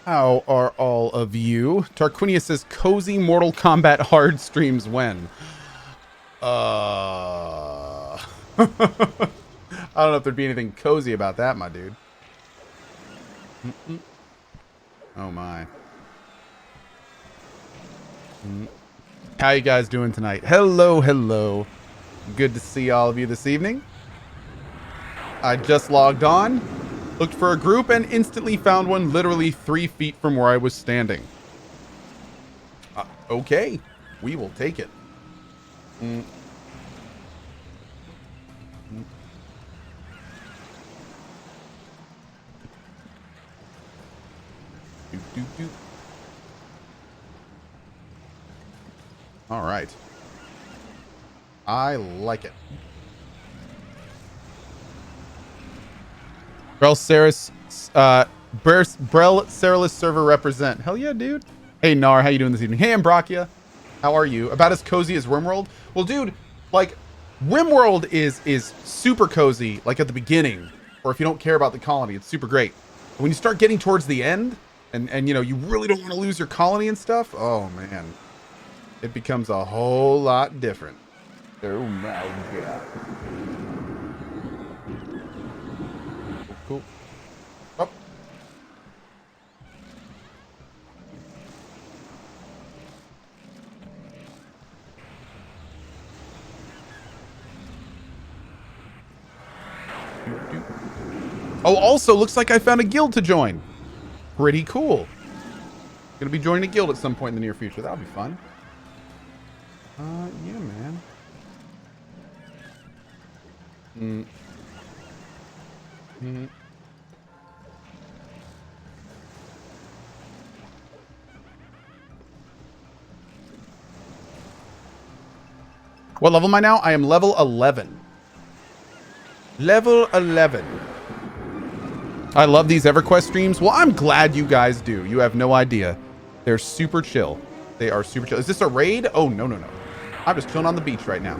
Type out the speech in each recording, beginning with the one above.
How are all of you? Tarquinius says cozy Mortal Kombat hard streams when? I don't know if there'd be anything cozy about that, my dude. Oh my. How you guys doing tonight? Hello, hello. Good to see all of you this evening. I just logged on, looked for a group, and instantly found one literally 3 feet from where I was standing. Okay, we will take it. All right. I like it. Brel Ceres, Brel Cerelis server represent. Hell yeah, dude. Hey, Nar, how you doing this evening? Hey, Ambrakia. How are you? About as cozy as RimWorld? Well, dude, like, RimWorld is super cozy, like at the beginning, or if you don't care about the colony, it's super great. But when you start getting towards the end, and you know, you really don't want to lose your colony and stuff, oh man, it becomes a whole lot different. Oh my god. Cool. Up. Oh, also looks like I found a guild to join. Pretty cool. Gonna be joining a guild at some point in the near future. That'll be fun. Yeah, man. What level am I now? I am level 11. Level 11. I love these EverQuest streams. Well, I'm glad you guys do. You have no idea. They're super chill. They are super chill. Is this a raid? Oh, no, no, no. I'm just chilling on the beach right now.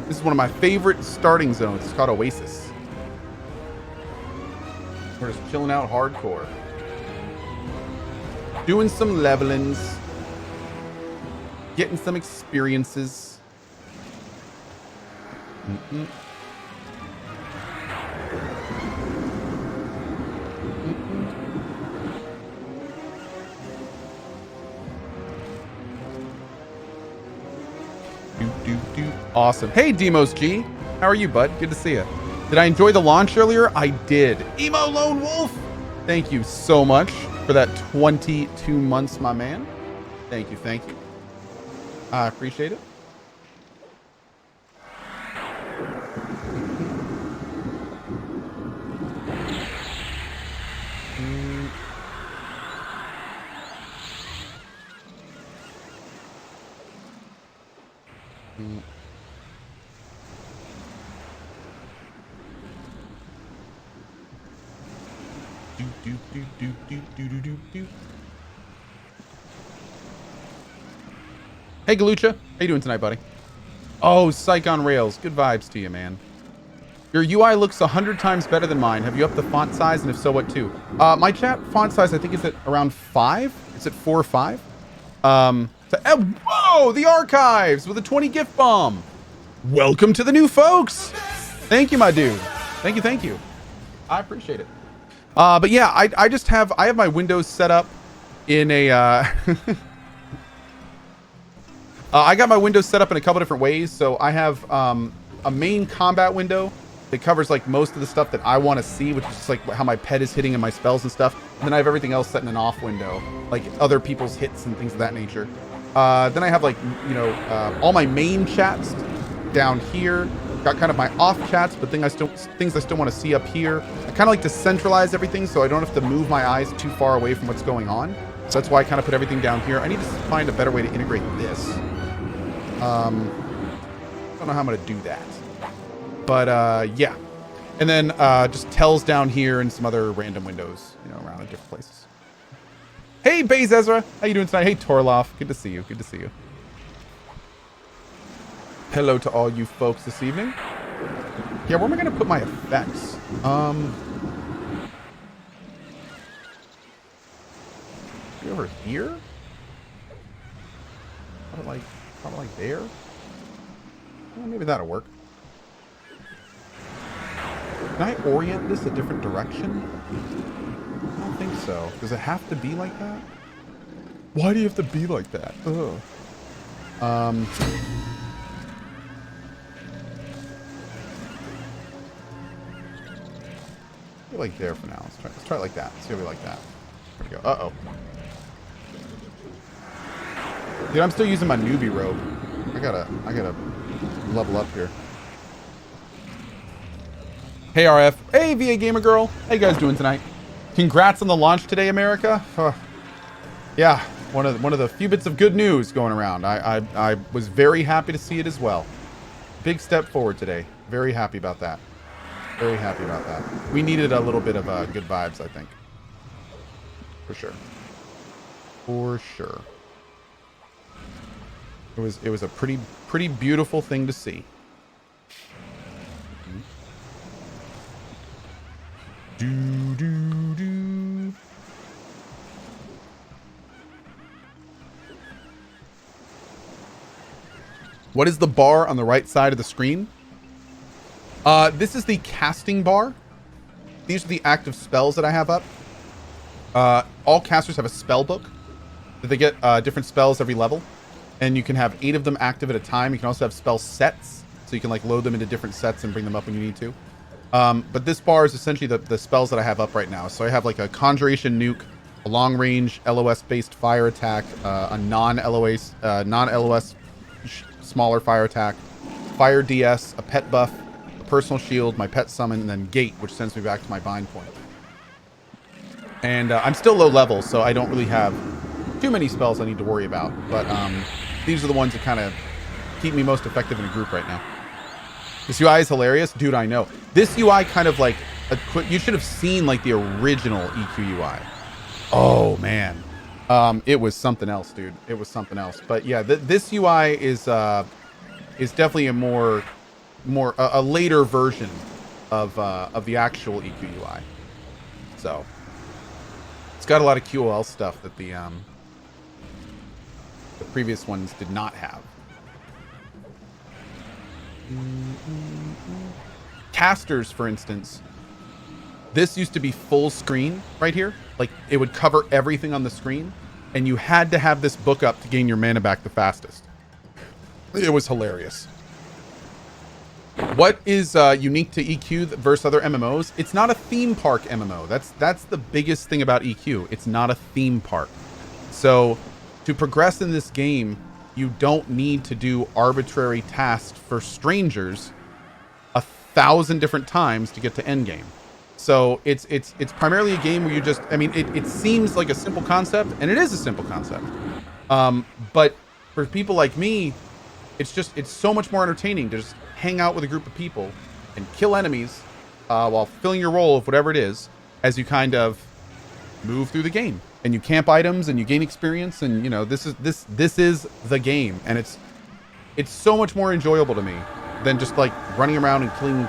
This is one of my favorite starting zones. It's called Oasis. We're just chilling out hardcore. Doing some levelings. Getting some experiences. Awesome. Hey, Demos G. How are you, bud? Good to see you. Did I enjoy the launch earlier? I did. Emo Lone Wolf. Thank you so much for that 22 months, my man. Thank you. Thank you. I appreciate it. Hey, Galucha. How you doing tonight, buddy? Oh, Psych on Rails. Good vibes to you, man. Your UI looks 100 times better than mine. Have you upped the font size? And if so, what too? My chat font size, I think, is at around 5. It's at 4 or 5. Whoa! The archives with a 20 gift bomb. Welcome to the new folks. Thank you, my dude. Thank you. Thank you. I appreciate it. But yeah, I just have my Windows set up in a I got my Windows set up in a couple different ways. So I have a main combat window that covers like most of the stuff that I want to see, which is just like how my pet is hitting and my spells and stuff. And then I have everything else set in an off window, like other people's hits and things of that nature. Then I have like, you know, all my main chats down here. Got kind of my off chats, but things I still want to see up here. I kind of like to centralize everything so I don't have to move my eyes too far away from what's going on. So that's why I kind of put everything down here. I need to find a better way to integrate this. Don't know how I'm going to do that. But yeah. And then just tells down here and some other random windows, you know, around in different places. Hey, Baze Ezra. How you doing tonight? Hey, Torloff. Good to see you. Good to see you. Hello to all you folks this evening. Yeah, where am I going to put my effects? Maybe over here? Probably like there? Well, maybe that'll work. Can I orient this a different direction? I don't think so. Does it have to be like that? Why do you have to be like that? Ugh. Like there for now. Let's try it like that. See how we like that. There we go. Uh-oh. Dude, I'm still using my newbie robe. I gotta level up here. Hey RF. Hey VA Gamer Girl. How you guys doing tonight? Congrats on the launch today, America. Yeah, one of the few bits of good news going around. I was very happy to see it as well. Big step forward today. Very happy about that. Very happy about that. We needed a little bit of good vibes, I think. For sure. For sure. It was a pretty beautiful thing to see. Do do do. What is the bar on the right side of the screen? This is the casting bar. These are the active spells that I have up. All casters have a spell book. They get different spells every level. And you can have 8 of them active at a time. You can also have spell sets. So you can like load them into different sets and bring them up when you need to. But this bar is essentially the spells that I have up right now. So I have like a Conjuration Nuke, a long range LOS-based fire attack, a non-LOS smaller fire attack, fire DS, a pet buff, a personal shield, my pet summon, and then gate, which sends me back to my bind point. And I'm still low level, so I don't really have too many spells I need to worry about. But these are the ones that kind of keep me most effective in a group right now. This UI is hilarious. Dude, I know. This UI kind of like, you should have seen like the original EQ UI. Oh, man. It was something else, dude. It was something else. But yeah, this UI is definitely a a later version of the actual EQ UI. So it's got a lot of QOL stuff that the previous ones did not have. Casters, for instance, this used to be full screen right here. Like it would cover everything on the screen, and you had to have this book up to gain your mana back the fastest. It was hilarious. What is unique to EQ versus other MMOs? It's not a theme park MMO. That's the biggest thing about EQ. It's not a theme park. So to progress in this game, you don't need to do arbitrary tasks for strangers 1,000 different times to get to endgame. So it's primarily a game where you just, I mean, it seems like a simple concept, and it is a simple concept. But for people like me, it's so much more entertaining to just hang out with a group of people and kill enemies while filling your role of whatever it is as you kind of move through the game. And you camp items and you gain experience, and you know this is the game, and it's so much more enjoyable to me than just like running around and killing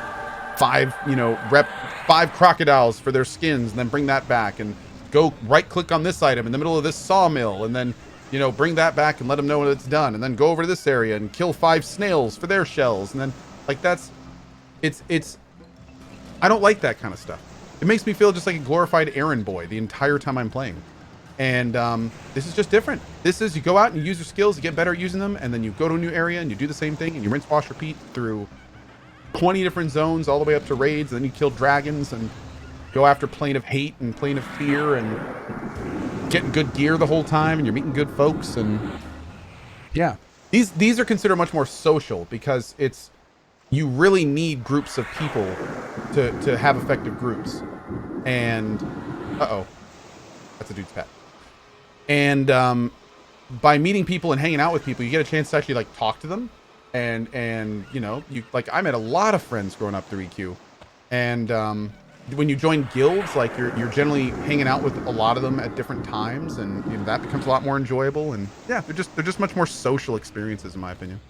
5 crocodiles for their skins and then bring that back and go right click on this item in the middle of this sawmill and then bring that back and let them know when it's done, and then go over to this area and kill 5 snails for their shells, and then like it's I don't like that kind of stuff. It makes me feel just like a glorified errand boy the entire time I'm playing. And this is just different. This is, you go out and you use your skills, you get better at using them, and then you go to a new area and you do the same thing, and you rinse, wash, repeat through 20 different zones all the way up to raids, and then you kill dragons and go after Plane of Hate and Plane of Fear and getting good gear the whole time, and you're meeting good folks. And yeah, these are considered much more social because you really need groups of people to have effective groups. And uh-oh, that's a dude's pet. And by meeting people and hanging out with people, you get a chance to actually like talk to them. And you like, I met a lot of friends growing up through EQ. And when you join guilds, like you're generally hanging out with a lot of them at different times, and that becomes a lot more enjoyable. And yeah, they're just much more social experiences in my opinion.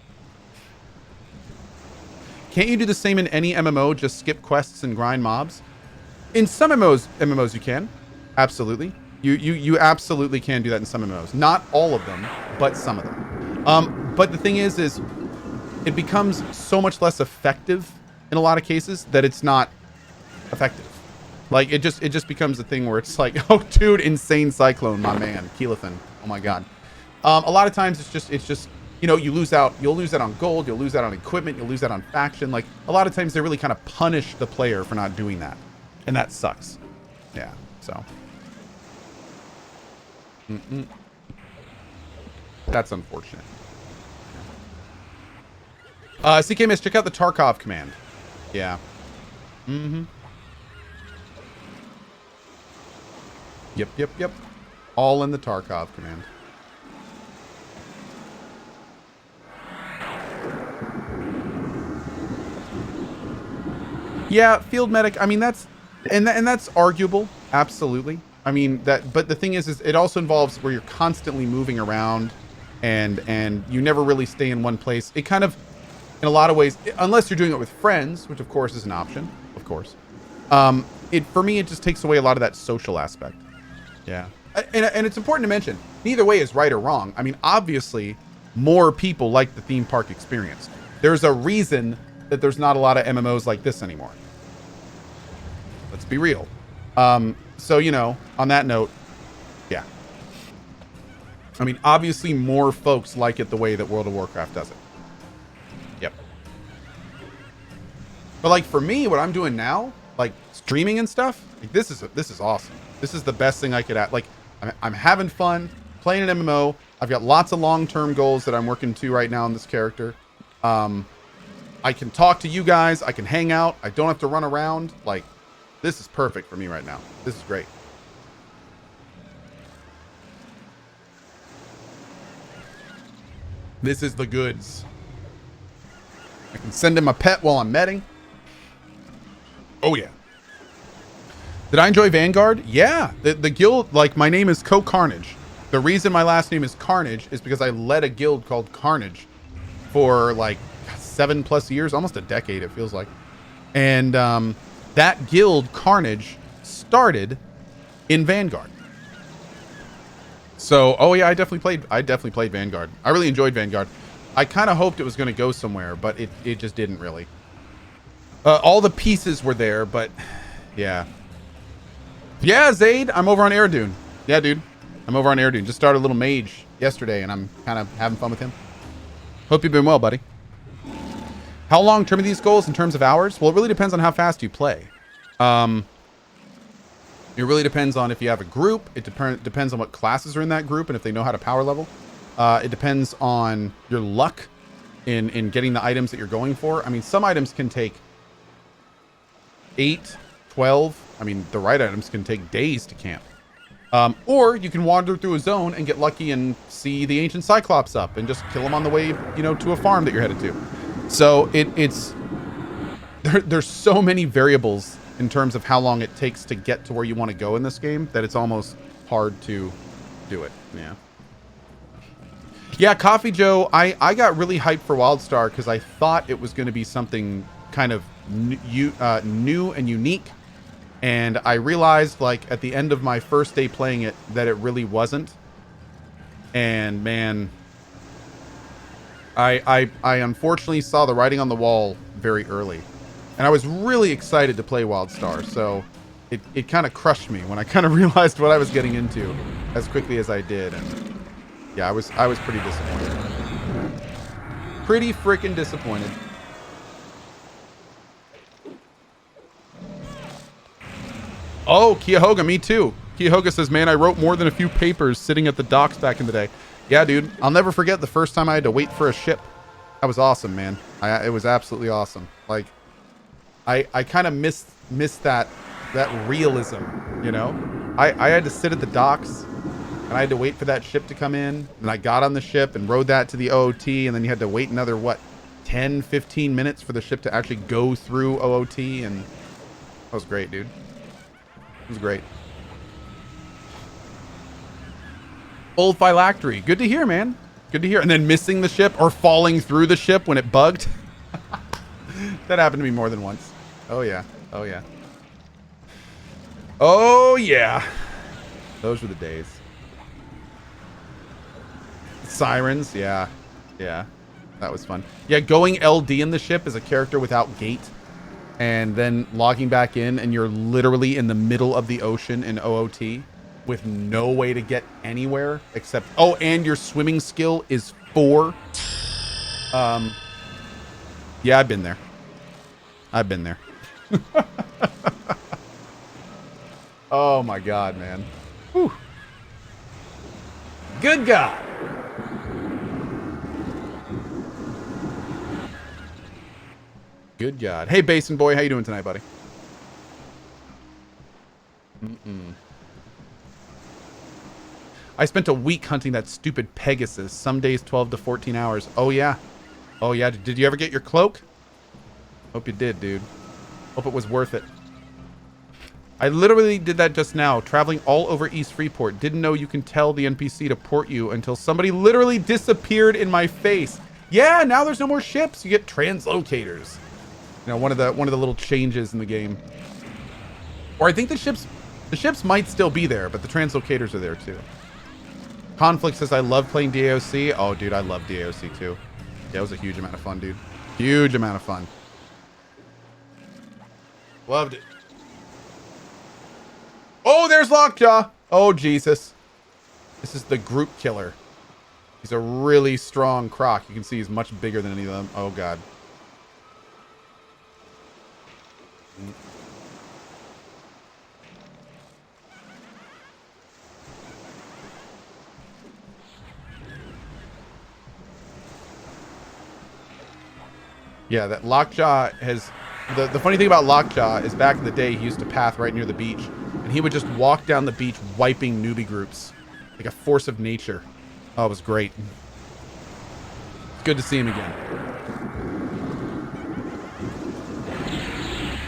Can't you do the same in any MMO? Just skip quests and grind mobs? In some MMOs you can, absolutely. You absolutely can do that in some MMOs. Not all of them, but some of them. But the thing is it becomes so much less effective in a lot of cases that it's not effective. Like it just becomes a thing where it's like, oh dude, insane cyclone, my man, Keelathan. Oh my god. A lot of times it's just you know, you'll lose out on gold, you'll lose out on equipment, you'll lose out on faction. Like a lot of times they really kind of punish the player for not doing that. And that sucks. Yeah. So that's unfortunate. CK Miss, check out the Tarkov command. Yeah. Yep. All in the Tarkov command. Yeah, field medic. I mean, that's arguable. Absolutely. I mean but the thing is it also involves where you're constantly moving around, and you never really stay in one place. It kind of, in a lot of ways, unless you're doing it with friends, which of course is an option, of course. For me, it just takes away a lot of that social aspect. Yeah, and it's important to mention, neither way is right or wrong. I mean, obviously, more people like the theme park experience. There's a reason that there's not a lot of MMOs like this anymore. Let's be real. So, you know, on that note, yeah. I mean, obviously more folks like it the way that World of Warcraft does it. Yep. But like for me, what I'm doing now, like streaming and stuff, like this is awesome. This is the best thing I could add. Like I'm having fun playing an MMO. I've got lots of long-term goals that I'm working to right now in this character. I can talk to you guys. I can hang out. I don't have to run around. Like, this is perfect for me right now. This is great. This is the goods. I can send him a pet while I'm medding. Oh, yeah. Did I enjoy Vanguard? Yeah. The guild, like, my name is CohhCarnage. The reason my last name is Carnage is because I led a guild called Carnage for, like, 7+ years, almost a decade, it feels like. And that guild, Carnage, started in Vanguard. So, oh yeah, I definitely played Vanguard. I really enjoyed Vanguard. I kind of hoped it was going to go somewhere, but it just didn't really. All the pieces were there, but yeah. Yeah, Zaid, I'm over on Aerodune. Yeah, dude, I'm over on Aerodune. Just started a little Mage yesterday, and I'm kind of having fun with him. Hope you've been well, buddy. How long term are these goals in terms of hours? Well, it really depends on how fast you play. It really depends on if you have a group. It depends on what classes are in that group and if they know how to power level. It depends on your luck in getting the items that you're going for. I mean, some items can take 8, 12. I mean, the right items can take days to camp. Or you can wander through a zone and get lucky and see the ancient Cyclops up and just kill them on the way, you know, to a farm that you're headed to. So there's so many variables in terms of how long it takes to get to where you want to go in this game that it's almost hard to do it. Yeah. Yeah, Coffee Joe, I got really hyped for WildStar because I thought it was going to be something kind of new and unique. And I realized, like, at the end of my first day playing it, that it really wasn't. And man, I unfortunately saw the writing on the wall very early. And I was really excited to play WildStar, so it kind of crushed me when I kind of realized what I was getting into as quickly as I did. And yeah, I was pretty disappointed. Pretty freaking disappointed. Oh, Cuyahoga, me too. Cuyahoga says, man, I wrote more than a few papers sitting at the docks back in the day. Yeah, dude, I'll never forget the first time I had to wait for a ship. That was awesome, man. It was absolutely awesome. Like, I kind of missed that realism, you know? I had to sit at the docks, and I had to wait for that ship to come in, and I got on the ship and rode that to the OOT, and then you had to wait another, what, 10, 15 minutes for the ship to actually go through OOT, and that was great, dude. It was great. Old phylactery. Good to hear, man. Good to hear. And then missing the ship or falling through the ship when it bugged. That happened to me more than once. Oh, yeah. Oh, yeah. Oh, yeah. Those were the days. Sirens, yeah. Yeah. That was fun. Yeah, going LD in the ship as a character without gate and then logging back in and you're literally in the middle of the ocean in OOT with no way to get anywhere except... Oh, and your swimming skill is 4. Yeah, I've been there. I've been there. Oh my God, man. Whew. Good God. Good God. Hey, Basin Boy, how you doing tonight, buddy? I spent a week hunting that stupid Pegasus. Some days 12 to 14 hours. Oh, yeah. Oh, yeah. Did you ever get your cloak? Hope you did, dude. Hope it was worth it. I literally did that just now, traveling all over East Freeport. Didn't know you can tell the NPC to port you until somebody literally disappeared in my face. Yeah, now there's no more ships. You get translocators. You know, one of the little changes in the game. Or I think the ships might still be there, but the translocators are there too. Conflict says I love playing DAOC. Oh, dude, I love DAOC too. Yeah, it was a huge amount of fun, dude. Huge amount of fun. Loved it. Oh, there's Lockjaw. Oh, Jesus. This is the group killer. He's a really strong croc. You can see he's much bigger than any of them. Oh, God. Yeah, that Lockjaw has... The funny thing about Lockjaw is back in the day, he used to path right near the beach. And he would just walk down the beach wiping newbie groups. Like a force of nature. Oh, it was great. It's good to see him again.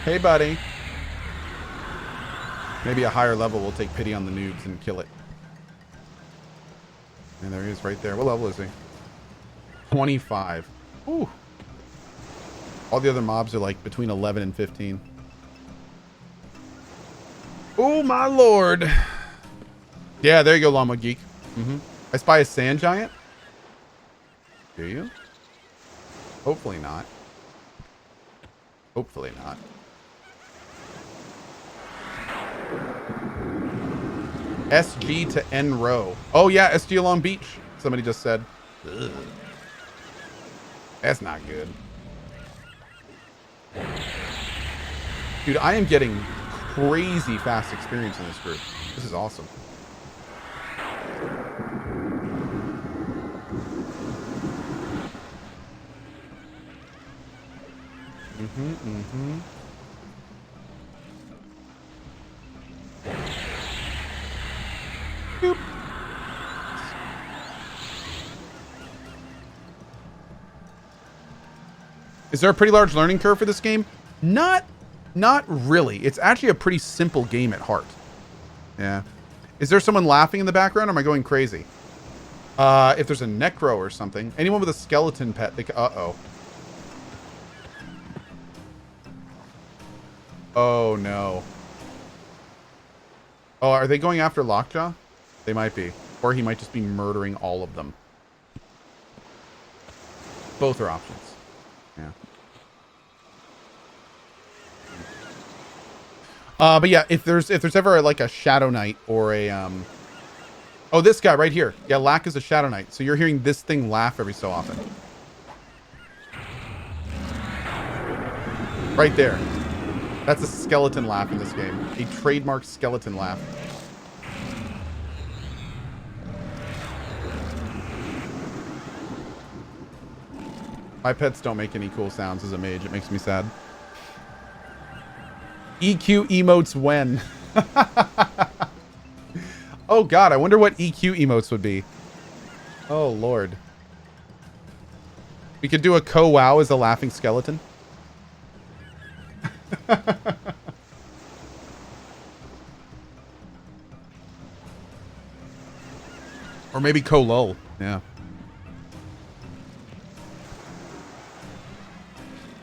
Hey, buddy. Maybe a higher level will take pity on the noobs and kill it. And there he is right there. What level is he? 25. Ooh. All the other mobs are like between 11 and 15. Oh, my lord. Yeah, there you go, Llama Geek. I spy a sand giant. Do you? Hopefully not. Hopefully not. SG to N row. Oh, yeah, SG along beach. Somebody just said. Ugh. That's not good. Dude, I am getting crazy fast experience in this group. This is awesome. Boop. Is there a pretty large learning curve for this game? Not really. It's actually a pretty simple game at heart. Yeah. Is there someone laughing in the background, or am I going crazy? If there's a necro or something. Anyone with a skeleton pet, they uh-oh. Oh, no. Oh, are they going after Lockjaw? They might be. Or he might just be murdering all of them. Both are options. Yeah. But yeah, if there's ever like a Shadow Knight or a oh, this guy right here. Yeah, Lack is a Shadow Knight. So you're hearing this thing laugh every so often. Right there. That's a skeleton laugh in this game. A trademark skeleton laugh. My pets don't make any cool sounds as a mage. It makes me sad. EQ emotes when? Oh god, I wonder what EQ emotes would be. Oh lord. We could do a Cohh wow as a laughing skeleton. Or maybe Cohh lol. Yeah.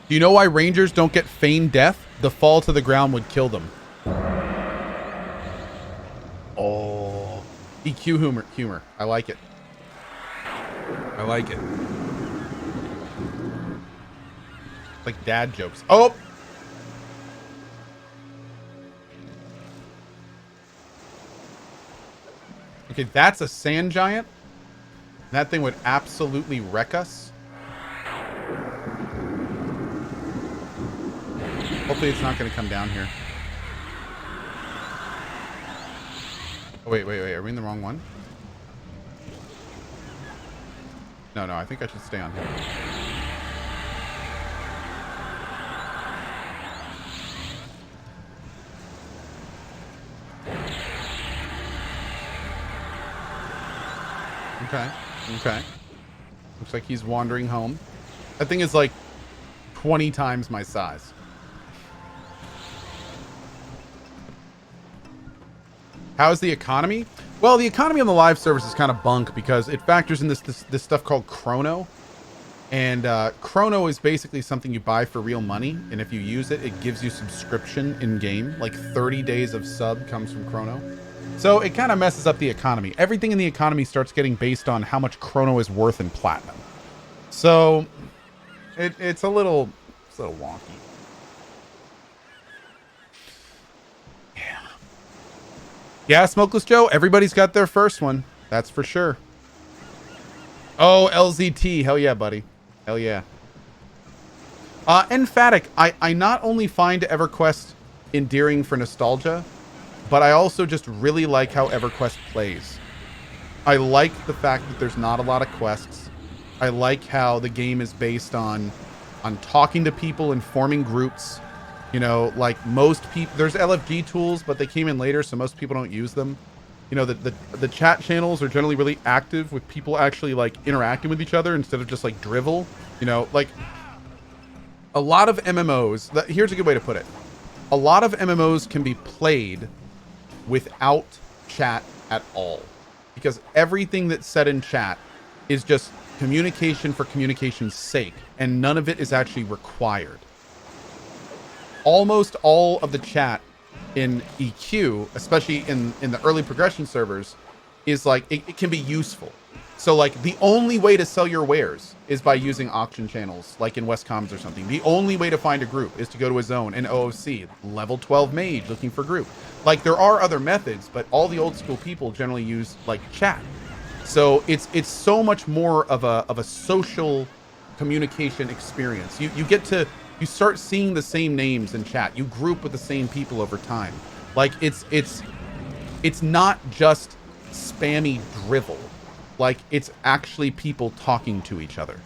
Do you know why rangers don't get feigned death? The fall to the ground would kill them. Oh. EQ humor. I like it. I like it. Like dad jokes. Oh! Okay, that's a sand giant. That thing would absolutely wreck us. Hopefully it's not going to come down here. Oh, wait. Are we in the wrong one? No, I think I should stay on here. Okay. Looks like he's wandering home. That thing is like 20 times my size. How's the economy? Well, the economy on the live service is kind of bunk because it factors in this stuff called chrono. And chrono is basically something you buy for real money. And if you use it, it gives you subscription in game. Like 30 days of sub comes from chrono. So it kind of messes up the economy. Everything in the economy starts getting based on how much chrono is worth in platinum. So it's a little wonky. Yeah, Smokeless Joe, everybody's got their first one. That's for sure. Oh, LZT. Hell yeah, buddy. Hell yeah. Emphatic. I not only find EverQuest endearing for nostalgia, but I also just really like how EverQuest plays. I like the fact that there's not a lot of quests. I like how the game is based on talking to people and forming groups. You know, like most people, there's LFG tools, but they came in later, so most people don't use them. You know, the chat channels are generally really active with people actually like interacting with each other instead of just like drivel. You know, like a lot of MMOs, here's a good way to put it. A lot of MMOs can be played without chat at all, because everything that's said in chat is just communication for communication's sake, and none of it is actually required. Almost all of the chat in EQ, especially in the early progression servers, is like it can be useful. So like the only way to sell your wares is by using auction channels, like in Westcoms or something. The only way to find a group is to go to a zone in OOC, level 12 Mage, looking for group. Like there are other methods, but all the old school people generally use like chat. So it's so much more of a social communication experience. You start seeing the same names in chat. You group with the same people over time. Like it's not just spammy drivel. Like it's actually people talking to each other.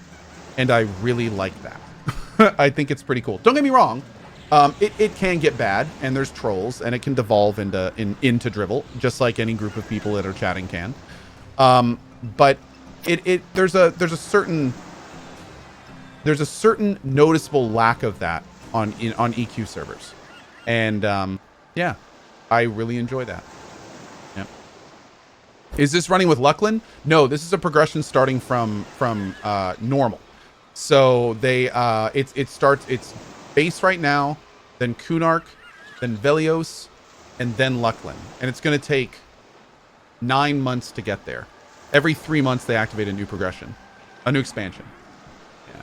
And I really like that. I think it's pretty cool. Don't get me wrong. It can get bad, and there's trolls, and it can devolve into drivel, just like any group of people that are chatting can. But there's a certain noticeable lack of that on EQ servers, and yeah, I really enjoy that. Yep. Is this running with Lucklin? No, this is a progression starting from normal. So it's base right now, then Kunark, then Velios, and then Lucklin, and it's going to take 9 months to get there. Every 3 months they activate a new progression, a new expansion. Yeah.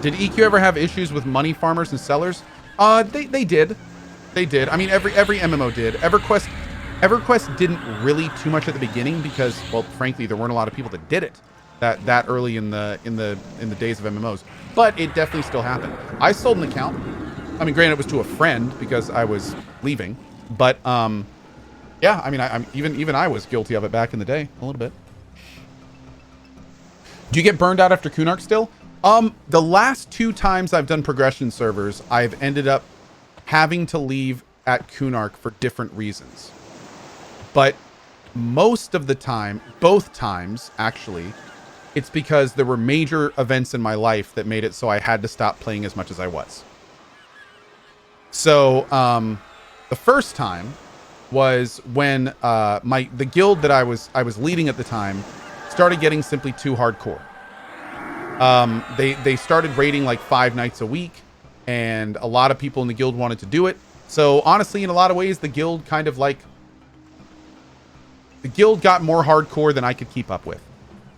Did EQ ever have issues with money farmers and sellers? They did. They did. I mean, every MMO did. EverQuest didn't really too much at the beginning because, well, frankly, there weren't a lot of people that did it that early in the days of MMOs. But it definitely still happened. I sold an account. I mean, granted, it was to a friend because I was leaving. But yeah, I mean, I'm even I was guilty of it back in the day a little bit. Do you get burned out after Kunark still? The last 2 times I've done progression servers, I've ended up having to leave at Kunark for different reasons. But most of the time, both times actually, it's because there were major events in my life that made it so I had to stop playing as much as I was. So the first time was when the guild that I was leading at the time started getting simply too hardcore. They started raiding like 5 nights a week, and a lot of people in the guild wanted to do it. So honestly, in a lot of ways, the guild kind of like, the guild got more hardcore than I could keep up with.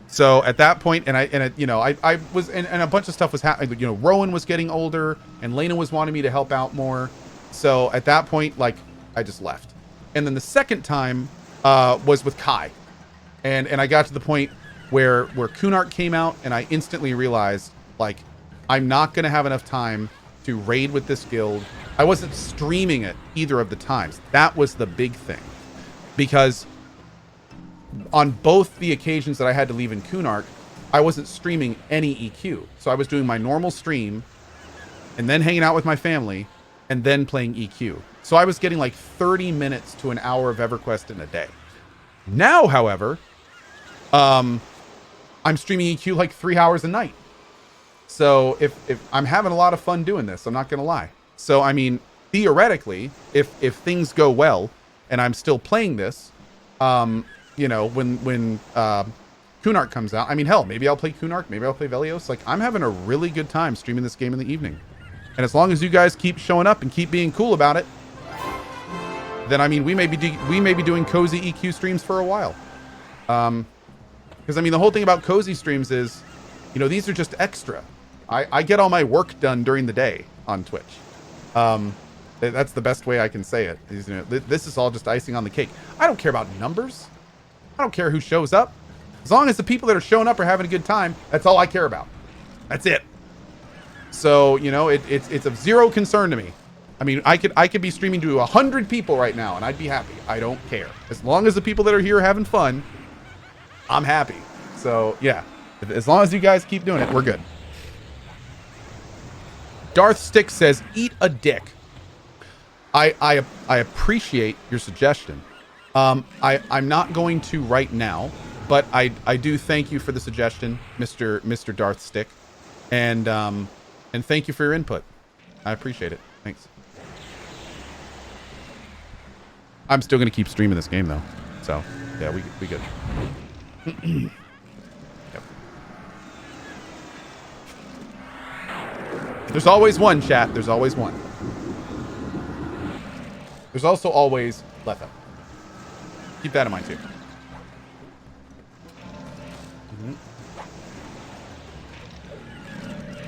So at that point, and I was, and a bunch of stuff was happening. You know, Rowan was getting older, and Lena was wanting me to help out more. So at that point, like, I just left. And then the second time was with Kai, and I got to the point where CohhCarnage came out, and I instantly realized, like, I'm not gonna have enough time to raid with this guild. I wasn't streaming it either of the times. That was the big thing, because on both the occasions that I had to leave in CohhCarnage, I wasn't streaming any EQ. So I was doing my normal stream and then hanging out with my family and then playing EQ. So I was getting like 30 minutes to an hour of EverQuest in a day. Now, however, I'm streaming EQ like 3 hours a night. So if I'm having a lot of fun doing this, I'm not going to lie. So, I mean, theoretically, if things go well and I'm still playing this, you know, when CohhCarnage comes out, I mean, hell, maybe I'll play CohhCarnage, maybe I'll play Velios. Like, I'm having a really good time streaming this game in the evening. And as long as you guys keep showing up and keep being cool about it, then, I mean, we may be doing cozy EQ streams for a while. Because, I mean, the whole thing about cozy streams is, you know, these are just extra. I get all my work done during the day on Twitch. That's the best way I can say it. You know, this is all just icing on the cake. I don't care about numbers. I don't care who shows up. As long as the people that are showing up are having a good time, that's all I care about. That's it. So, you know, it's of zero concern to me. I mean, I could be streaming to 100 people right now, and I'd be happy. I don't care. As long as the people that are here are having fun, I'm happy. So, yeah. As long as you guys keep doing it, we're good. Darth Stick says, eat a dick. I appreciate your suggestion. I'm not going to right now, but I do thank you for the suggestion, Mr. Darth Stick, and thank you for your input. I appreciate it. Thanks. I'm still gonna keep streaming this game though, so yeah, we good. Yep. There's always one, chat. There's always one. There's also always Letha. Keep that in mind too.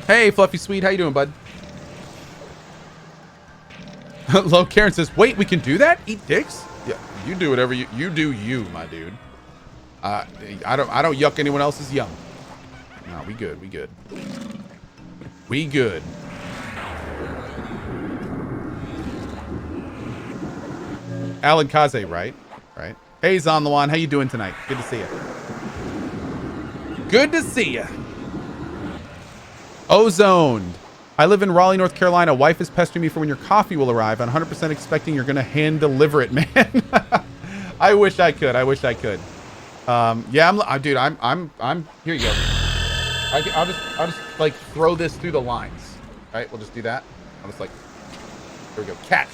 Hey, Fluffy Sweet, how you doing, bud? Low Karen says, "Wait, we can do that? Eat dicks? Yeah, you do whatever you do, you, my dude. I don't yuck anyone else's yum. No, we good, we good, we good." Alan Kaze, right? Right. Hey, Zonlawan, how you doing tonight? Good to see you. Good to see you. Ozoned. I live in Raleigh, North Carolina. Wife is pestering me for when your coffee will arrive. I'm 100% expecting you're gonna hand deliver it, man. I wish I could. I wish I could. Yeah, dude. I'm. Here you go. I'll just like throw this through the lines. All right, we'll just do that. I'll just like. There we go. Catch.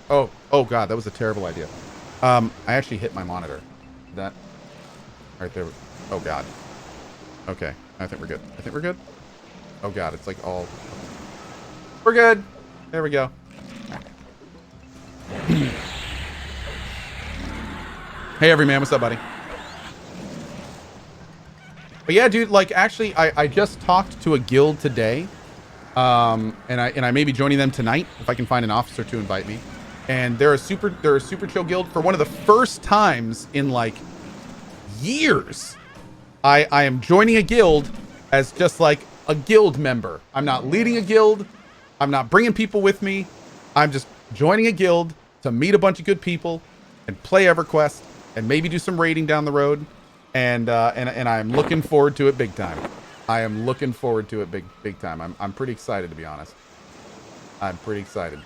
Oh God, that was a terrible idea. I actually hit my monitor. That right there. Oh God. Okay, I think we're good. I think we're good. Oh God, it's like all. We're good. There we go. Hey, everyman, what's up, buddy? But yeah, dude, like actually, I just talked to a guild today, and I may be joining them tonight if I can find an officer to invite me. And they're a super chill guild. For one of the first times in like years, I am joining a guild as just like a guild member. I'm not leading a guild. I'm not bringing people with me. I'm just joining a guild to meet a bunch of good people and play EverQuest and maybe do some raiding down the road. And I'm looking forward to it big time. I am looking forward to it big time. I'm pretty excited, to be honest. I'm pretty excited.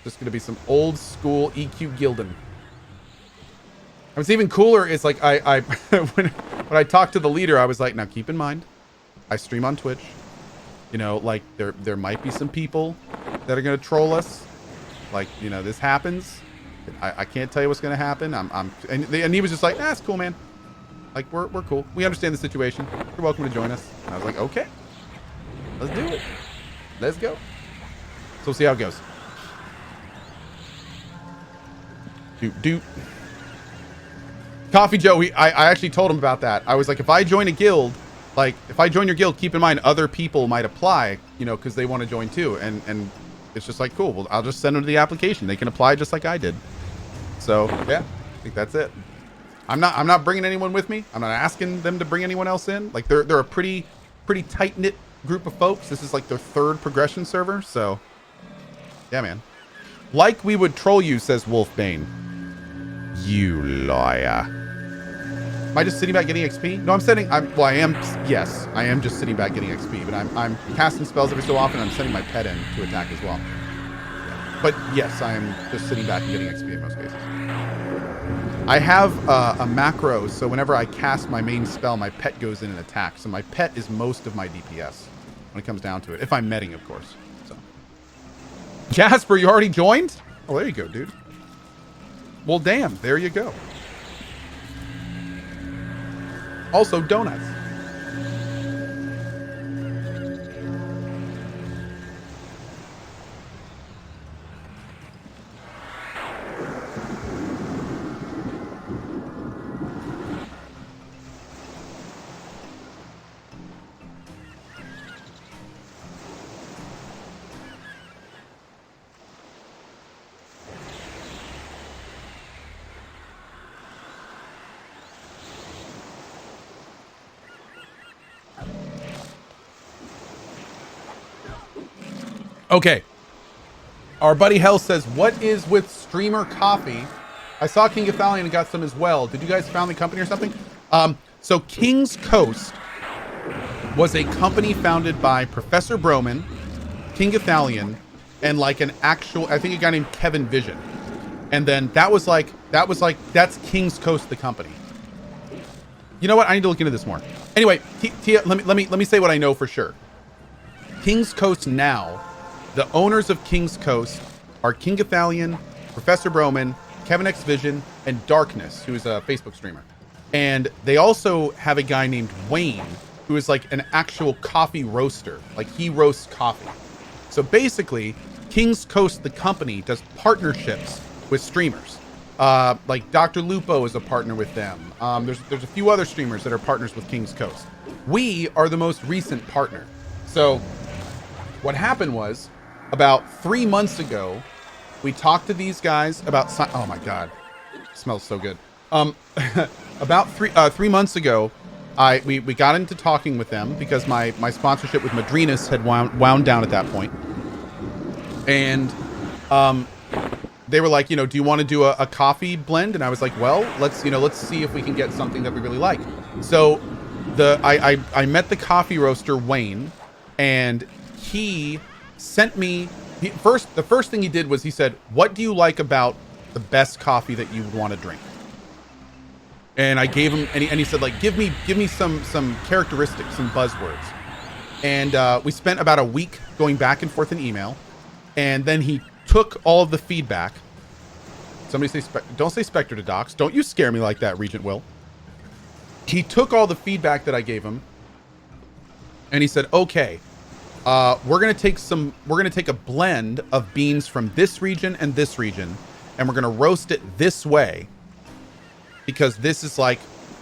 Just gonna be some old school EQ guilding. What's even cooler is like when I talked to the leader, I was like, now keep in mind, I stream on Twitch. You know, like there might be some people that are gonna troll us. Like, you know, this happens. I can't tell you what's gonna happen. And he was just like, it's cool, man. Like, we're cool. We understand the situation. You're welcome to join us. And I was like, okay, let's do it. Let's go. So we'll see how it goes. Doot. Coffee Joe, I actually told him about that. I was like, if I join a guild, like, if I join your guild, keep in mind other people might apply, you know, because they want to join too. And it's just like, cool. Well, I'll just send them to the application. They can apply just like I did. So, yeah, I think that's it. I'm not bringing anyone with me. I'm not asking them to bring anyone else in. Like, they're a pretty tight-knit group of folks. This is like their 3rd progression server. So, yeah, man. Like we would troll you, says Wolfbane. You liar. Am I just sitting back getting XP? No, yes, I am just sitting back getting XP, but I'm casting spells every so often. I'm sending my pet in to attack as well. Yeah. But yes, I am just sitting back and getting XP in most cases. I have a macro, so whenever I cast my main spell, my pet goes in and attacks. So my pet is most of my DPS when it comes down to it. If I'm medding, of course. So, Jasper, you already joined? Oh, there you go, dude. Well, damn, there you go. Also, donuts. Okay. Our buddy Hell says, what is with streamer coffee? I saw King of Thalion and got some as well. Did you guys found the company or something? So King's Coast was a company founded by Professor Broman, King of Thalion, and like an actual, I think a guy named Kevin Vision. And then that's King's Coast, the company. You know what? I need to look into this more. Anyway, Tia, let me say what I know for sure. King's Coast now, the owners of King's Coast are King of Thalion, Professor Broman, Kevin X Vision, and Darkness, who is a Facebook streamer. And they also have a guy named Wayne, who is like an actual coffee roaster. Like, he roasts coffee. So basically, King's Coast, the company, does partnerships with streamers. Like Dr. Lupo is a partner with them. There's a few other streamers that are partners with King's Coast. We are the most recent partner. So what happened was, about 3 months ago, we talked to these guys about, oh my God, it smells so good. About three months ago, we got into talking with them because my sponsorship with Madrinas had wound down at that point. And they were like, do you want to do a coffee blend? And I was like, well, let's see if we can get something that we really like. So I met the coffee roaster, Wayne, and he sent me, the first thing he did was he said, what do you like about the best coffee that you would want to drink? And I gave him, and he said, like, give me some characteristics, some buzzwords. And we spent about a week going back and forth in email. And then he took all of the feedback. Somebody say, don't say Spectre to Docs. Don't you scare me like that, Regent Will. He took all the feedback that I gave him. And he said, okay, we're going to take a blend of beans from this region and this region. And we're going to roast it this way, because this is like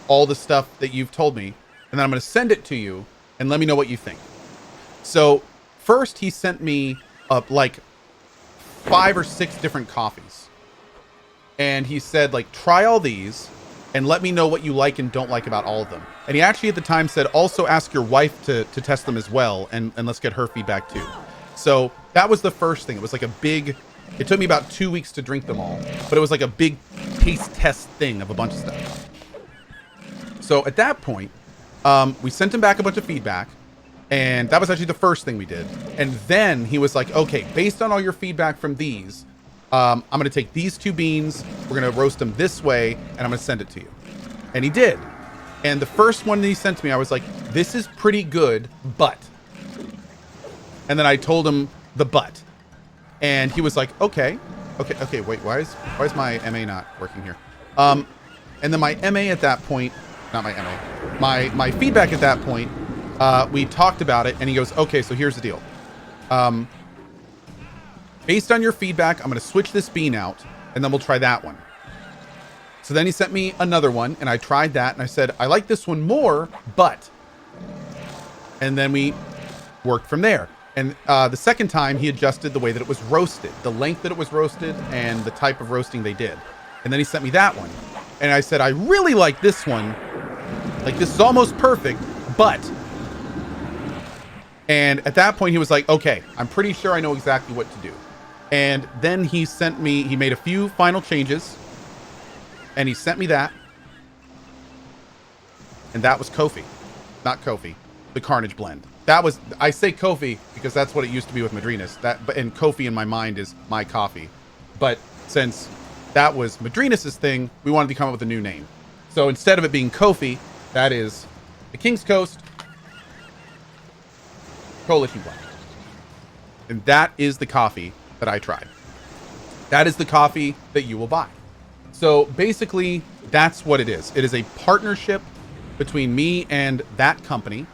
all the stuff that you've told me. And then I'm going to send it to you and let me know what you think. So first he sent me like 5 or 6 different coffees. And he said, like, try all these and let me know what you like and don't like about all of them. And he actually at the time said, also ask your wife to test them as well. And let's get her feedback too. So that was the first thing. It was like it took me about 2 weeks to drink them all, but it was like a big taste test thing of a bunch of stuff. So at that point, we sent him back a bunch of feedback, and that was actually the first thing we did. And then he was like, okay, based on all your feedback from these, I'm going to take these 2 beans, we're going to roast them this way, and I'm going to send it to you. And he did. And the first one that he sent to me, I was like, this is pretty good, but. And then I told him the but. And he was like, okay, wait, why is my MA not working here? And then my MA at that point not my MA, my feedback at that point, we talked about it, and he goes, okay, so here's the deal. Based on your feedback, I'm going to switch this bean out, and then we'll try that one. So then he sent me another one, and I tried that, and I said, I like this one more, but... And then we worked from there. And the second time, he adjusted the way that it was roasted, the length that it was roasted, and the type of roasting they did. And then he sent me that one. And I said, I really like this one. Like, this is almost perfect, but... And at that point, he was like, okay, I'm pretty sure I know exactly what to do. And then he sent me, he made a few final changes, and he sent me that. And that was Cohh, not Cohh, the Carnage blend. That was, I say Cohh because that's what it used to be with Madrinas. And Cohh in my mind is my coffee. But since that was Madrinas's thing, we wanted to come up with a new name. So instead of it being Cohh, that is the King's Coast Coalition blend. And that is the coffee that I tried. That is the coffee that you will buy. So basically, that's what it is. It is a partnership between me and that company.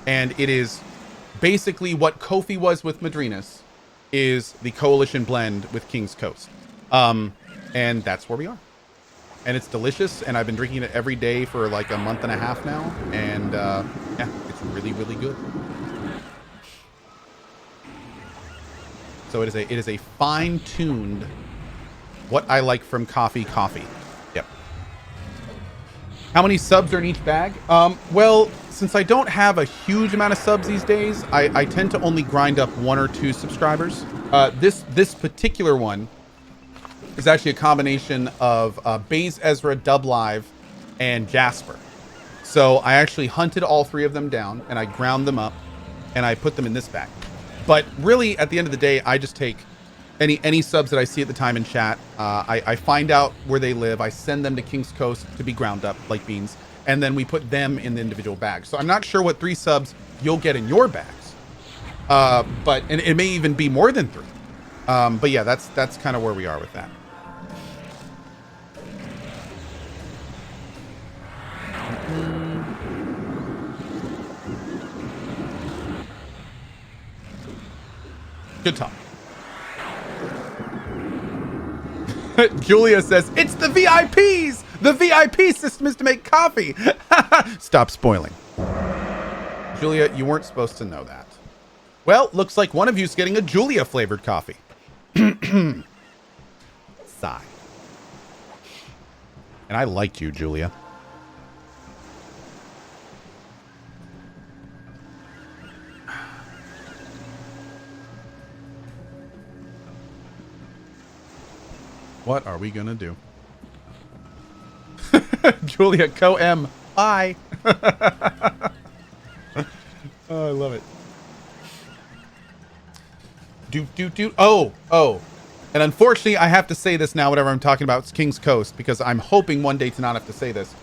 And it is basically what Cohh was with Madrinas is the Coalition blend with King's Coast. And that's where we are. And it's delicious. And I've been drinking it every day for like a month and a half now. And yeah, it's really, really good. So it is a fine-tuned what I like from coffee. Yep. How many subs are in each bag? Well, since I don't have a huge amount of subs these days, I tend to only grind up 1 or 2 subscribers. This particular one is actually a combination of Baze Ezra, Dub Live, and Jasper. So I actually hunted all 3 of them down, and I ground them up, and I put them in this bag. But really, at the end of the day, I just take any subs that I see at the time in chat. I find out where they live. I send them to King's Coast to be ground up like beans. And then we put them in the individual bags. So I'm not sure what 3 subs you'll get in your bags. But it may even be more than 3. But yeah, that's kind of where we are with that. Good talk. Julia says, it's the VIPs! The VIP system is to make coffee! Stop spoiling. Julia, you weren't supposed to know that. Well, looks like one of you's getting a Julia flavored coffee. Sigh. And I liked you, Julia. What are we gonna do? Julia, Cohh, bye. Oh, I love it. Oh. And unfortunately, I have to say this now, whatever I'm talking about, it's King's Coast, because I'm hoping one day to not have to say this.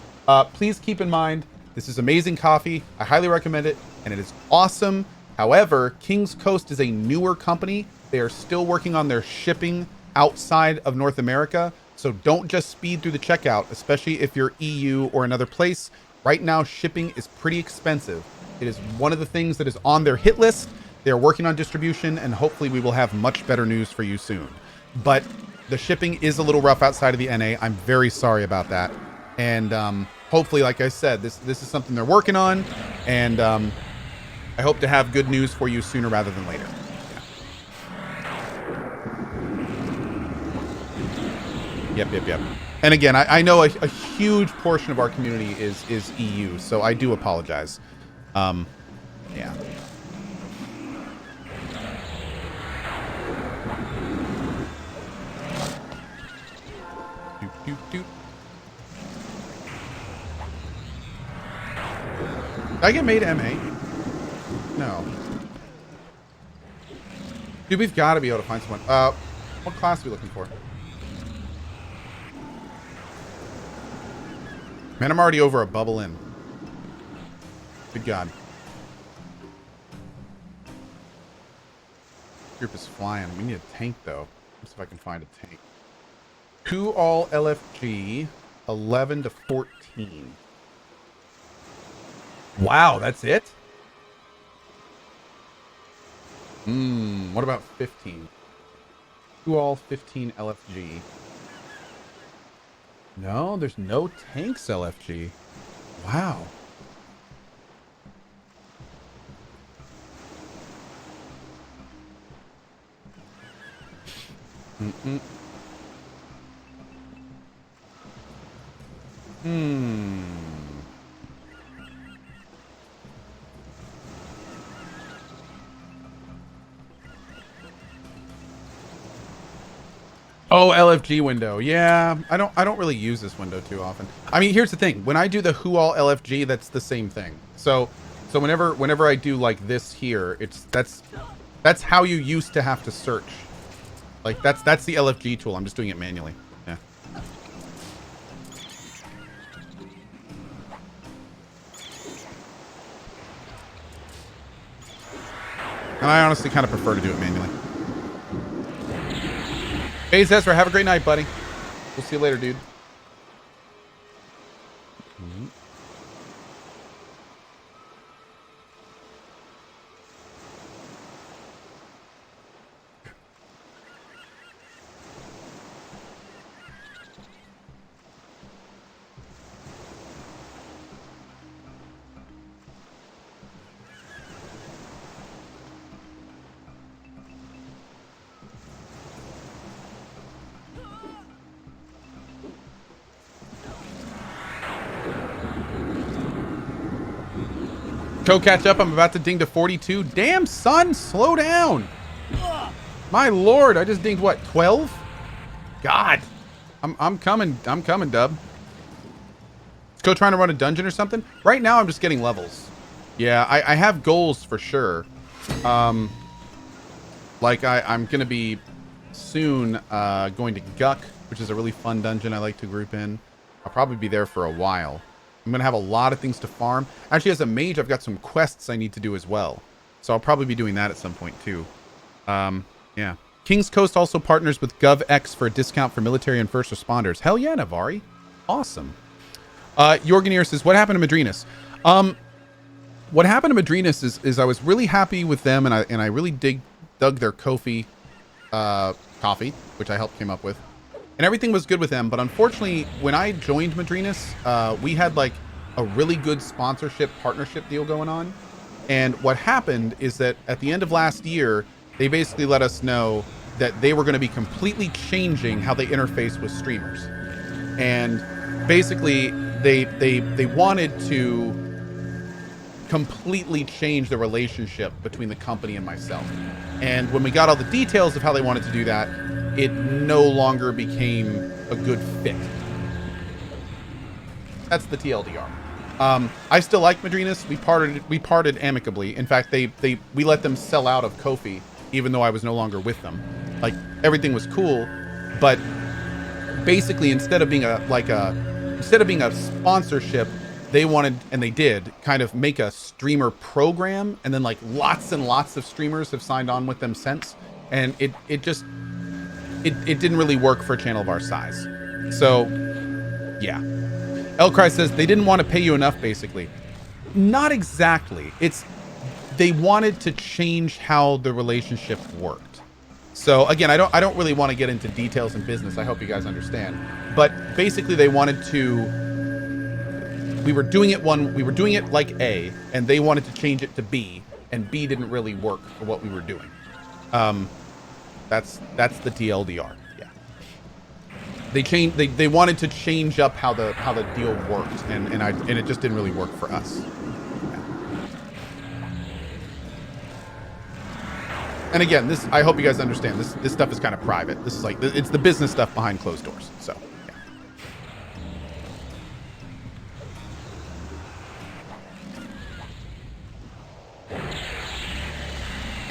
Please keep in mind, this is amazing coffee. I highly recommend it, and it is awesome. However, King's Coast is a newer company. They are still working on their shipping outside of North America. So don't just speed through the checkout, especially if you're EU or another place. Right now, shipping is pretty expensive. It is one of the things that is on their hit list. They're working on distribution, and hopefully we will have much better news for you soon. But the shipping is a little rough outside of the NA. I'm very sorry about that. And hopefully, like I said, this is something they're working on. And I hope to have good news for you sooner rather than later. Yep. And again, I know a huge portion of our community is EU, so I do apologize. Yeah. Did I get made MA? No. Dude, we've got to be able to find someone. What class are we looking for? Man, I'm already over a bubble in. Good God. Group is flying. We need a tank, though. Let's see if I can find a tank. 2 all LFG, 11 to 14. Wow, that's it? What about 15? Who all 15 LFG? No, there's no tanks LFG. Wow. Oh, LFG window. Yeah, I don't really use this window too often. I mean, here's the thing. When I do the who all LFG, that's the same thing. So whenever I do like this here, that's how you used to have to search. Like that's the LFG tool. I'm just doing it manually. Yeah. And I honestly kind of prefer to do it manually. Hey, Zezra, have a great night, buddy. We'll see you later, dude. Cohh, catch up. I'm about to ding to 42. Damn, son, slow down. My lord, I just dinged what, 12? God, I'm coming, Dub. Is Cohh trying to run a dungeon or something? Right now, I'm just getting levels. Yeah, I have goals for sure. Like I'm gonna be soon going to Guck, which is a really fun dungeon I like to group in. I'll probably be there for a while. I'm going to have a lot of things to farm. Actually, as a mage, I've got some quests I need to do as well. So I'll probably be doing that at some point, too. Yeah. King's Coast also partners with GovX for a discount for military and first responders. Hell yeah, Navari. Awesome. Jorgenir says, what happened to Madrinas? What happened to Madrinas is I was really happy with them, and I really dug their coffee, which I helped came up with. And everything was good with them, but unfortunately, when I joined Madrinas, we had like a really good sponsorship partnership deal going on. And what happened is that at the end of last year, they basically let us know that they were going to be completely changing how they interface with streamers. And basically, they wanted to completely change the relationship between the company and myself. And when we got all the details of how they wanted to do that, it no longer became a good fit. That's the TLDR. I still like Madrinas. We parted amicably. In fact, we let them sell out of Ko-fi, even though I was no longer with them. Like, everything was cool, but basically instead of being a sponsorship, they wanted, and they did, kind of make a streamer program, and then like lots and lots of streamers have signed on with them since, and it didn't really work for a channel of our size. So yeah. Elcry says they didn't want to pay you enough, basically. Not exactly. It's they wanted to change how the relationship worked. So again, I don't really want to get into details in business. I hope you guys understand. But basically they wanted to, we were doing it like A, and they wanted to change it to B, and B didn't really work for what we were doing. That's the TLDR. Yeah. They wanted to change up how the deal worked, and it just didn't really work for us. Yeah. And again, this, I hope you guys understand, this stuff is kind of private. This is like, it's the business stuff behind closed doors. So yeah.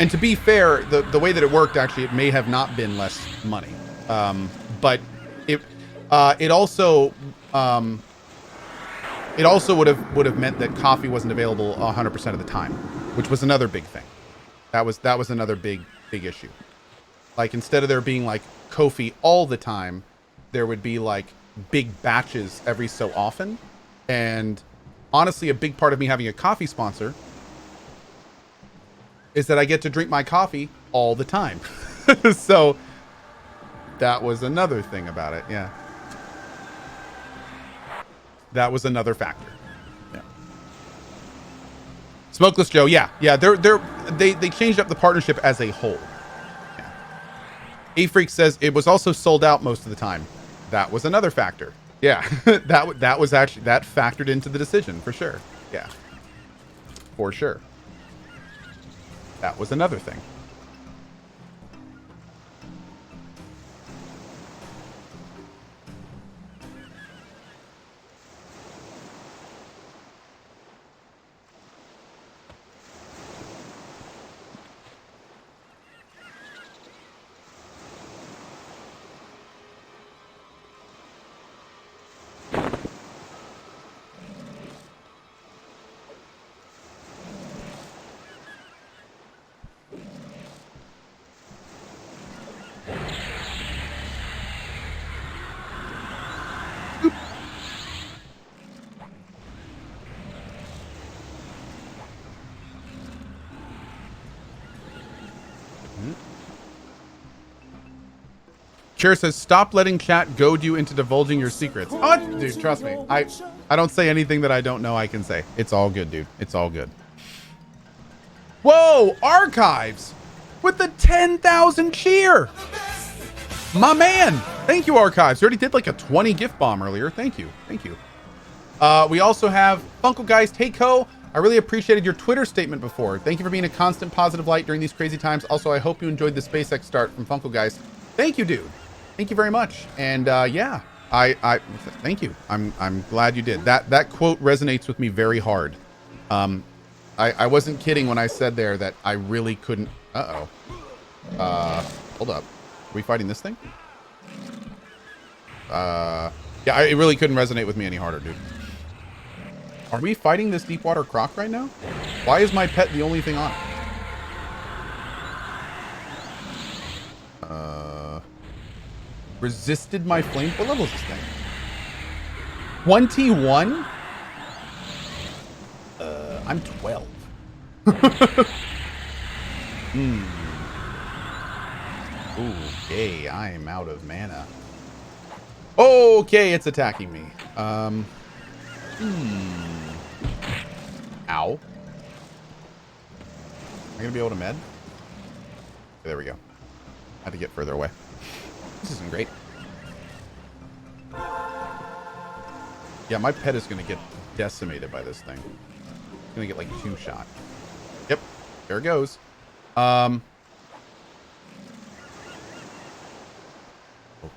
And to be fair, the way that it worked, actually, it may have not been less money, but it also would have meant that coffee wasn't available 100% of the time, which was another big thing. That was another big issue. Like, instead of there being like coffee all the time, there would be like big batches every so often, and honestly, a big part of me having a coffee sponsor is that I get to drink my coffee all the time. So that was another thing about it. Yeah. That was another factor. Yeah. Smokeless Joe. Yeah. Yeah. They changed up the partnership as a whole. Yeah. A-Freak says it was also sold out most of the time. That was another factor. Yeah. that was actually, that factored into the decision for sure. Yeah. For sure. That was another thing. Chair says, stop letting chat goad you into divulging your secrets. Oh, dude, trust me. I don't say anything that I don't know I can say. It's all good, dude. It's all good. Whoa, Archives with the 10,000 cheer. My man. Thank you, Archives. You already did like a 20 gift bomb earlier. Thank you. Thank you. We also have Funko Geist. Hey, Cohh. I really appreciated your Twitter statement before. Thank you for being a constant positive light during these crazy times. Also, I hope you enjoyed the SpaceX start from Funko Geist. Thank you, dude. Thank you very much. And yeah, I thank you. I'm glad you did. That quote resonates with me very hard. I wasn't kidding when I said there that I really couldn't. Hold up. Are we fighting this thing? Yeah, it really couldn't resonate with me any harder, dude. Are we fighting this Deepwater Croc right now? Why is my pet the only thing on it? Resisted my flame. What level is this thing? 21? I'm 12. Okay, I'm out of mana. Okay, it's attacking me. Ow. Am I gonna be able to med? There we go. Had to get further away. This isn't great. Yeah, my pet is going to get decimated by this thing. It's going to get like 2 shot. Yep. There it goes. Hope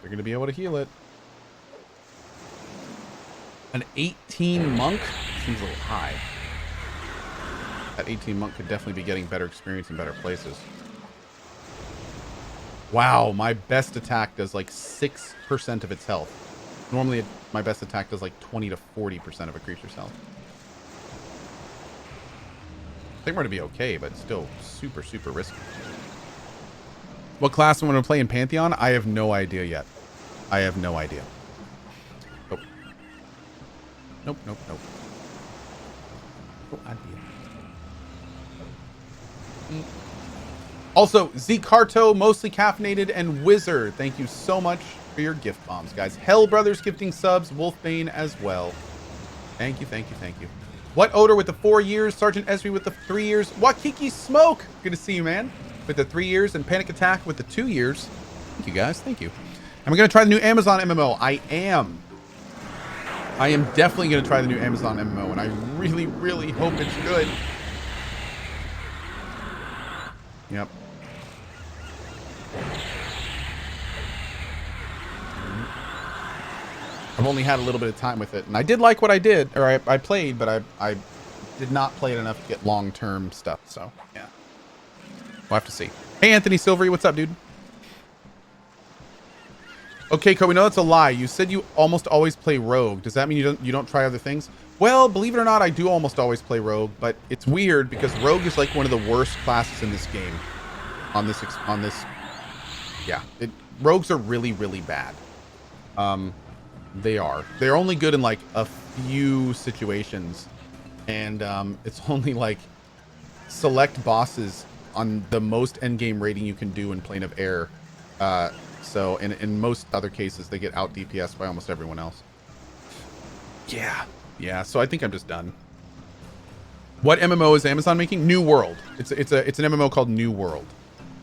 they're going to be able to heal it. An 18 monk? Seems a little high. That 18 monk could definitely be getting better experience in better places. Wow, my best attack does like 6% of its health. Normally, my best attack does like 20 to 40% of a creature's health. I think we're going to be okay, but still super, super risky. What class I'm going to play in Pantheon? I have no idea yet. I have no idea. Nope. Nope, nope, nope. Oh, idea. Also, Zcarto, Mostly Caffeinated, and Wizard, thank you so much for your gift bombs, guys. Hell Brothers gifting subs, Wolfbane as well. Thank you, thank you, thank you. What Odor with the 4 years, Sergeant Esri with the 3 years, Wakiki Smoke, good to see you, man, with the 3 years, and Panic Attack with the 2 years. Thank you, guys, thank you. And we're going to try the new Amazon MMO. I am definitely going to try the new Amazon MMO, and I really, really hope it's good. Yep. I've only had a little bit of time with it, and I did like what I did, or I played, but I did not play it enough to get long-term stuff, so yeah. We'll have to see. Hey, Anthony Silvery, what's up, dude? Okay, Cohh, we know that's a lie. You said you almost always play Rogue. Does that mean you don't try other things? Well, believe it or not, I do almost always play Rogue, but it's weird because Rogue is like one of the worst classes in this game. Yeah, Rogues are really, really bad. They are. They're only good in like a few situations. And it's only like select bosses on the most endgame rating you can do in Plane of Air. So in most other cases, they get out DPS by almost everyone else. Yeah. So I think I'm just done. What MMO is Amazon making? New World. It's an MMO called New World,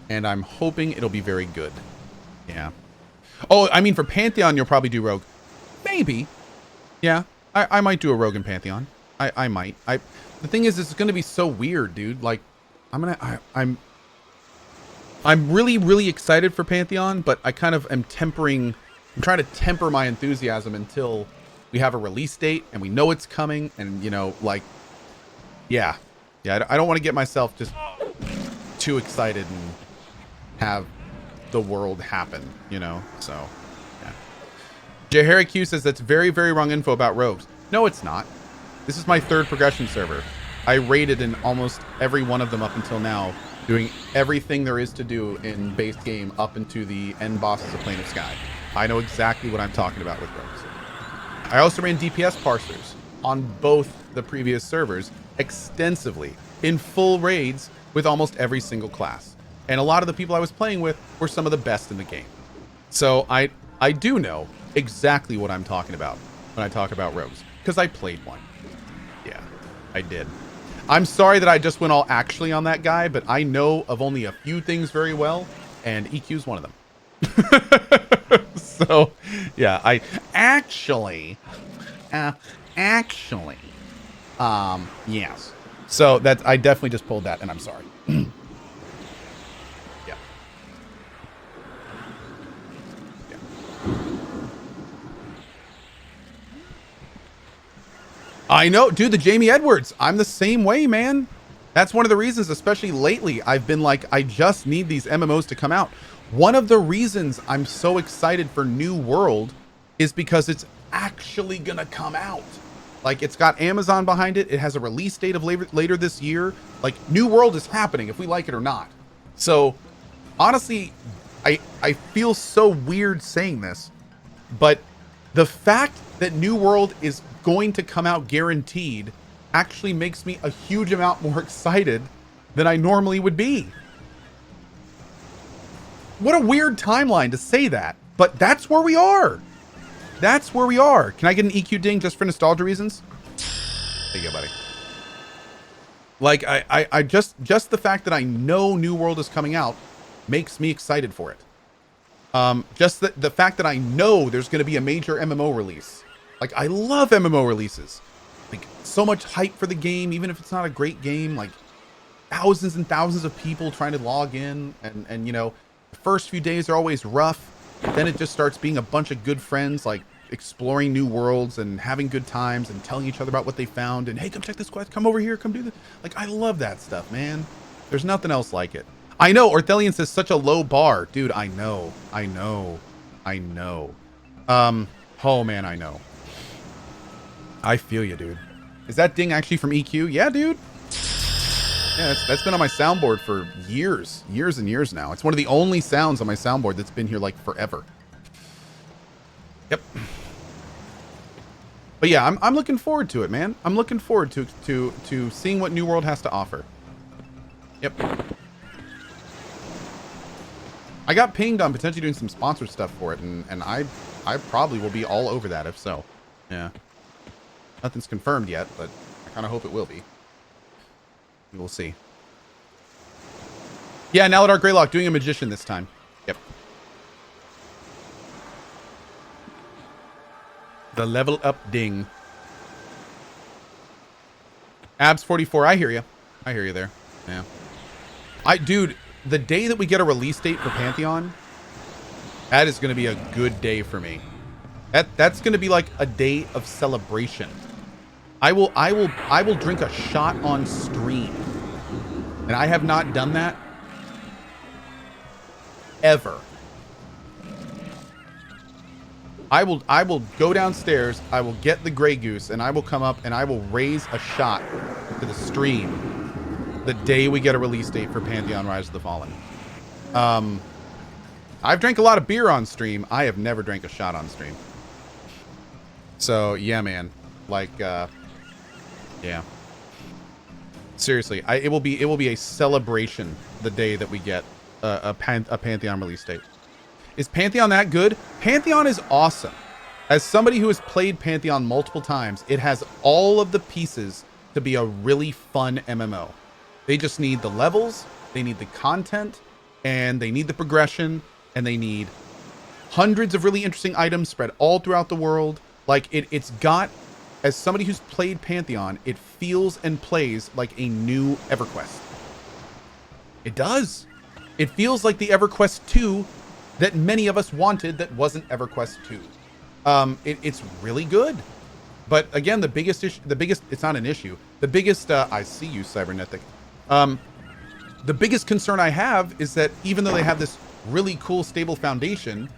and I'm hoping it'll be very good. Yeah. Oh, I mean, for Pantheon, you'll probably do Rogue. Maybe. Yeah. I might do a Rogue in Pantheon. I might. The thing is, it's going to be so weird, dude. Like, I'm really, really excited for Pantheon, but I kind of am tempering. I'm trying to temper my enthusiasm until we have a release date and we know it's coming. And, you know, like, yeah. I don't want to get myself just too excited and have the world happen, you know? So, yeah. Jahara Q says that's very, very wrong info about rogues. No, it's not. This is my 3rd progression server. I raided in almost every one of them up until now, doing everything there is to do in base game up into the end bosses of Plane of Sky. I know exactly what I'm talking about with rogues. I also ran DPS parsers on both the previous servers extensively in full raids with almost every single class. And a lot of the people I was playing with were some of the best in the game. So I do know exactly what I'm talking about when I talk about rogues, because I played one. Yeah, I did. I'm sorry that I just went all actually on that guy, but I know of only a few things very well, and EQ's one of them. So, yeah, I actually, yes. So that I definitely just pulled that, and I'm sorry. Yeah. I know, dude, the Jamie Edwards. I'm the same way, man. That's one of the reasons, especially lately, I've been like, I just need these MMOs to come out. One of the reasons I'm so excited for New World is because it's actually gonna come out. Like, it's got Amazon behind it. It has a release date of later this year. Like, New World is happening, if we like it or not. So, honestly, I feel so weird saying this, but the fact that New World is going to come out guaranteed actually makes me a huge amount more excited than I normally would be. What a weird timeline to say that, but that's where we are. That's where we are. Can I get an EQ ding just for nostalgia reasons? There you go, buddy. Like, I just the fact that I know New World is coming out makes me excited for it. Just the fact that I know there's going to be a major MMO release. Like, I love MMO releases. Like, so much hype for the game, even if it's not a great game. Like, thousands and thousands of people trying to log in, and you know, the first few days are always rough. Then it just starts being a bunch of good friends, like exploring new worlds and having good times and telling each other about what they found. And hey, come check this quest. Come over here. Come do this. Like, I love that stuff, man. There's nothing else like it. I know. Orthelian says such a low bar, dude. I know. Oh man, I know. I feel you, dude. Is that ding actually from EQ? Yeah, dude. Yeah, that's been on my soundboard for years and years now. It's one of the only sounds on my soundboard that's been here like forever. Yep. But yeah, I'm looking forward to it, man. I'm looking forward to seeing what New World has to offer. Yep. I got pinged on potentially doing some sponsored stuff for it, and I probably will be all over that if so. Yeah. Nothing's confirmed yet, but I kind of hope it will be. We'll see. Yeah, Naladar Greylock doing a magician this time. Yep. The level up ding. Abs 44. I hear you. I hear you there. Yeah. Dude, the day that we get a release date for Pantheon, that is going to be a good day for me. That's going to be like a day of celebration. I will drink a shot on stream. And I have not done that ever. I will go downstairs, I will get the Grey Goose, and I will come up and I will raise a shot to the stream the day we get a release date for Pantheon Rise of the Fallen. I've drank a lot of beer on stream. I have never drank a shot on stream. So, yeah, man. Like, yeah. Seriously, it will be a celebration the day that we get a Pantheon release date. Is Pantheon that good? Pantheon is awesome. As somebody who has played Pantheon multiple times, it has all of the pieces to be a really fun MMO. They just need the levels, they need the content, and they need the progression, and they need hundreds of really interesting items spread all throughout the world. Like, it's got, as somebody who's played Pantheon, it feels and plays like a new EverQuest. It does. It feels like the EverQuest 2 that many of us wanted that wasn't EverQuest 2. It's really good. But again, the biggest issue, it's not an issue. The biggest, I see you, Cybernetic. The biggest concern I have is that even though they have this really cool, stable foundation,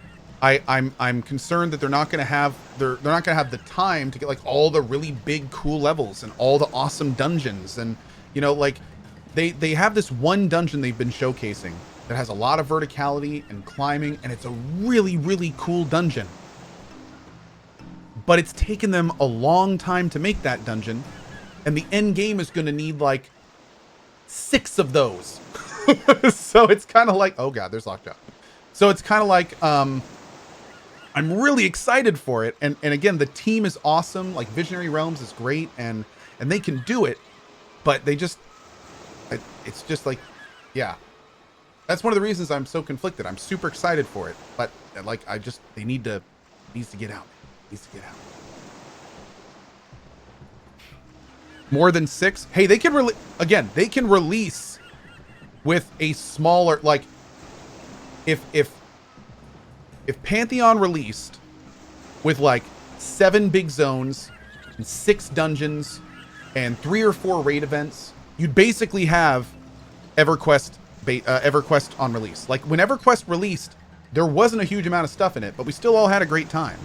I'm concerned that they're not going to have the time to get like all the really big, cool levels and all the awesome dungeons. And, you know, like they have this one dungeon they've been showcasing that has a lot of verticality and climbing, and it's a really, really cool dungeon. But it's taken them a long time to make that dungeon, and the end game is going to need like 6 of those. So it's kind of like, oh god, there's lockjaw. So it's kind of like, I'm really excited for it, and again, the team is awesome. Like Visionary Realms is great, and they can do it, but they just, it's just like, yeah. That's one of the reasons I'm so conflicted. I'm super excited for it, but like they needs to get out. More than 6? Hey, they can they can release with a smaller, like if Pantheon released with like 7 big zones and 6 dungeons and 3 or 4 raid events, you'd basically have EverQuest on release. Like when EverQuest released, there wasn't a huge amount of stuff in it, but we still all had a great time.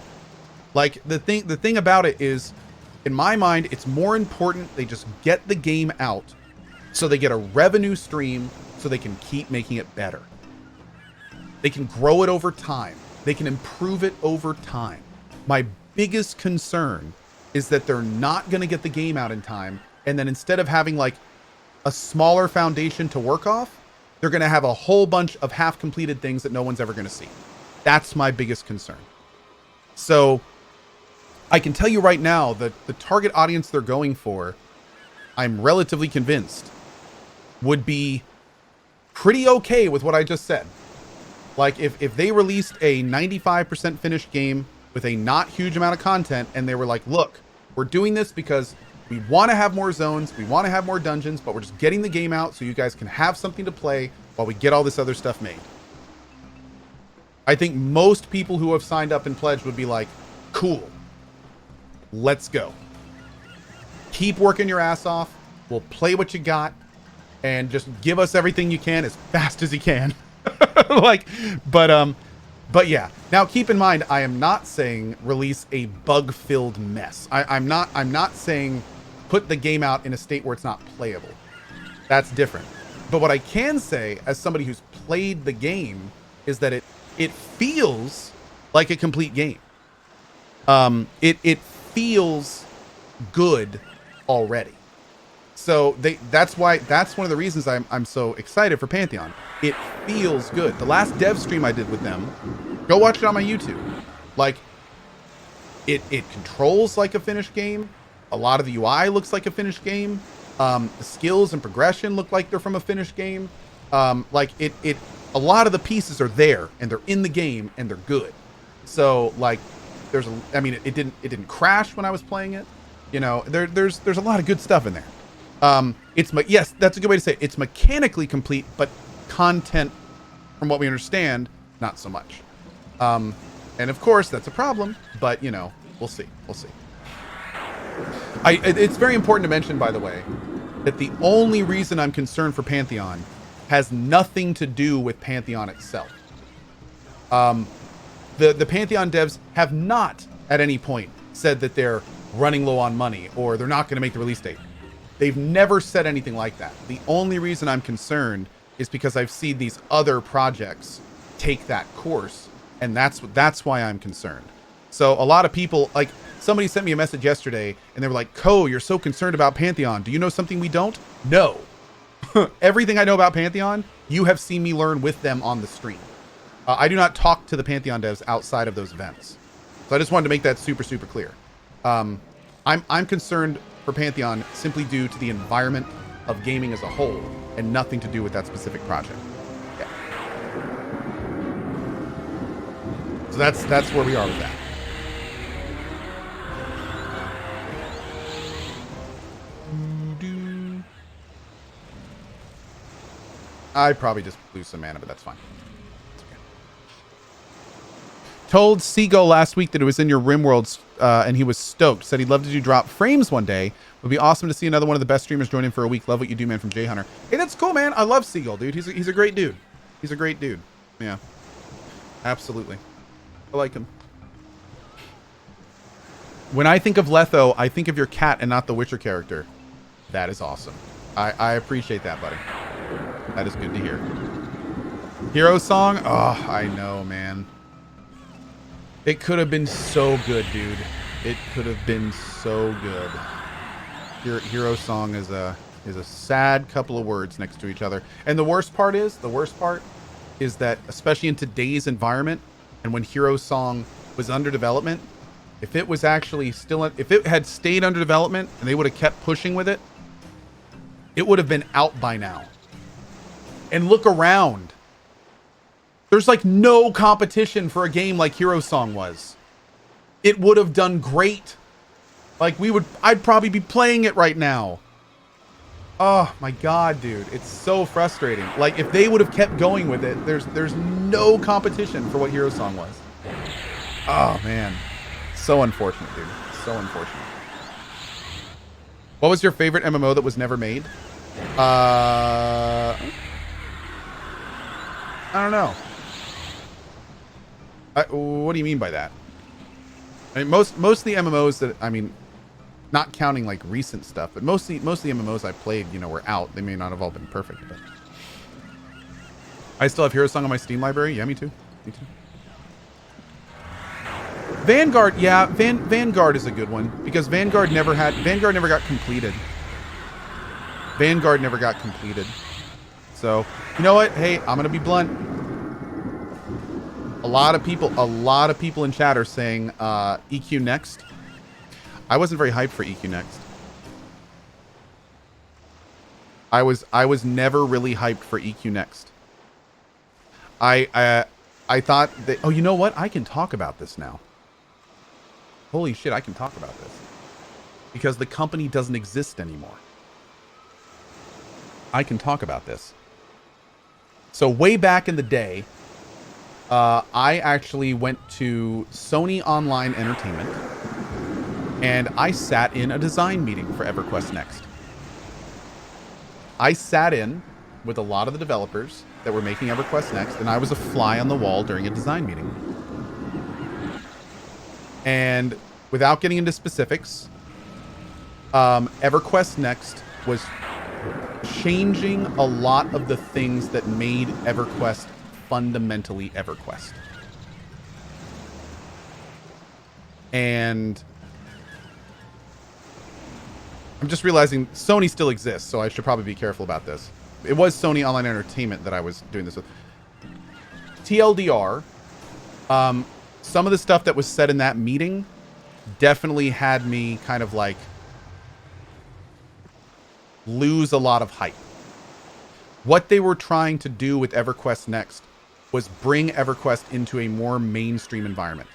Like the thing about it is, in my mind, it's more important they just get the game out so they get a revenue stream so they can keep making it better. They can grow it over time. They can improve it over time. My biggest concern is that they're not going to get the game out in time, and then instead of having like a smaller foundation to work off, they're going to have a whole bunch of half-completed things that no one's ever going to see. That's my biggest concern. So I can tell you right now that the target audience they're going for, I'm relatively convinced, would be pretty okay with what I just said. Like if they released a 95% finished game with a not huge amount of content, and they were like, look, we're doing this because we want to have more zones, we want to have more dungeons, but we're just getting the game out so you guys can have something to play while we get all this other stuff made. I think most people who have signed up and pledged would be like, cool, let's go. Keep working your ass off. We'll play what you got and just give us everything you can as fast as you can. But yeah. Now keep in mind, I am not saying release a bug-filled mess. I'm not saying put the game out in a state where it's not playable. That's different. But what I can say, as somebody who's played the game, is that it feels like a complete game. It feels good already. So that's one of the reasons I'm so excited for Pantheon. It feels good. The last dev stream I did with them, go watch it on my YouTube. Like it controls like a finished game. A lot of the UI looks like a finished game. The skills and progression look like they're from a finished game. Like a lot of the pieces are there and they're in the game and they're good. So like it didn't crash when I was playing it. You know, there's a lot of good stuff in there. Yes, that's a good way to say it. It's mechanically complete, but content, from what we understand, not so much. And of course that's a problem, but you know, we'll see. It's very important to mention, by the way, that the only reason I'm concerned for Pantheon has nothing to do with Pantheon itself. The Pantheon devs have not at any point said that they're running low on money or they're not going to make the release date. They've never said anything like that. The only reason I'm concerned is because I've seen these other projects take that course, and that's why I'm concerned. So a lot of people, like somebody sent me a message yesterday and they were like, Cohh, you're so concerned about Pantheon. Do you know something we don't? No. Everything I know about Pantheon, you have seen me learn with them on the stream. I do not talk to the Pantheon devs outside of those events. So I just wanted to make that super, super clear. I'm concerned for Pantheon simply due to the environment of gaming as a whole and nothing to do with that specific project. Yeah. So that's where we are with that. I probably just lose some mana, but that's fine. It's okay. Told Seagull last week that it was in your RimWorlds, and he was stoked. Said he'd love to do drop frames one day. Would be awesome to see another one of the best streamers join in for a week. Love what you do, man, from J Hunter. Hey, that's cool, man. I love Seagull, dude. He's a great dude. He's a great dude. Yeah, absolutely. I like him. When I think of Letho, I think of your cat and not the Witcher character. That is awesome. I appreciate that, buddy. That is good to hear. Hero song? Oh, I know, man. It could have been so good, dude. It could have been so good. Hero song is a sad couple of words next to each other. And the worst part is that, especially in today's environment, and when Hero song was under development, if it was actually still, if it had stayed under development and they would have kept pushing with it, it would have been out by now. And look around. There's like no competition for a game like Hero Song was. It would have done great. Like I'd probably be playing it right now. Oh my God, dude. It's so frustrating. Like if they would have kept going with it, there's no competition for what Hero Song was. Oh man. So unfortunate, dude. So unfortunate. What was your favorite MMO that was never made? I don't know. What do you mean by that? I mean, most of the MMOs that, I mean, not counting like recent stuff, but most of the MMOs I played, you know, were out. They may not have all been perfect, but I still have Hero Song on my Steam library. Yeah, me too. Me too. Vanguard, yeah, Vanguard is a good one because Vanguard never got completed. Vanguard never got completed. So, you know what? Hey, I'm gonna be blunt. A lot of people in chat are saying EQ next. I wasn't very hyped for EQ next. I was never really hyped for EQ next. I thought that, oh, you know what? I can talk about this now. Holy shit, I can talk about this. Because the company doesn't exist anymore. I can talk about this. So way back in the day, I actually went to Sony Online Entertainment and I sat in a design meeting for EverQuest Next. I sat in with a lot of the developers that were making EverQuest Next, and I was a fly on the wall during a design meeting. And without getting into specifics, EverQuest Next was changing a lot of the things that made EverQuest fundamentally EverQuest. And I'm just realizing Sony still exists, so I should probably be careful about this. It was Sony Online Entertainment that I was doing this with. TLDR, some of the stuff that was said in that meeting definitely had me kind of like lose a lot of hype. What they were trying to do with EverQuest Next was bring EverQuest into a more mainstream environment.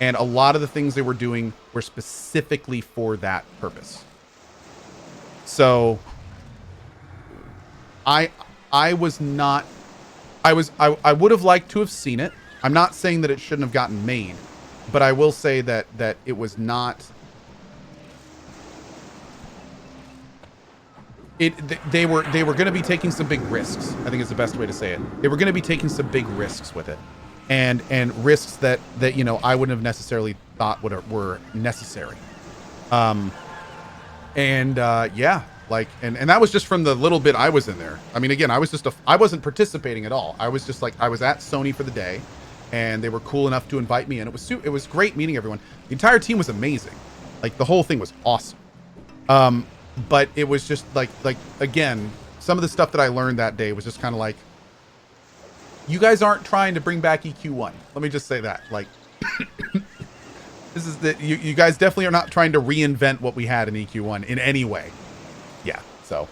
And a lot of the things they were doing were specifically for that purpose. So I would have liked to have seen it. I'm not saying that it shouldn't have gotten made, but I will say that it was not. They were going to be taking some big risks. I think is the best way to say it. They were going to be taking some big risks with it, and risks that you know I wouldn't have necessarily thought were necessary. Yeah, like and that was just from the little bit I was in there. I mean, again, I wasn't participating at all. I was just like I was at Sony for the day, and they were cool enough to invite me, and it was great meeting everyone. The entire team was amazing. Like, the whole thing was awesome. But it was just like again, some of the stuff that I learned that day was just kind of like, you guys aren't trying to bring back EQ1. Let me just say that. Like, this is you guys definitely are not trying to reinvent what we had in EQ1 in any way. Yeah. So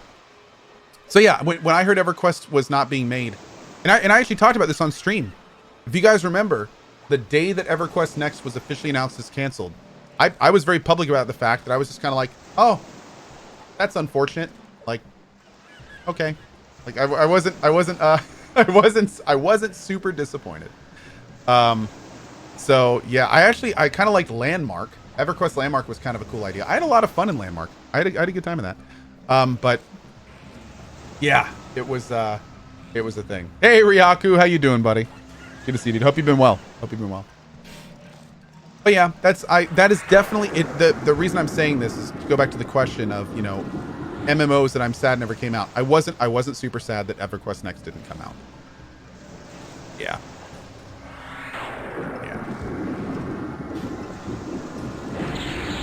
yeah, when I heard EverQuest was not being made, and I actually talked about this on stream. If you guys remember, the day that EverQuest Next was officially announced as canceled, I was very public about the fact that I was just kind of like, oh, that's unfortunate. Like, okay. Like, I wasn't super disappointed. So yeah, I kind of liked Landmark. EverQuest Landmark was kind of a cool idea. I had a lot of fun in Landmark. I had a good time in that. But yeah, it was a thing. Hey Ryaku, how you doing, buddy? Good to see you, dude. Hope you've been well. But yeah, that is definitely it. The reason I'm saying this is to go back to the question of, you know, MMOs that I'm sad never came out. I wasn't super sad that EverQuest Next didn't come out. Yeah.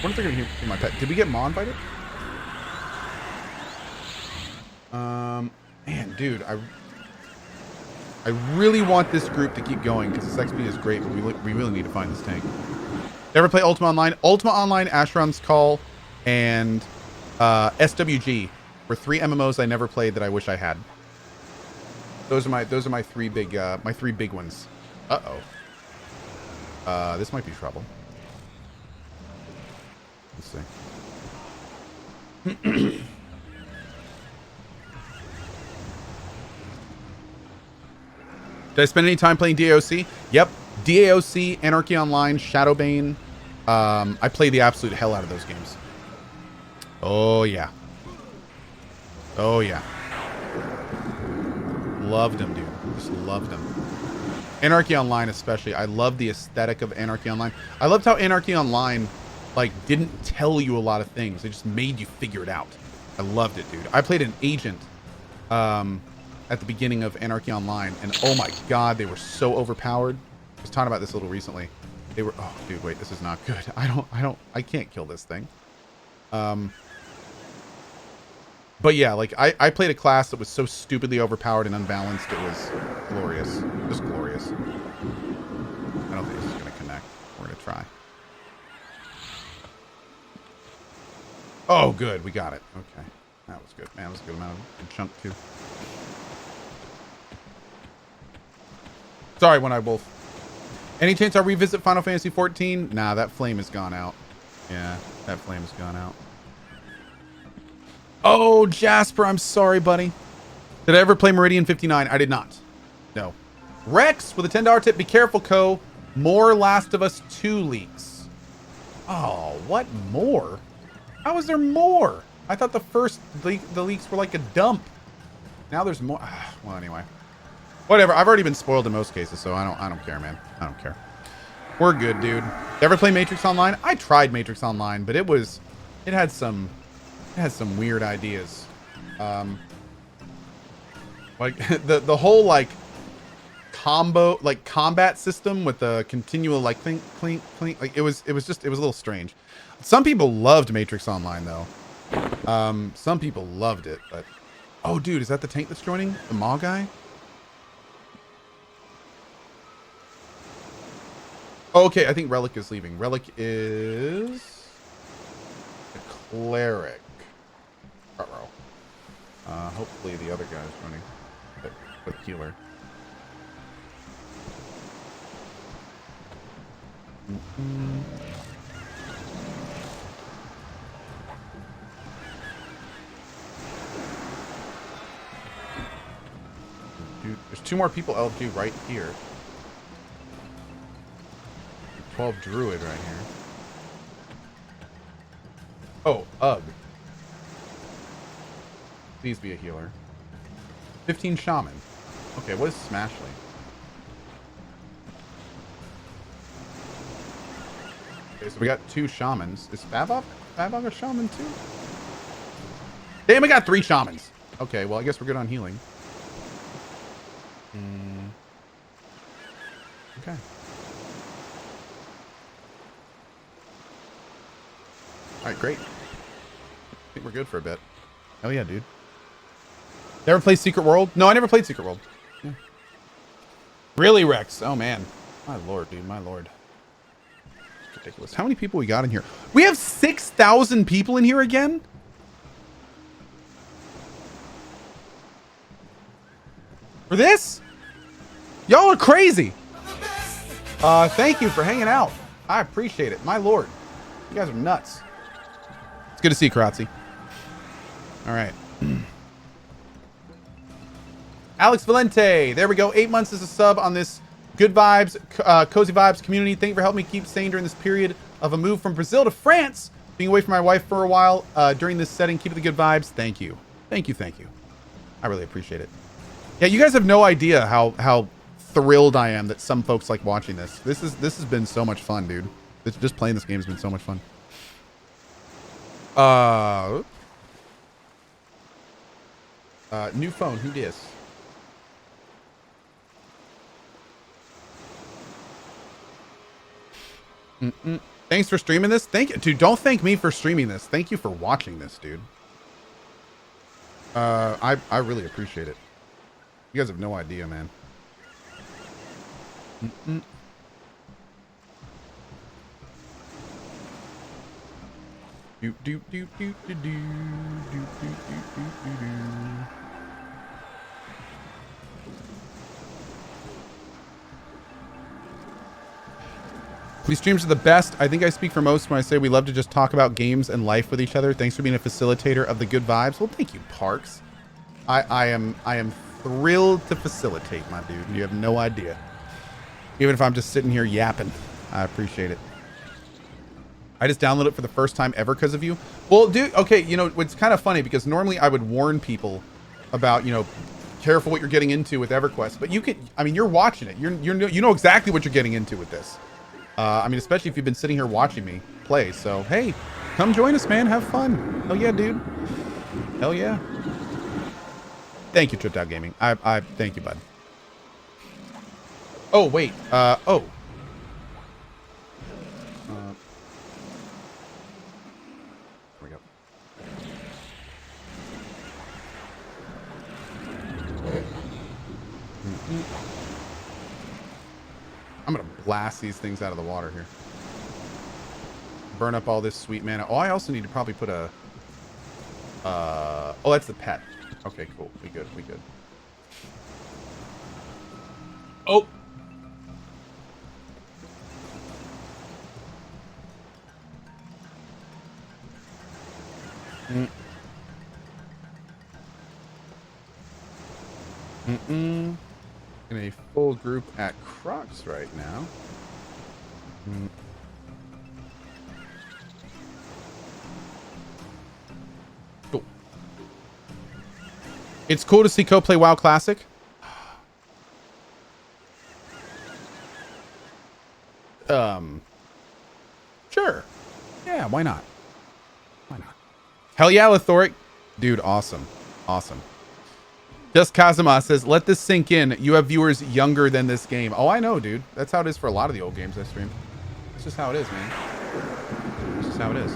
What if they're gonna hear my pet? Did we get Ma invited? Man, dude, I really want this group to keep going because this XP is great, but we really need to find this tank. Ever play Ultima Online? Ultima Online, Asheron's Call, and SWG were 3 MMOs I never played that I wish I had. Those are my 3 big ones. This might be trouble. Let's see. Did I spend any time playing DAOC? Yep. DAOC, Anarchy Online, Shadowbane. I played the absolute hell out of those games. Oh, yeah. Oh, yeah. Loved them, dude. Just loved them. Anarchy Online especially. I love the aesthetic of Anarchy Online. I loved how Anarchy Online, like, didn't tell you a lot of things. They just made you figure it out. I loved it, dude. I played an agent at the beginning of Anarchy Online, and oh my god, they were so overpowered. I was talking about this a little recently. They were, oh dude, wait, this is not good. I can't kill this thing. But yeah, like I played a class that was so stupidly overpowered and unbalanced. It was glorious, just glorious. I don't think this is gonna connect. We're gonna try. Oh, good, we got it. Okay, that was good. Man, that was a good amount of good chunk too. Sorry, One Eye Wolf. Any chance I'll revisit Final Fantasy 14? Nah, that flame has gone out. Yeah, that flame has gone out. Oh, Jasper, I'm sorry, buddy. Did I ever play Meridian 59? I did not. No. Rex with a $10 tip. Be careful, Cohh. More Last of Us 2 leaks. Oh, what more? How is there more? I thought the first the leaks were like a dump. Now there's more. Well, anyway. Whatever. I've already been spoiled in most cases, so I don't care, man. I don't care. We're good, dude. Ever play Matrix Online? I tried Matrix Online, but it had some weird ideas. Like the whole like combo, like combat system with the continual like clink clink clink, like it was a little strange. Some people loved Matrix Online though. Some people loved it, but oh dude, is that the tank that's joining? The Maw guy? Oh, okay, I think Relic is leaving. Relic is a cleric. Hopefully the other guy's running. But healer. Dude, there's 2 more people LFG right here. 12 druid right here. Oh, Ugg. Please be a healer. 15 shaman. Okay, what is Smashly? Okay, so we got 2 shamans. Is Favok a shaman too? Damn, we got 3 shamans. Okay, well I guess we're good on healing. Okay. All right, great. I think we're good for a bit. Oh yeah, dude. Never played Secret World? No, I never played Secret World. Yeah. Really, Rex? Oh man. My lord, dude. My lord. Ridiculous. How many people we got in here? We have 6,000 people in here again? For this? Y'all are crazy. Thank you for hanging out. I appreciate it. My lord. You guys are nuts. It's good to see you, Karatzi. All right. Alex Valente. There we go. 8 months as a sub on this good vibes, cozy vibes community. Thank you for helping me keep sane during this period of a move from Brazil to France. Being away from my wife for a while during this setting. Keep the good vibes. Thank you. Thank you. Thank you. I really appreciate it. Yeah, you guys have no idea how thrilled I am that some folks like watching this. This has been so much fun, dude. Just playing this game has been so much fun. New phone. Who dis? Thanks for streaming this. Thank you, dude. Don't thank me for streaming this. Thank you for watching this, dude. I really appreciate it. You guys have no idea, man. These streams are the best. I think I speak for most when I say we love to just talk about games and life with each other. Thanks for being a facilitator of the good vibes. Well, thank you, Parks. I am thrilled to facilitate, my dude. You have no idea. Even if I'm just sitting here yapping, I appreciate it. I just downloaded it for the first time ever because of you. Well, dude, okay, you know, it's kind of funny because normally I would warn people about, you know, careful what you're getting into with EverQuest, but you could, I mean, you're watching it. You know exactly what you're getting into with this. I mean, especially if you've been sitting here watching me play. So, hey, come join us, man. Have fun. Hell yeah, dude. Hell yeah. Thank you, Tripped Out Gaming. I thank you, bud. Oh, wait. Oh. Here we go. I'm going to blast these things out of the water here. Burn up all this sweet mana. Oh, I also need to probably put a... oh, that's the pet. Okay, cool. We good. We good. Oh! In a full group at Crocs right now. Cool. It's cool to see Cohh play WoW Classic. Sure. Yeah, why not? Why not? Hell yeah, Lethoric. Dude, awesome. Awesome. Just Kazuma says, let this sink in. You have viewers younger than this game. Oh, I know, dude. That's how it is for a lot of the old games I stream. It's just how it is, man. It's just how it is.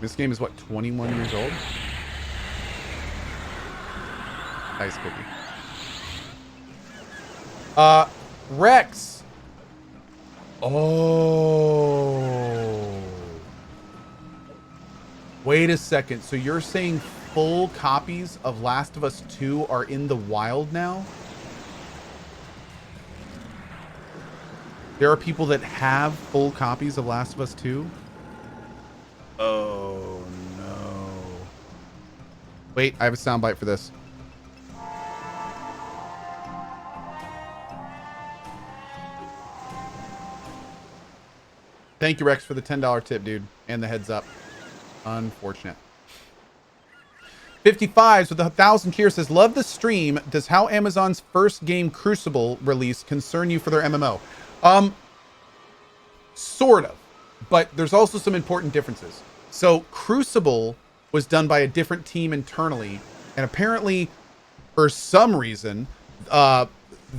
This game is, what, 21 years old? Nice cookie. Rex. Oh. Wait a second. So you're saying full copies of Last of Us 2 are in the wild now? There are people that have full copies of Last of Us 2? Oh, no. Wait, I have a soundbite for this. Thank you, Rex, for the $10 tip, dude. And the heads up. Unfortunate. 55s with 1,000 cheers says, love the stream. Does how Amazon's first game Crucible release concern you for their MMO? Sort of. But there's also some important differences. So Crucible was done by a different team internally. And apparently, for some reason,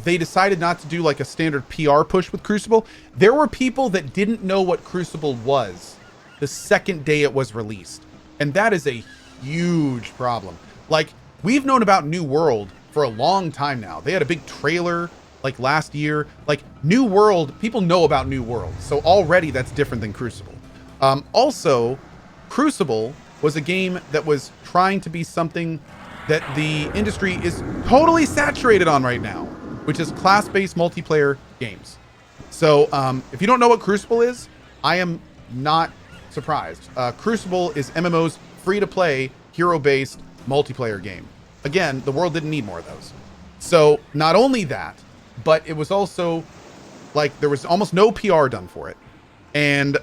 they decided not to do like a standard PR push with Crucible. There were people that didn't know what Crucible was the second day it was released. And that is a huge problem. Like, we've known about New World for a long time now. They had a big trailer like last year. Like, New World, people know about New World. So already that's different than Crucible. Also, Crucible was a game that was trying to be something that the industry is totally saturated on right now, which is class-based multiplayer games. So if you don't know what Crucible is, I am not surprised. Crucible is MMO's free-to-play, hero-based multiplayer game. Again, the world didn't need more of those. So not only that, but it was also like there was almost no PR done for it. And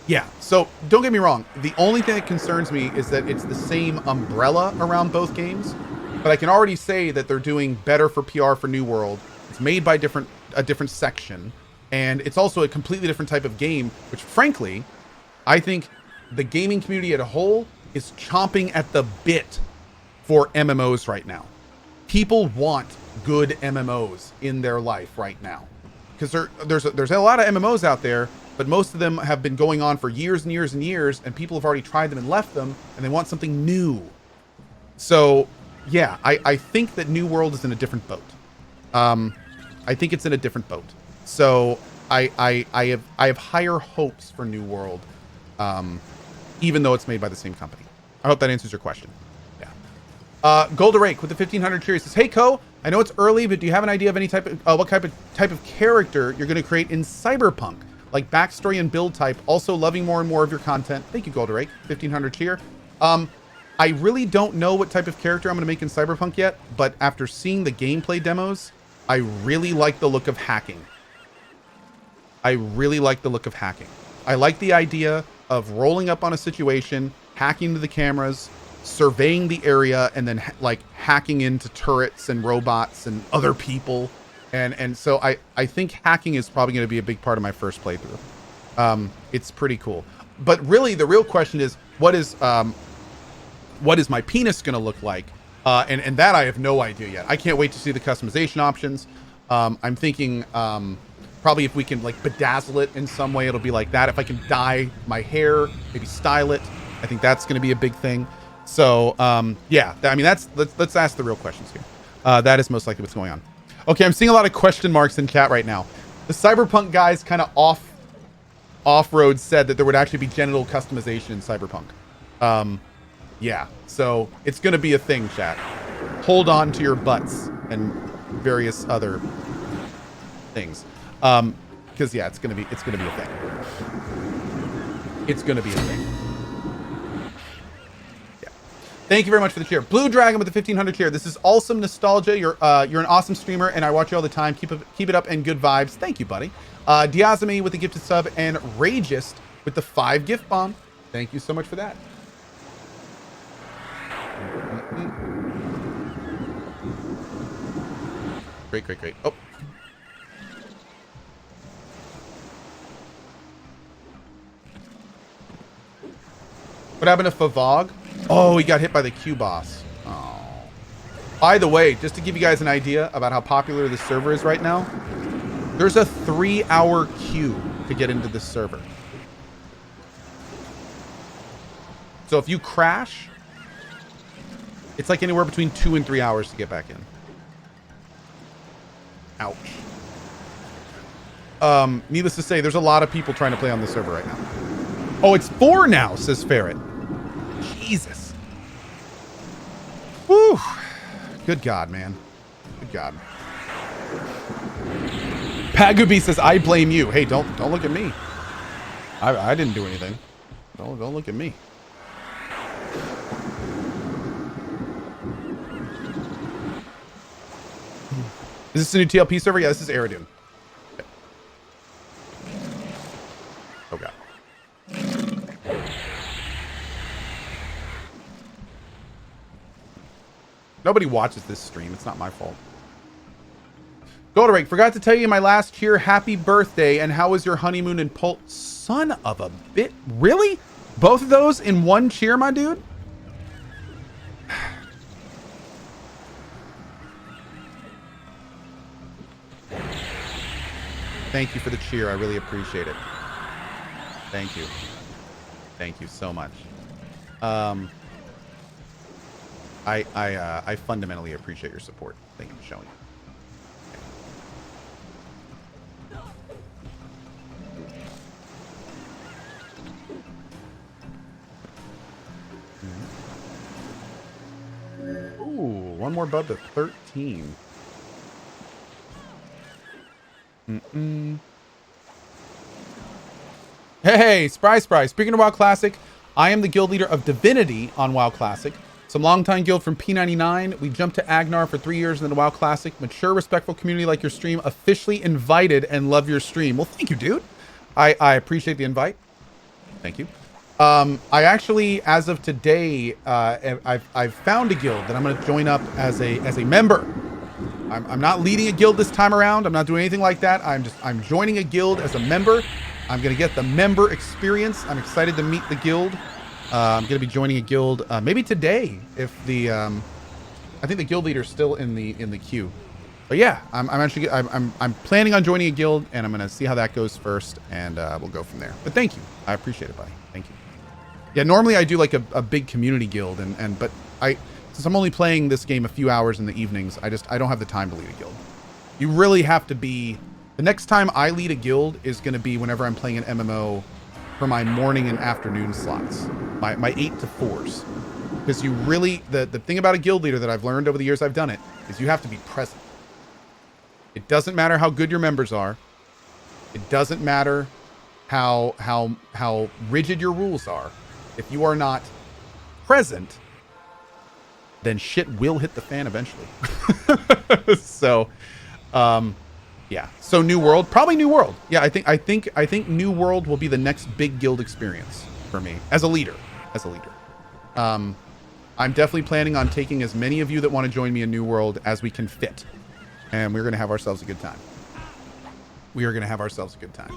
yeah, so don't get me wrong. The only thing that concerns me is that it's the same umbrella around both games. But I can already say that they're doing better for PR for New World. It's made by a different section. And it's also a completely different type of game, which frankly, I think the gaming community as a whole is chomping at the bit for MMOs right now. People want good MMOs in their life right now. Because there's a lot of MMOs out there, but most of them have been going on for years and years and years, and people have already tried them and left them, and they want something new. So, yeah, I think that New World is in a different boat. I think it's in a different boat. So, I have higher hopes for New World, even though it's made by the same company. I hope that answers your question. Yeah. Golda Rake with the 1500 cheers says, "Hey Cohh, I know it's early, but do you have an idea of any type of what type of character you're going to create in Cyberpunk? Like backstory and build type. Also loving more and more of your content." Thank you, Golda Rake. 1500 cheer. I really don't know what type of character I'm going to make in Cyberpunk yet, but after seeing the gameplay demos, I really like the look of hacking. I really like the look of hacking. I like the idea of rolling up on a situation, hacking to the cameras, surveying the area, and then like hacking into turrets and robots and other people. And so I think hacking is probably going to be a big part of my first playthrough. It's pretty cool. But really, the real question is, what is my penis going to look like? And that I have no idea yet. I can't wait to see the customization options. I'm thinking probably if we can like bedazzle it in some way, it'll be like that. If I can dye my hair, maybe style it, I think that's going to be a big thing. So yeah, I mean, let's ask the real questions here. That is most likely what's going on. Okay, I'm seeing a lot of question marks in chat right now. The Cyberpunk guys kind of off-road said that there would actually be genital customization in Cyberpunk. Yeah, so it's going to be a thing, chat. Hold on to your butts and various other things. Because yeah, it's going to be a thing. It's going to be a thing. Thank you very much for the cheer. Blue Dragon with the 1500 cheer. This is awesome nostalgia. You're an awesome streamer, and I watch you all the time. Keep it up and good vibes. Thank you, buddy. Diazami with the gifted sub, and Rageist with the 5 gift bomb. Thank you so much for that. Great. Oh. What happened to Favog? Oh, he got hit by the Q boss. Oh. By the way, just to give you guys an idea about how popular this server is right now, there's a 3-hour queue to get into this server. So if you crash, it's like anywhere between 2 and 3 hours to get back in. Ouch. Needless to say, there's a lot of people trying to play on this server right now. Oh, it's 4 now, says Ferret. Jesus. Woo. Good God, man. Good God. Pagubi says, "I blame you." Hey, don't look at me. I didn't do anything. Don't look at me. Is this a new TLP server? Yeah, this is Eridan. Okay. Oh God. Nobody watches this stream. It's not my fault. Goldarake, forgot to tell you in my last cheer, happy birthday. And how was your honeymoon in Pulse? Son of a bit. Really? Both of those in one cheer, my dude? Thank you for the cheer. I really appreciate it. Thank you. Thank you so much. I fundamentally appreciate your support. Thank you for showing it. Ooh, one more bub to 13. Hey, Spry. Speaking of WoW Classic, I am the guild leader of Divinity on WoW Classic. Some longtime guild from P99. We jumped to Agnar for 3 years in the WoW Classic. Mature, respectful community like your stream. Officially invited and love your stream. Well, thank you, dude. I appreciate the invite. Thank you. I actually, as of today, I've found a guild that I'm going to join up as a member. I'm not leading a guild this time around. I'm not doing anything like that. I'm joining a guild as a member. I'm going to get the member experience. I'm excited to meet the guild. I'm going to be joining a guild maybe today if the I think the guild leader's still in the queue. But yeah, I'm planning on joining a guild, and I'm going to see how that goes first, and we'll go from there. But thank you. I appreciate it, buddy. Thank you. Yeah, normally I do like a big community guild, but since I'm only playing this game a few hours in the evenings, I don't have the time to lead a guild. You really have to be. The next time I lead a guild is going to be whenever I'm playing an MMO for my morning and afternoon slots, my 8 to 4s. Because you really, the thing about a guild leader that I've learned over the years I've done it is you have to be present. It doesn't matter how good your members are. It doesn't matter how rigid your rules are. If you are not present, then shit will hit the fan eventually. So, yeah. So New World, probably New World. Yeah, I think New World will be the next big guild experience for me as a leader. I'm definitely planning on taking as many of you that want to join me in New World as we can fit, and we're gonna have ourselves a good time. We are gonna have ourselves a good time.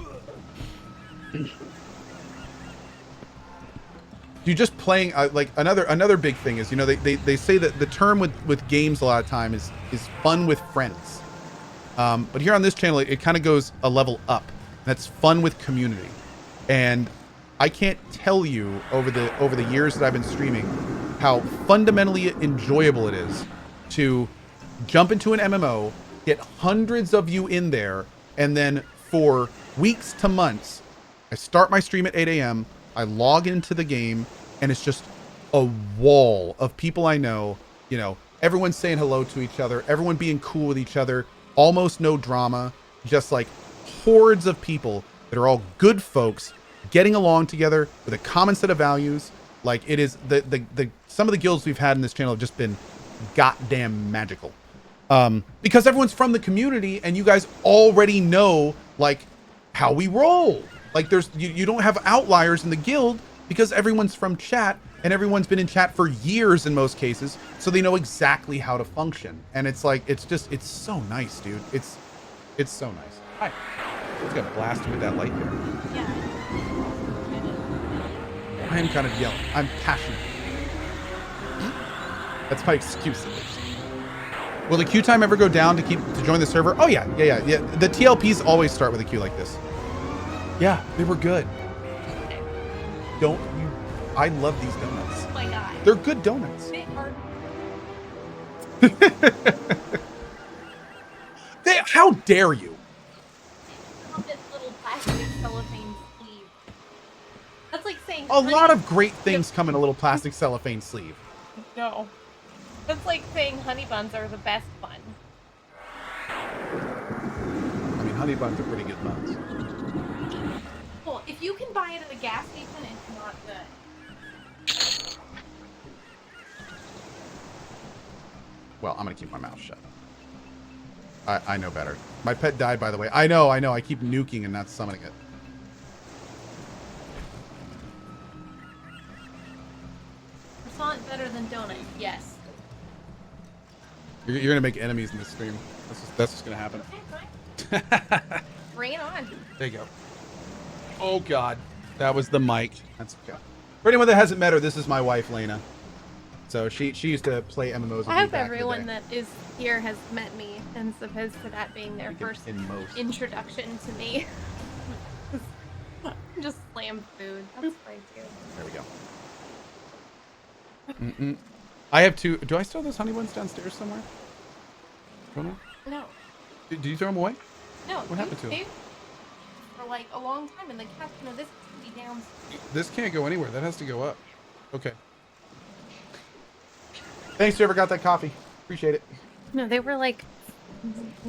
You just playing like another big thing is, you know, they say that the term with games a lot of time is fun with friends. But here on this channel, it kind of goes a level up. That's fun with community. And I can't tell you over the years that I've been streaming how fundamentally enjoyable it is to jump into an MMO, get hundreds of you in there, and then for weeks to months, I start my stream at 8 a.m., I log into the game, and it's just a wall of people I know, you know, everyone saying hello to each other, everyone being cool with each other, almost no drama, just like hordes of people that are all good folks getting along together with a common set of values. Like, it is the some of the guilds we've had in this channel have just been goddamn magical. Because everyone's from the community and you guys already know like how we roll. Like, there's you don't have outliers in the guild because everyone's from chat and everyone's been in chat for years in most cases, so they know exactly how to function. And it's like, it's so nice, dude. It's so nice. Hi. It's got blasted with that light there. Yeah. I am kind of yelling. I'm passionate. That's my excuse at least. Will the queue time ever go down to join the server? Oh yeah. The TLPs always start with a queue like this. Yeah, they were good. I love these donuts. Oh my god. They're good donuts. How dare you? This little plastic cellophane sleeve. That's like saying A lot of great things come in a little plastic cellophane sleeve. No. That's like saying honey buns are the best bun. I mean, honey buns are pretty good buns. Well, if you can buy it at a gas station, it's not good. Well, I'm gonna keep my mouth shut. I know better. My pet died, by the way. I know. I keep nuking and not summoning it. Croissant better than donut, yes. You're gonna make enemies in this stream. That's just gonna happen. Okay, fine. Bring it on. There you go. Oh God, that was the mic. That's okay. For anyone that hasn't met her, this is my wife, Lena. So she used to play MMOs with I me hope back in the everyone day. that is here has met me, and opposed to that being their first In most. introduction to me. Just slam food. That's fine too. There we go. I have 2. Do I still have those honey buns downstairs somewhere? No. Did you throw them away? No. What happened to them? For like a long time, and the cat, this can be down. This can't go anywhere. That has to go up. Okay. Thanks, whoever got that coffee. Appreciate it. No, they were like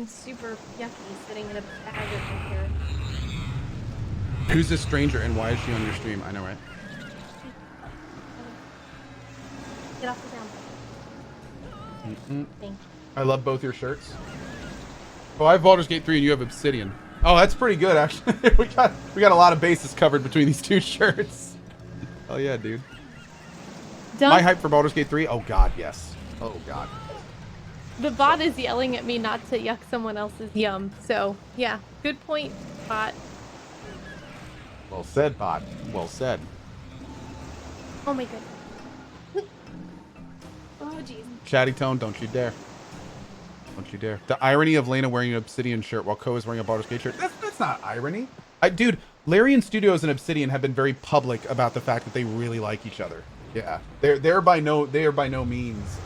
super yucky, sitting in a bag over here. Who's this stranger and why is she on your stream? I know, right? Get off the ground. Thank you. I love both your shirts. Oh, I have Baldur's Gate 3 and you have Obsidian. Oh, that's pretty good, actually. we got a lot of bases covered between these 2 shirts. Oh yeah, dude. Done. My hype for Baldur's Gate 3? Oh god, yes. Oh god. The bot is yelling at me not to yuck someone else's yum. So yeah, good point, bot. Well said, bot. Well said. Oh my goodness. Oh jeez. Chatty Tone, don't you dare. Don't you dare. The irony of Lena wearing an Obsidian shirt while Cohh is wearing a Baldur's Gate shirt. That's not irony. Dude, Larian Studios and Obsidian have been very public about the fact that they really like each other. Yeah. They're by no means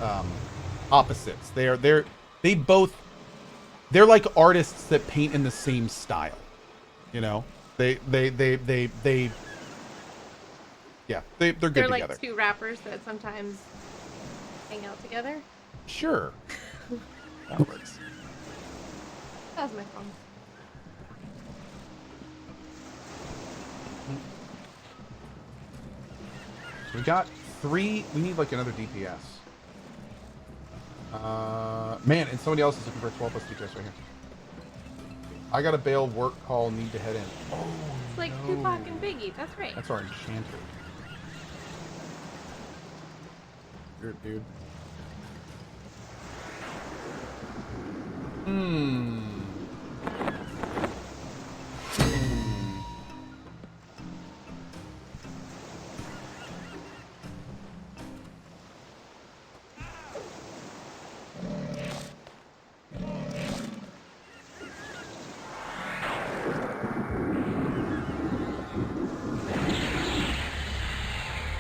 opposites. They're like artists that paint in the same style. You know? They're good They're together. like 2 rappers that sometimes hang out together. Sure. That works. That was my phone. We got 3. We need like another DPS. Man, and somebody else is looking for a 12 plus DPS right here. I got a bail work call, need to head in. Oh, It's like Tupac and Biggie. That's right. that's our enchanter. Dude.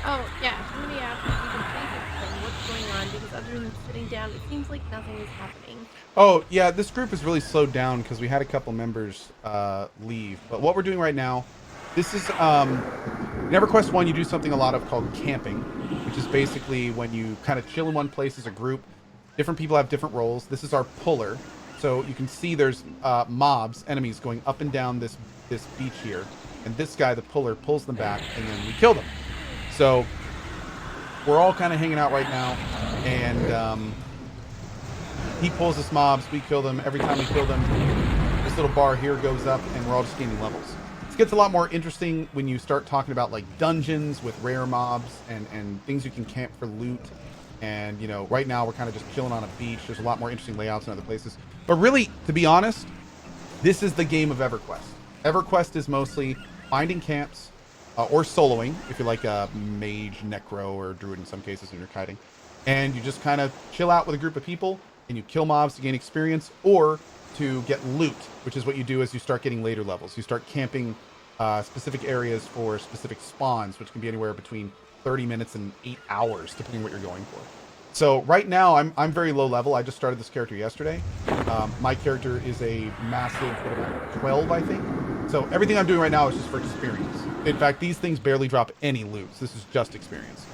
Oh yeah, somebody asked if we can please explain what's going on because other than sitting down, it seems like nothing is happening. Oh, yeah, this group is really slowed down because we had a couple members leave. But what we're doing right now, this is, in EverQuest 1, you do something a lot of called camping, which is basically when you kind of chill in one place as a group. Different people have different roles. This is our puller. So you can see there's mobs, enemies, going up and down this beach here. And this guy, the puller, pulls them back, and then we kill them. So we're all kind of hanging out right now, and he pulls us mobs, we kill them. Every time we kill them, this little bar here goes up, and we're all just gaining levels. This gets a lot more interesting when you start talking about like dungeons with rare mobs and things you can camp for loot. And you know, right now we're kind of just chilling on a beach. There's a lot more interesting layouts in other places. But really, to be honest, this is the game of EverQuest. EverQuest is mostly finding camps, or soloing, if you're like a mage, necro, or druid in some cases when you're kiting. And you just kind of chill out with a group of people, and you kill mobs to gain experience, or to get loot, which is what you do as you start getting later levels. You start camping specific areas for specific spawns, which can be anywhere between 30 minutes and 8 hours, depending on what you're going for. So right now, I'm very low level. I just started this character yesterday. My character is a massive, 12, I think. So everything I'm doing right now is just for experience. In fact, these things barely drop any loot. This is just experience.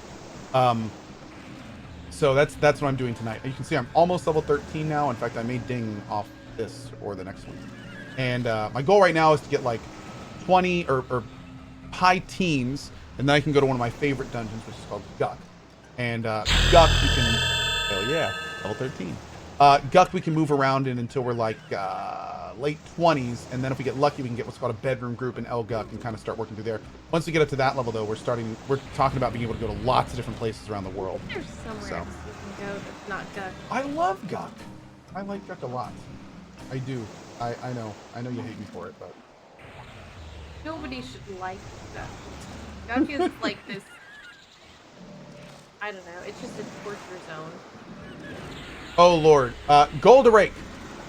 So that's what I'm doing tonight. You can see I'm almost level 13 now. In fact, I may ding off this or the next one. And my goal right now is to get like 20 or high teens, and then I can go to one of my favorite dungeons, which is called Guck. And Guck, you can, hell yeah, level 13. Guck, we can move around in until we're like late 20s, and then if we get lucky, we can get what's called a bedroom group in El Guck and kind of start working through there. Once we get up to that level, though, we're talking about being able to go to lots of different places around the world. There's somewhere else you can go that's not Guck. I love Guck. I like Guck a lot. I do. I know. I know you hate me for it, but Nobody should like Guck. Guck is like this. I don't know. It's just a torture zone. Oh, Lord. Goldarake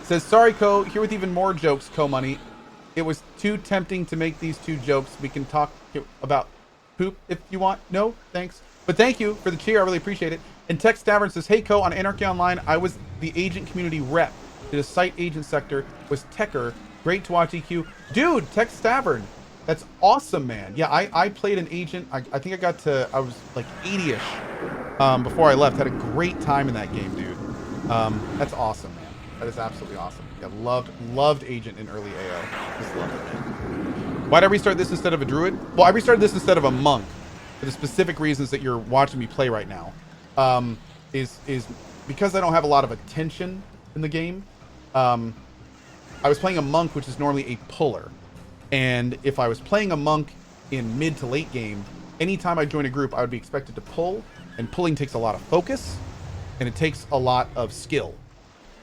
says, sorry, Cohh. Here with even more jokes, Cohh Money. It was too tempting to make these 2 jokes. We can talk about poop if you want. No, thanks. But thank you for the cheer. I really appreciate it. And Tex Tavern says, hey, Cohh, on Anarchy Online, I was the agent community rep. Did a site agent sector. Was Techer. Great to watch EQ. Dude, Tex Tavern. That's awesome, man. Yeah, I played an agent. I think I got to, I was like 80-ish before I left. Had a great time in that game, dude. That's awesome, man. That is absolutely awesome. Yeah, loved agent in early AO. Just loved it, man. Why'd I restart this instead of a druid? Well, I restarted this instead of a monk for the specific reasons that you're watching me play right now. Is because I don't have a lot of attention in the game. I was playing a monk, which is normally a puller. And if I was playing a monk in mid to late game, anytime I join a group, I would be expected to pull. And pulling takes a lot of focus. And it takes a lot of skill.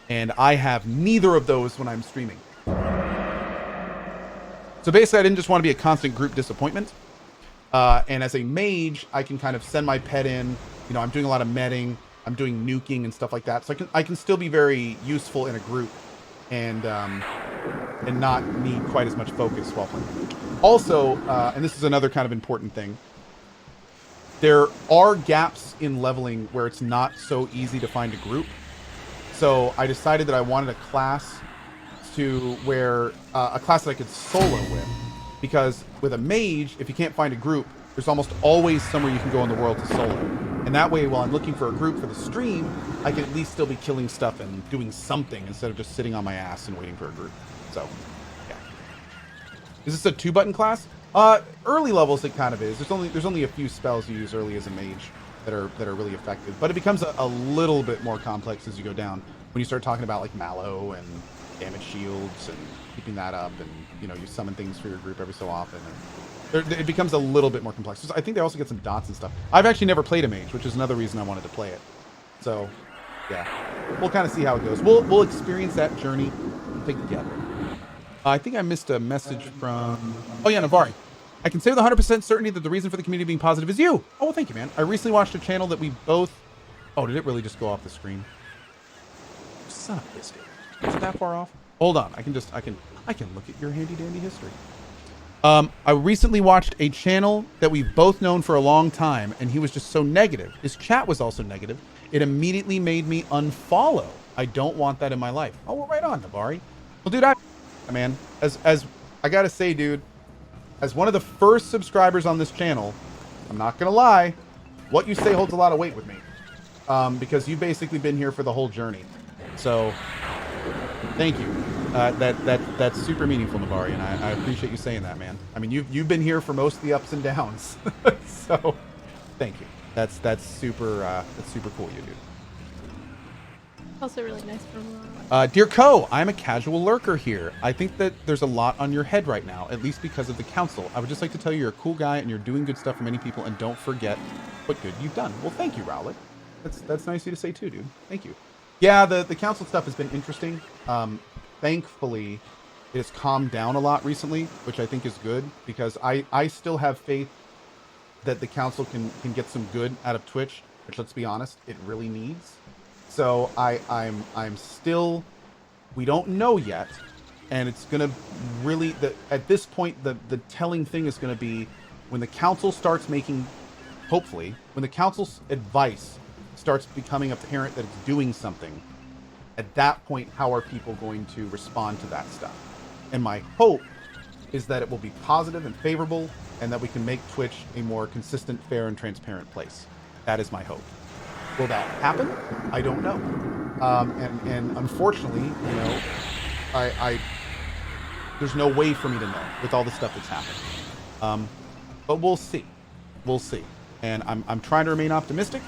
And I have neither of those when I'm streaming. So basically, I didn't just want to be a constant group disappointment. And as a mage, I can kind of send my pet in. You know, I'm doing a lot of medding. I'm doing nuking and stuff like that. So I can still be very useful in a group. And not need quite as much focus while playing. Also, and this is another kind of important thing, there are gaps in leveling where it's not so easy to find a group. So I decided that I wanted a class to where a class that I could solo with, because with a mage, if you can't find a group, there's almost always somewhere you can go in the world to solo. And that way, while I'm looking for a group for the stream, I can at least still be killing stuff and doing something instead of just sitting on my ass and waiting for a group. So, yeah. Is this a 2-button class? Early levels it kind of is. There's only a few spells you use early as a mage that are really effective, but it becomes a little bit more complex as you go down when you start talking about like Mallow and damage shields and keeping that up, and you know, you summon things for your group every so often. And it becomes a little bit more complex. So I think they also get some dots and stuff. I've actually never played a mage, which is another reason I wanted to play it. So, yeah, we'll kind of see how it goes. We'll experience that journey together. I think I missed a message from... Oh, yeah, Navari. I can say with 100% certainty that the reason for the community being positive is you. Oh, well, thank you, man. I recently watched a channel that we both... Oh, did it really just go off the screen? Son of a biscuit. Is it that far off? Hold on. I can look at your handy-dandy history. I recently watched a channel that we've both known for a long time, and he was just so negative. His chat was also negative. It immediately made me unfollow. I don't want that in my life. Oh, well, right on, Navari. Well, dude, man, as I gotta say, dude, as one of the first subscribers on this channel, I'm not gonna lie, what you say holds a lot of weight with me, because you've basically been here for the whole journey. So, thank you. That's super meaningful, Navari, and I appreciate you saying that, man. I mean, you've been here for most of the ups and downs, so thank you. That's super cool, you dude. Also really nice from Dear Cohh, I'm a casual lurker here. I think that there's a lot on your head right now, at least because of the council. I would just like to tell you you're a cool guy and you're doing good stuff for many people, and don't forget what good you've done. Well, thank you, Rowlet. That's nice of you to say too, dude. Thank you. Yeah, the council stuff has been interesting. Thankfully, it has calmed down a lot recently, which I think is good, because I still have faith that the council can get some good out of Twitch, which, let's be honest, it really needs. So I'm still, we don't know yet, and it's gonna really, at this point, the telling thing is gonna be when the council starts making, hopefully, when the council's advice starts becoming apparent that it's doing something. At that point, how are people going to respond to that stuff? And my hope is that it will be positive and favorable, and that we can make Twitch a more consistent, fair, and transparent place. That is my hope. Will that happen? I don't know. And unfortunately, you know, I there's no way for me to know with all the stuff that's happening. But we'll see. We'll see. And I'm trying to remain optimistic,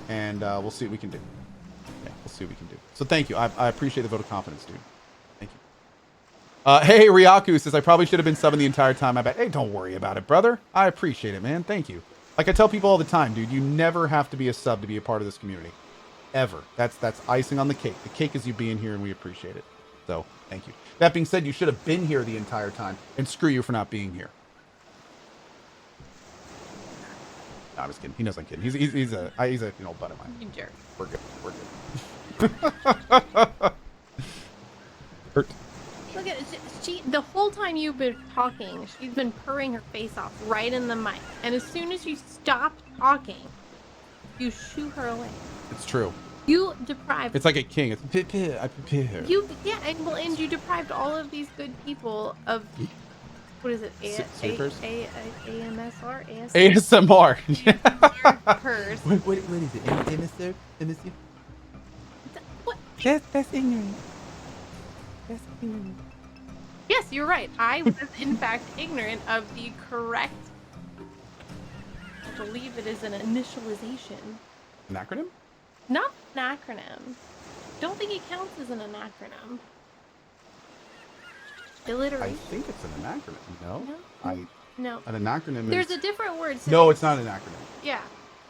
and we'll see what we can do. Yeah, we'll see what we can do. So thank you. I appreciate the vote of confidence, dude. Thank you. Hey, Ryaku says, I probably should have been subbing the entire time. I bet. Hey, don't worry about it, brother. I appreciate it, man. Thank you. Like I tell people all the time, dude, you never have to be a sub to be a part of this community. Ever. That's icing on the cake. The cake is you being here, and we appreciate it. So, thank you. That being said, you should have been here the entire time, and screw you for not being here. No, I'm just kidding. He knows I'm kidding. He's an old buddy of mine. You jerk. We're good. We're good. Hurt. Look at it. She the whole time you've been talking, she's been purring her face off right in the mic. And as soon as you stop talking, you shoo her away. It's true. You deprived. It's like a king. It's I prepare. And you deprived all of these good people of what is it? Supers? AMSR? ASMR. Purrs. What is it? MSR? MSR? What? That's ignorant. That's ignorant. Yes, you're right. I was in fact ignorant of the correct. I believe it is an initialization. An acronym? Not an acronym. Don't think it counts as an acronym. I Alliteration. think it's an acronym. No? No. An acronym There's is... a different word. No, it's not an acronym. Yeah.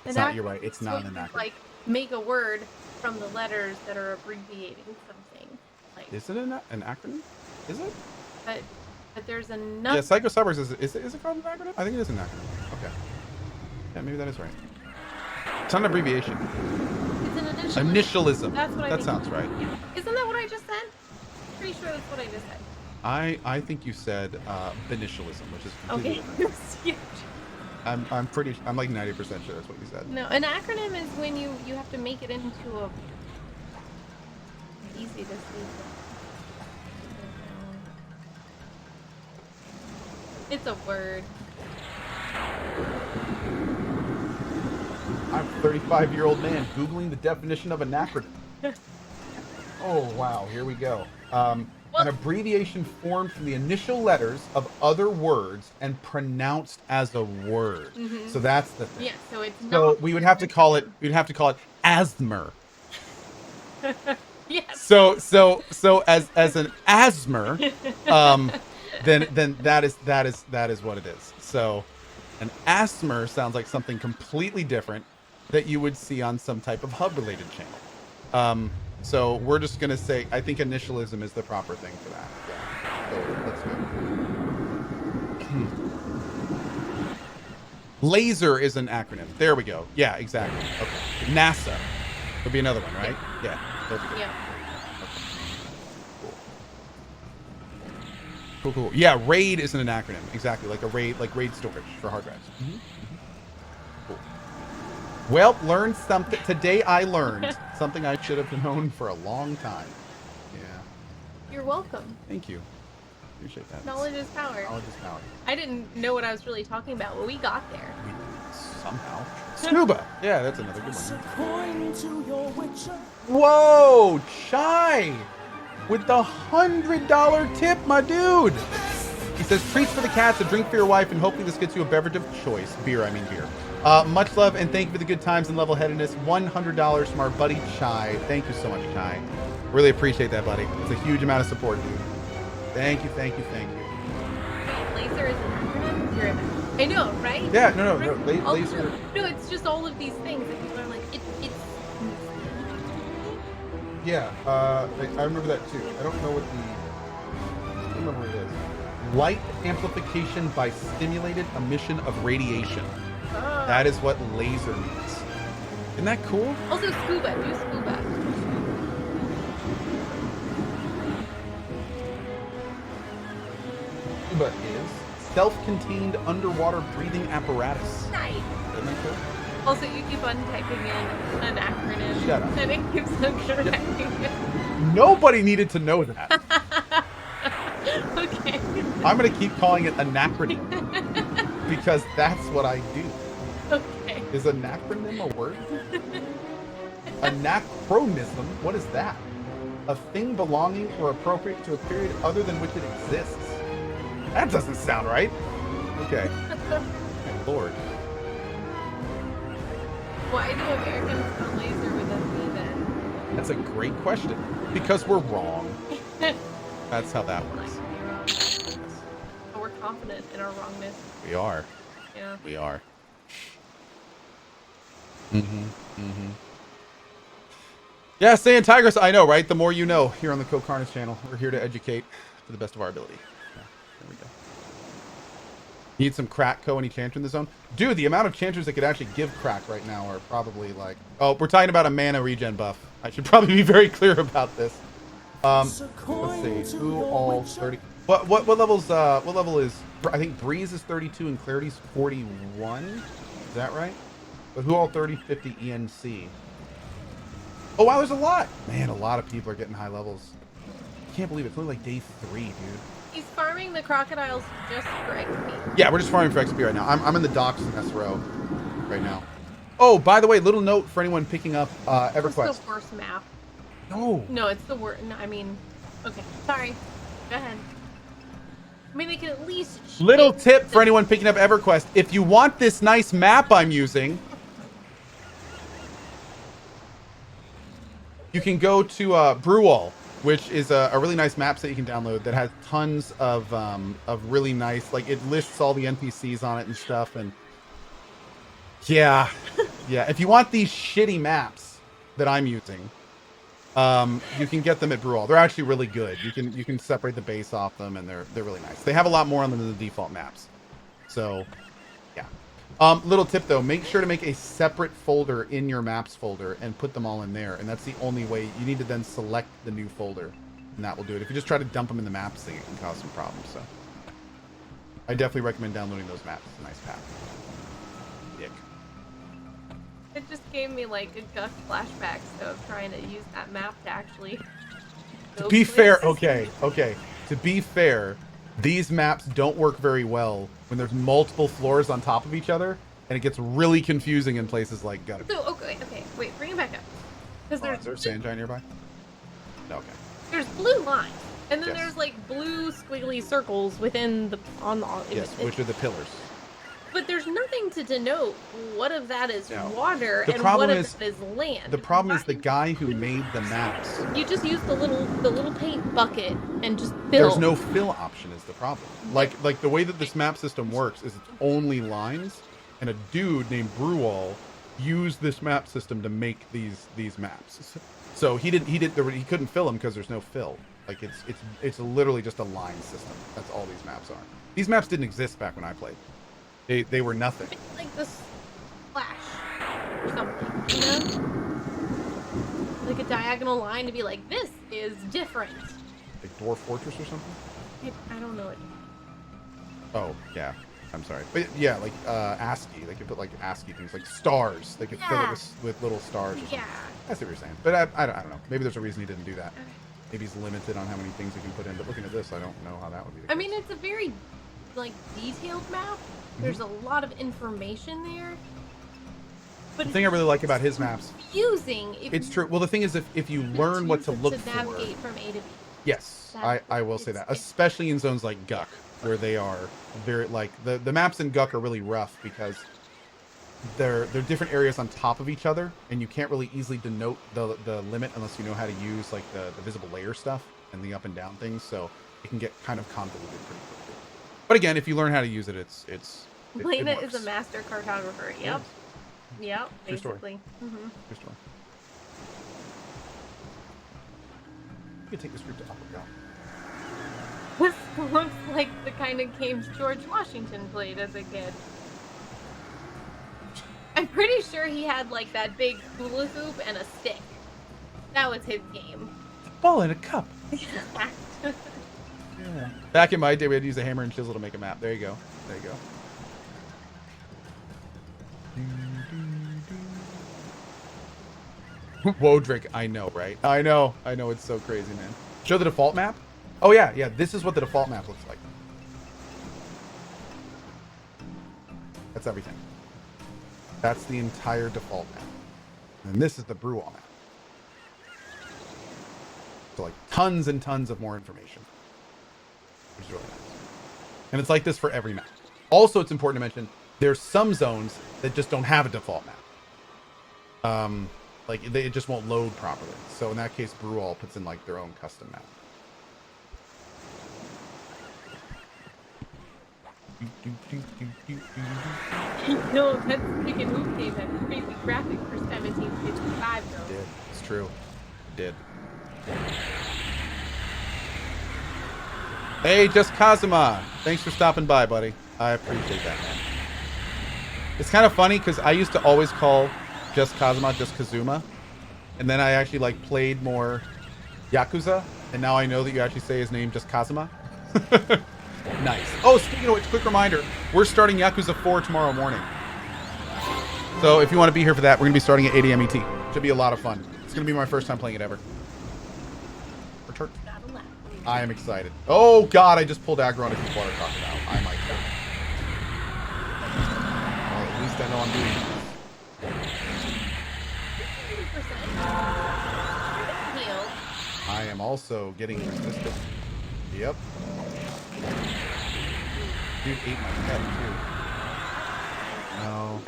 It's not, you're right. It's not an acronym. Like, make a word from the letters that are abbreviating something. Like, Is it an acronym? Is it? but there's another. Yeah, Psycho Suburbs is it called an acronym? I think it is an acronym. Okay. Yeah, maybe that is right. It's not an abbreviation. It's an initial. Initialism. That's what I That think. sounds right. Yeah. Isn't that what I just said? Pretty sure that's what I just said. I think you said initialism, which is completely Okay. different. Yeah. I'm like 90% sure that's what you said. No, an acronym is when you have to make it into a easy to see. It's a word. I'm a 35-year-old man Googling the definition of an acronym. Oh, wow. Here we go. An abbreviation formed from the initial letters of other words and pronounced as a word. Mm-hmm. So that's the thing. Yeah, so it's not. So we would have to call it. We'd have to call it asthma. Yes. So as an asthma, then that is what it is. So an asthma sounds like something completely different that you would see on some type of hub related channel. So we're just gonna say I think initialism is the proper thing for that. Yeah. So let's go. Laser is an acronym. There we go. Yeah, exactly. Okay. NASA would be another one, right? Yeah. There we go. Yeah. Cool. Yeah, RAID isn't an acronym. Exactly, like a RAID, like RAID storage for hard drives. Cool. Well, learned something today. I learned something I should have known for a long time. Yeah. You're welcome. Thank you. Appreciate that. Knowledge is power. Knowledge is power. I didn't know what I was really talking about, but we got there. Somehow. Scuba. Yeah, that's another good one. Whoa, Chai, with the $100 tip, my dude. He says, treats for the cats, a drink for your wife, and hopefully this gets you a beverage of choice. Beer, I mean beer. Much love and thank you for the good times and level-headedness. $100 from our buddy Chai. Thank you so much, Chai. Really appreciate that, buddy. It's a huge amount of support, dude. Thank you, thank you, thank you. Laser is an acronym? I know, right? Yeah, no, Right? laser. No, it's just all of these things that people are like, it's. Yeah, I remember that too. I don't know what I don't remember what it is. Light amplification by stimulated emission of radiation. That is what laser means. Isn't that cool? Also, scuba. Do scuba. Scuba is self-contained underwater breathing apparatus. Nice. Isn't that cool? Also, you keep on typing in an acronym. Shut up. And it keeps on correcting it. Nobody needed to know that. Okay. I'm going to keep calling it anacronym because that's what I do. Okay. Is anacronym a word? Anachronism? What is that? A thing belonging or appropriate to a period other than which it exists. That doesn't sound right. Okay. My Lord. Why do Americans spell laser with a V then? That's a great question. Because we're wrong. That's how that works. Yes. But we're confident in our wrongness. We are. Yeah. We are. Yeah, saying Tigress, I know, right? The more you know here on the CohhCarnage channel. We're here to educate to the best of our ability. Yeah, there we go. Need some crack, Cohh, any chanter in the zone? Dude, the amount of chanters that could actually give crack right now are probably like... Oh, we're talking about a mana regen buff. I should probably be very clear about this. Let's see. Who all 30... What level is... I think Breeze is 32 and Clarity's 41? Is that right? But who all 30, 50 ENC? Oh, wow, there's a lot. Man, a lot of people are getting high levels. Can't believe it. It's only like day 3, dude. He's farming the crocodiles just for XP. Yeah, we're just farming for XP right now. I'm in the docks in SRO right now. Oh, by the way, little note for anyone picking up EverQuest. It's the worst map. No. No, it's the worst. No, I mean, okay, sorry. Go ahead. I mean, they can at least... Little tip for anyone picking up EverQuest. If you want this nice map I'm using, you can go to Brewall, which is a really nice map set you can download that has tons of really nice, like it lists all the NPCs on it and stuff. And yeah, yeah. If you want these shitty maps that I'm using, you can get them at Brewall. They're actually really good. You can separate the base off them, and they're really nice. They have a lot more on them than the default maps. So yeah. Little tip though, make sure to make a separate folder in your maps folder and put them all in there. And that's the only way. You need to then select the new folder, and that will do it. If you just try to dump them in the maps thing, it can cause some problems. So I definitely recommend downloading those maps. It's a nice pack. Dick. It just gave me like a Guck flashback, so I'm trying to use that map to actually... To be fair, okay. To be fair, these maps don't work very well when there's multiple floors on top of each other, and it gets really confusing in places like Gutter. So, okay, wait, bring it back up. Because Is there a sand giant nearby? No, okay. There's blue lines, and then Yes. there's like blue squiggly circles within the Yes, which are the pillars. But there's nothing to denote what of that is No. water The and problem what is- of that is land. The problem is the guy who made the maps. You just use the little paint bucket and just fill. There's no fill option is the problem. Like the way that this map system works is it's only lines, and a dude named Brewall used this map system to make these maps. So he couldn't fill them because there's no fill. Like it's literally just a line system. That's all these maps are. These maps didn't exist back when I played. They were nothing. It's like this flash or something, you know? Like a diagonal line to be like, this is different. Like Dwarf Fortress or something? I don't know it. Oh, yeah. I'm sorry. But yeah, like ASCII. They could put like ASCII things, like stars. They could fill it with little stars or something. Yeah. That's what you're saying. But I don't know. Maybe there's a reason he didn't do that. Maybe he's limited on how many things he can put in. But looking at this, I don't know how that would be the I case. mean, it's a very, like, detailed map. There's a lot of information there. But The thing I really like about his maps, confusing. it's true. Well, the thing is, if you learn what to look to for, navigate from A to B. yes, I will say that, especially in zones like Guck, where they are very like the maps in Guck are really rough because they're different areas on top of each other, and you can't really easily denote the limit unless you know how to use like the visible layer stuff and the up and down things. So it can get kind of convoluted pretty quickly. But again, if you learn how to use it, it Lena works. is a master cartographer. Yep. Yep. True story. Basically. Mm-hmm. True story. You can take this route to Upper Go. This looks like the kind of games George Washington played as a kid. I'm pretty sure he had like that big hula hoop and a stick. That was his game. Ball in a cup. Yeah. Back in my day, we had to use a hammer and chisel to make a map. There you go. There you go. Whoa, Drake. I know, right? I know. It's so crazy, man. Show the default map? Oh, yeah. Yeah, this is what the default map looks like. That's everything. That's the entire default map. And this is the Brewall map. So, like, tons and tons of more information. Which is really nice. And it's like this for every map. Also, it's important to mention, there's some zones that just don't have a default map. Like, it just won't load properly. So in that case, Brewall puts in, like, their own custom map. No, that freaking hoop game had crazy graphics for 1755 though. It did. It's true. It did. Hey, Just Kazuma. Thanks for stopping by, buddy. I appreciate that, man. It's kind of funny because I used to always call just Kazuma just Kazuma. And then I actually like played more Yakuza. And now I know that you actually say his name just Kazuma. Nice. Oh, speaking of which, quick reminder. We're starting Yakuza 4 tomorrow morning. So if you want to be here for that, we're going to be starting at 8 a.m. ET. Should be a lot of fun. It's going to be my first time playing it ever. Return. I am excited. Oh, God, I just pulled aggro on a deep water crocodile. I might go. Well, at least I know I'm doing it. I am also getting resistant. Yep. Dude ate my pet, too. No.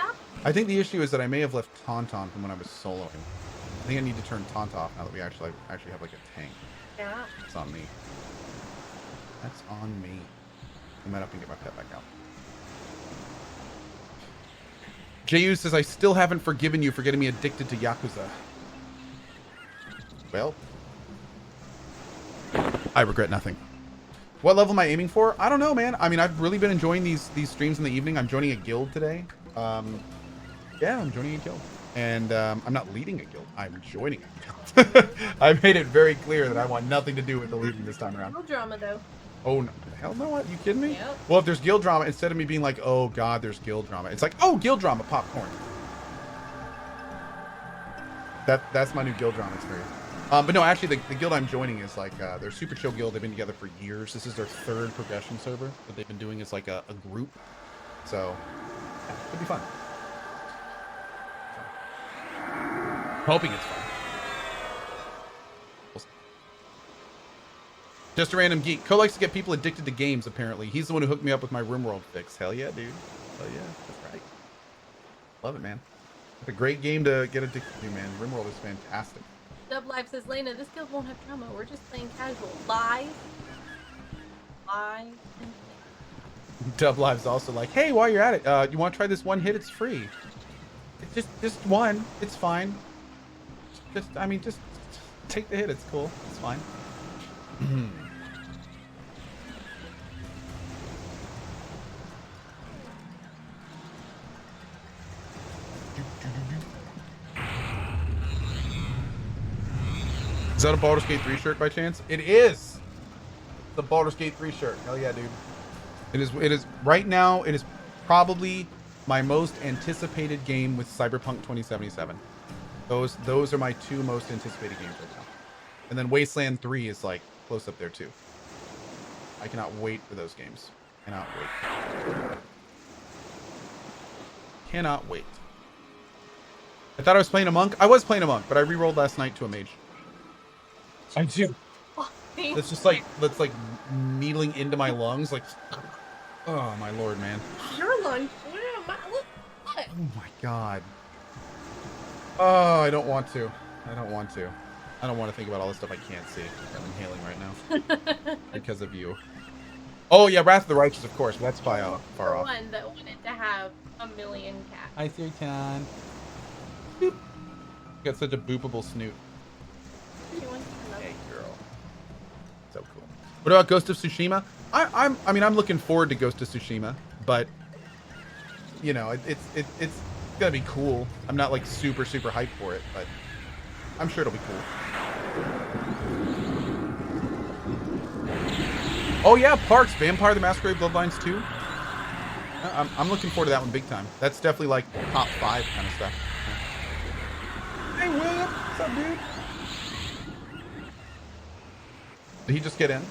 I think the issue is that I may have left Tauntaun from when I was soloing. I think I need to turn Taunt off now that we actually have like a tank. Yeah. It's on me. That's on me. I might have to get my pet back out. JU says, I still haven't forgiven you for getting me addicted to Yakuza. Well, I regret nothing. What level am I aiming for? I don't know, man. I mean, I've really been enjoying these streams in the evening. I'm joining a guild today. Yeah, I'm joining a guild. And I'm not leading a guild. I'm joining a guild. I made it very clear that I want nothing to do with the leading this time around. No drama, though. Oh, no. Hell no. What? You kidding me? Yep. Well, if there's guild drama, instead of me being like, oh, God, there's guild drama, it's like, oh, guild drama, popcorn. That's my new guild drama experience. But no, actually, the guild I'm joining is like, they're super chill guild. They've been together for years. This is their 3rd progression server that they've been doing as like a group. So, yeah, it'll be fun. Hoping it's fun. Just a random geek. Cohh likes to get people addicted to games, apparently. He's the one who hooked me up with my RimWorld fix. Hell yeah, dude. Hell yeah, that's right. Love it, man. It's a great game to get addicted to, man. RimWorld is fantastic. Dub Life says, Lena, this guild won't have drama. We're just playing casual. Live. Dub Live's also like, hey, while you're at it, you want to try this one hit? It's free. It's just one. It's fine. Just take the hit. It's cool. It's fine. Is that a Baldur's Gate 3 shirt by chance? It is. The Baldur's Gate 3 shirt. Hell yeah, dude. It is right now, it is probably my most anticipated game with Cyberpunk 2077. Those are my 2 most anticipated games right now. And then Wasteland 3 is like close up there too. I cannot wait for those games. Cannot wait. Cannot wait. I thought I was playing a monk. I was playing a monk, but I re-rolled last night to a mage. I do. It's just like, that's like needling into my lungs. Like, oh my lord, man. Your lungs. Oh my god. Oh, I don't want to. I don't want to. I don't want to think about all the stuff I can't see. I'm inhaling right now because of you. Oh yeah, Wrath of the Righteous, of course. But that's far off. One that wanted to have a million cats. I see can. Boop. Got such a boopable snoot. Hey girl. So cool. What about Ghost of Tsushima? I mean I'm looking forward to Ghost of Tsushima, but you know it's gonna be cool. I'm not like super hyped for it, but I'm sure it'll be cool. Oh yeah, Parks, Vampire the Masquerade Bloodlines 2. I'm looking forward to that one big time. That's definitely like top 5 kind of stuff. Hey William, what's up, dude? Did he just get in?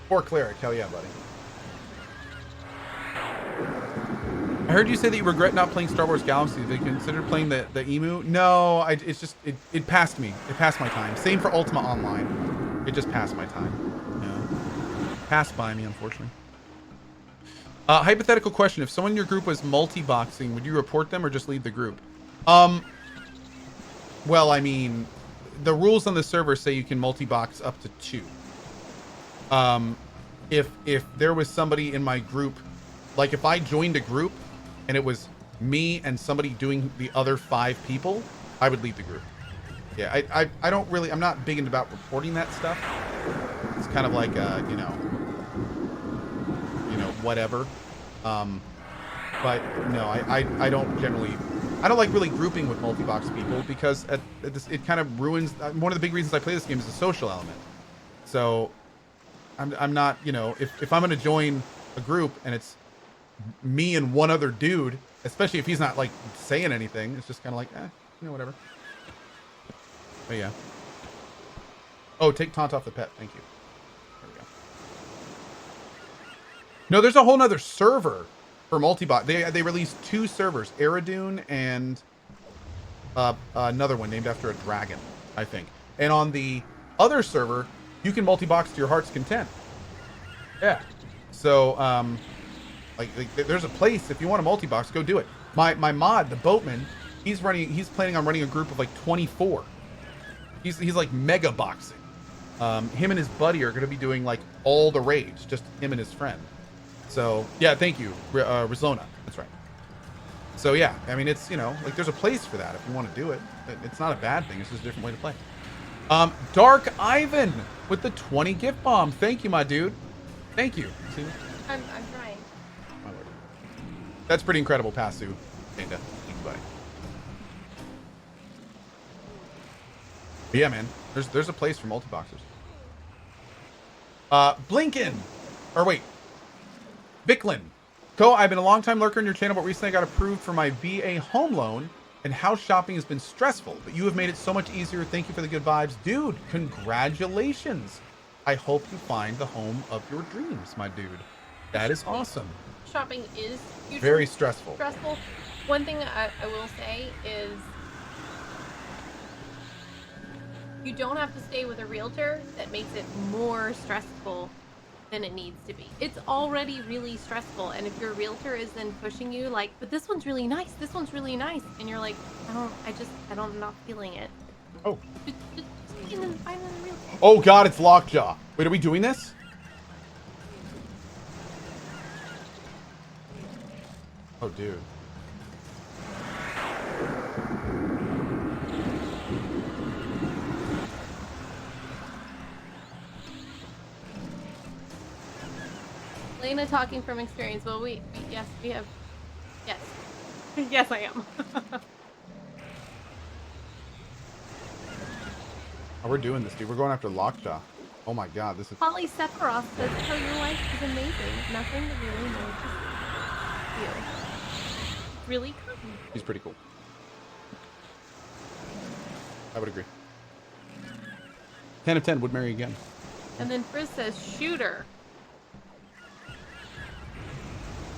Poor Cleric, hell yeah, buddy. I heard you say that you regret not playing Star Wars Galaxy. Have you considered playing the Emu? No, it's just, it passed me. It passed my time. Same for Ultima Online. It just passed my time. Yeah. Passed by me, unfortunately. Hypothetical question. If someone in your group was multiboxing, would you report them or just leave the group? Well, I mean, the rules on the server say you can multi-box up to 2. If there was somebody in my group, like if I joined a group and it was me and somebody doing the other 5 people, I would leave the group. Yeah, I don't really, I'm not big into about reporting that stuff. It's kind of like, you know, whatever. But no, I don't generally, I don't like really grouping with multi-box people because it kind of ruins, one of the big reasons I play this game is the social element. So I'm not, you know, if I'm going to join a group and it's me and one other dude, especially if he's not like saying anything, it's just kind of like, you know, whatever. But yeah. Oh, take taunt off the pet. Thank you. There we go. No, there's a whole nother server for multi-bot. They released 2 servers, Eridune and another one named after a dragon, I think. And on the other server, you can multi-box to your heart's content. Yeah. So, like there's a place, if you want to multi-box, go do it. My mod, the boatman, he's planning on running a group of like 24. He's like mega boxing. Him and his buddy are going to be doing like all the raids, just him and his friend. So yeah, thank you, Rizona. That's right. So yeah, I mean, it's, you know, like there's a place for that if you want to do it. It's not a bad thing. It's just a different way to play. Dark Ivan with the 20 gift bomb. Thank you, my dude. Thank you. See? I'm trying. My lord. That's pretty incredible, Pasu. Kinda. Thank you, buddy. But yeah, man. There's a place for multi-boxers. Blinken. Or wait. Vicklin. Cohh, I've been a long time lurker in your channel, but recently I got approved for my VA home loan, and house shopping has been stressful, but you have made it so much easier. Thank you for the good vibes. Dude, congratulations. I hope you find the home of your dreams, my dude. That is awesome. Shopping is very stressful. One thing I will say is you don't have to stay with a realtor. That makes it more stressful than it needs to be. It's already really stressful, and if your realtor is then pushing you like, but this one's really nice, this one's really nice, and you're like, I'm not feeling it. Oh. Just find another realtor. Oh god, it's Lockjaw. Wait, are we doing this? Oh, dude. Lena talking from experience. Well, yes, we have. Yes. Yes, I am. Oh, we're doing this, dude. We're going after Lockjaw. Oh my god, this is... Holly Sephiroth says, "So your life is amazing. Nothing really more to you. Really cool." He's pretty cool. I would agree. 10 of 10 would marry again. And then Frizz says, "Shooter."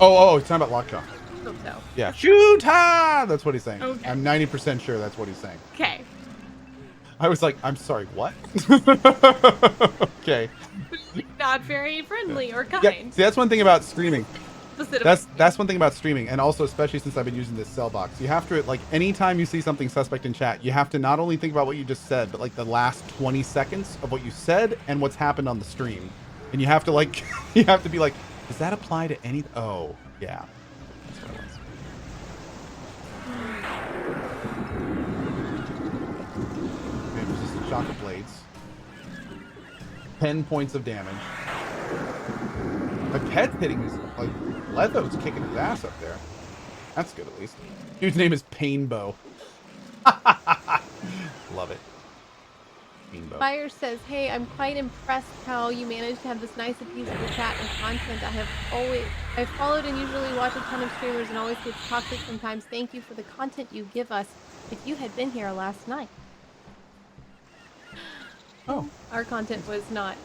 Oh, he's talking about Lockjaw. I hope so. Yeah, shoot! That's what he's saying. Okay. I'm 90% sure that's what he's saying. Okay. I was like, I'm sorry, what? Okay. Not very friendly or kind. Yeah, see, that's one thing about streaming. Specifically. That's one thing about streaming, and also especially since I've been using this cell box. You have to, like, anytime you see something suspect in chat, you have to not only think about what you just said, but like the last 20 seconds of what you said and what's happened on the stream. And you have to like, you have to be like, does that apply to any? Oh, yeah. That's what it was. Okay, resistant shock of blades. 10 points of damage. My pet's hitting his, like, Letho's kicking his ass up there. That's good, at least. Dude's name is Painbow. Love it. Painbow. Fire says, "Hey, I'm quite impressed how you managed to have this nice appeasable chat and content. I've followed and usually watch a ton of streamers and always gets toxic sometimes. Thank you for the content you give us. If you had been here last night." Oh. Our content was not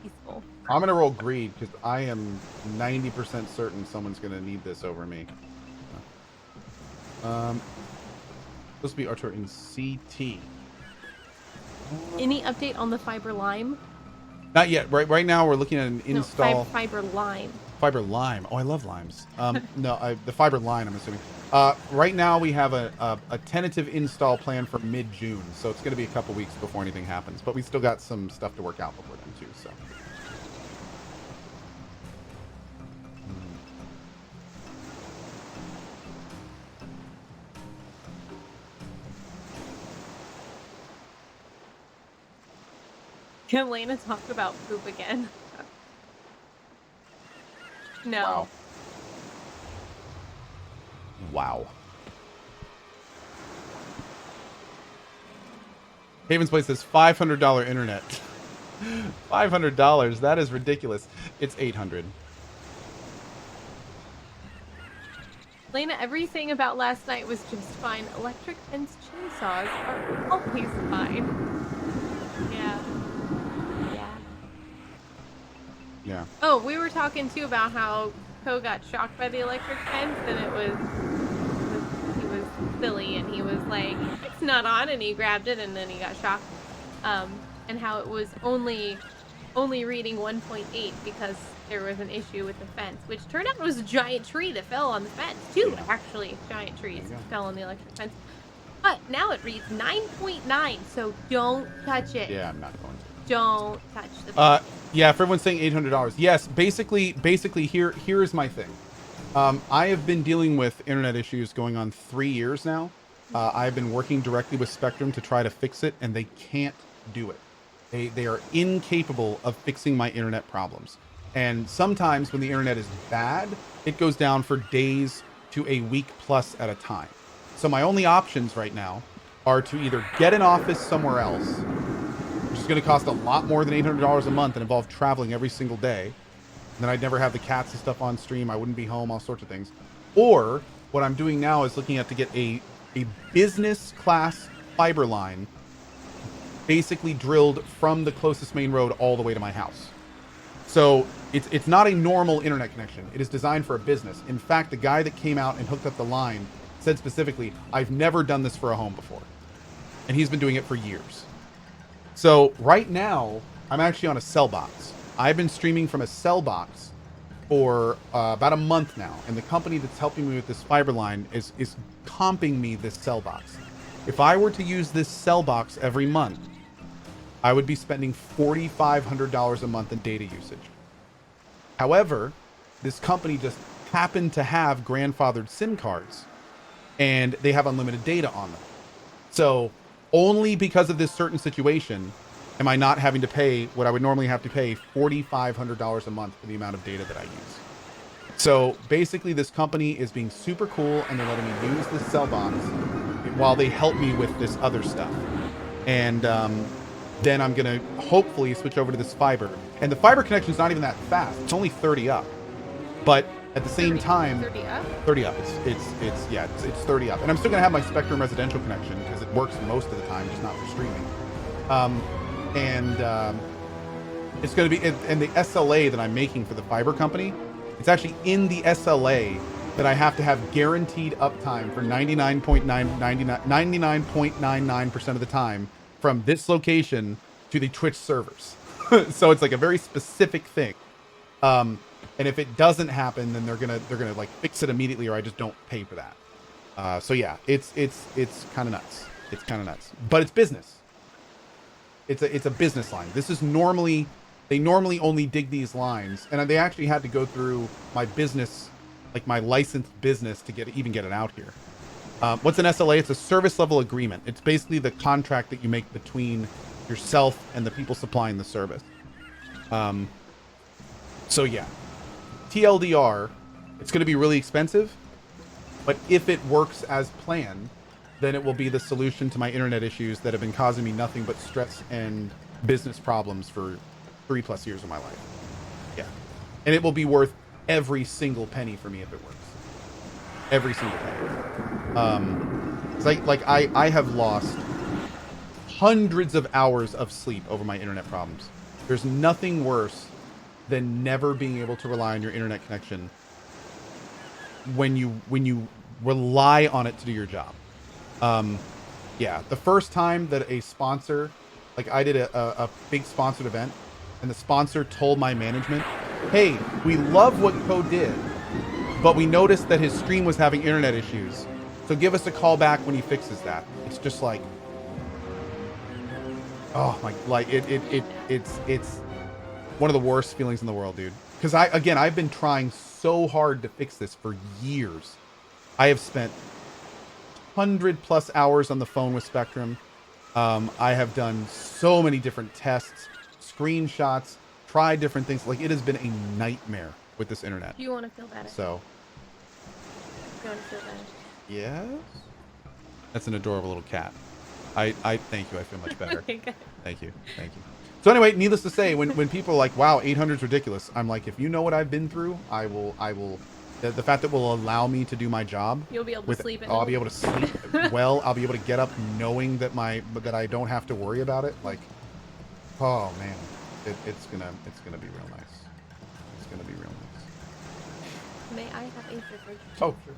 peaceful. I'm gonna roll greed because I am 90% certain someone's gonna need this over me. Supposed to be Archer in CT. Any update on the fiber lime? Not yet. Right now we're looking at an install. No, fiber lime. Fiber lime. Oh, I love limes. No, the fiber line, I'm assuming. Right now we have a tentative install plan for mid-June, so it's going to be a couple weeks before anything happens. But we still got some stuff to work out before then too. So. Can Lena talk about poop again? No. Wow. Wow. Haven's Place says $500 internet. $500. That is ridiculous. It's $800. Lena, everything about last night was just fine. Electric fence chainsaws are always fine. Yeah. Yeah. Yeah. Oh, we were talking too about how Cohh got shocked by the electric fence, and he was silly, and he was like, "It's not on," and he grabbed it, and then he got shocked. And how it was only reading 1.8 because there was an issue with the fence, which turned out was a giant tree that fell on the fence. Two actually giant trees fell on the electric fence. But now it reads 9.9, so don't touch it. Yeah, I'm not going to. Don't touch the fence. Yeah, for everyone saying $800. Yes, basically here is my thing. I have been dealing with internet issues going on 3 years now. I've been working directly with Spectrum to try to fix it, and they can't do it. They are incapable of fixing my internet problems. And sometimes when the internet is bad, it goes down for days to a week plus at a time. So my only options right now are to either get an office somewhere else, which is going to cost a lot more than $800 a month and involve traveling every single day. And then I'd never have the cats and stuff on stream. I wouldn't be home, all sorts of things. Or what I'm doing now is looking at to get a business class fiber line basically drilled from the closest main road all the way to my house. So it's not a normal internet connection. It is designed for a business. In fact, the guy that came out and hooked up the line said specifically, "I've never done this for a home before." And he's been doing it for years. So right now, I'm actually on a cell box. I've been streaming from a cell box for about a month now. And the company that's helping me with this fiber line is comping me this cell box. If I were to use this cell box every month, I would be spending $4,500 a month in data usage. However, this company just happened to have grandfathered SIM cards, and they have unlimited data on them. So only because of this certain situation am I not having to pay what I would normally have to pay $4,500 a month for the amount of data that I use. So basically this company is being super cool, and they're letting me use this cell box while they help me with this other stuff. And then I'm going to hopefully switch over to this fiber. And the fiber connection is not even that fast. It's only 30 up. But at the same time, 30 up? 30 up. It's 30 up. And I'm still going to have my Spectrum residential connection because it works most of the time, just not for streaming. It's going to be, and the SLA that I'm making for the fiber company, it's actually in the SLA that I have to have guaranteed uptime for 99.99% of the time from this location to the Twitch servers. So it's like a very specific thing. And if it doesn't happen, then they're gonna like fix it immediately, or I just don't pay for that. So yeah, it's kind of nuts. It's kind of nuts, but it's business. It's a business line. This is normally, they normally only dig these lines, and they actually had to go through my business, like my licensed business, to even get it out here. What's an SLA? It's a service level agreement. It's basically the contract that you make between yourself and the people supplying the service. So yeah, TLDR, it's going to be really expensive, but if it works as planned, then it will be the solution to my internet issues that have been causing me nothing but stress and business problems for 3+ years of my life. Yeah. And it will be worth every single penny for me if it works. Every single penny. I have lost hundreds of hours of sleep over my internet problems. There's nothing worse than never being able to rely on your internet connection when you rely on it to do your job. Yeah, the first time that a sponsor, like I did a big sponsored event, and the sponsor told my management, "Hey, we love what Cohh did, but we noticed that his stream was having internet issues. So give us a call back when he fixes that." It's just like, oh my, like it's one of the worst feelings in the world, dude. Because I've been trying so hard to fix this for years. I have spent 100+ hours on the phone with Spectrum. I have done so many different tests, screenshots, tried different things. Like, it has been a nightmare with this internet. Do you want to feel better? So. Do you want to feel better? Yes. That's an adorable little cat. I thank you. I feel much better. Okay, good. Thank you. Thank you. So anyway, needless to say, when people are like, wow, 800 is ridiculous, I'm like, if you know what I've been through, I will, the fact that will allow me to do my job. You'll be able to sleep at I'll night. be able to sleep well. I'll be able to get up knowing that that I don't have to worry about it. Like, oh man, it's gonna be real nice. It's gonna be real nice. May I have a beverage? Oh, sure.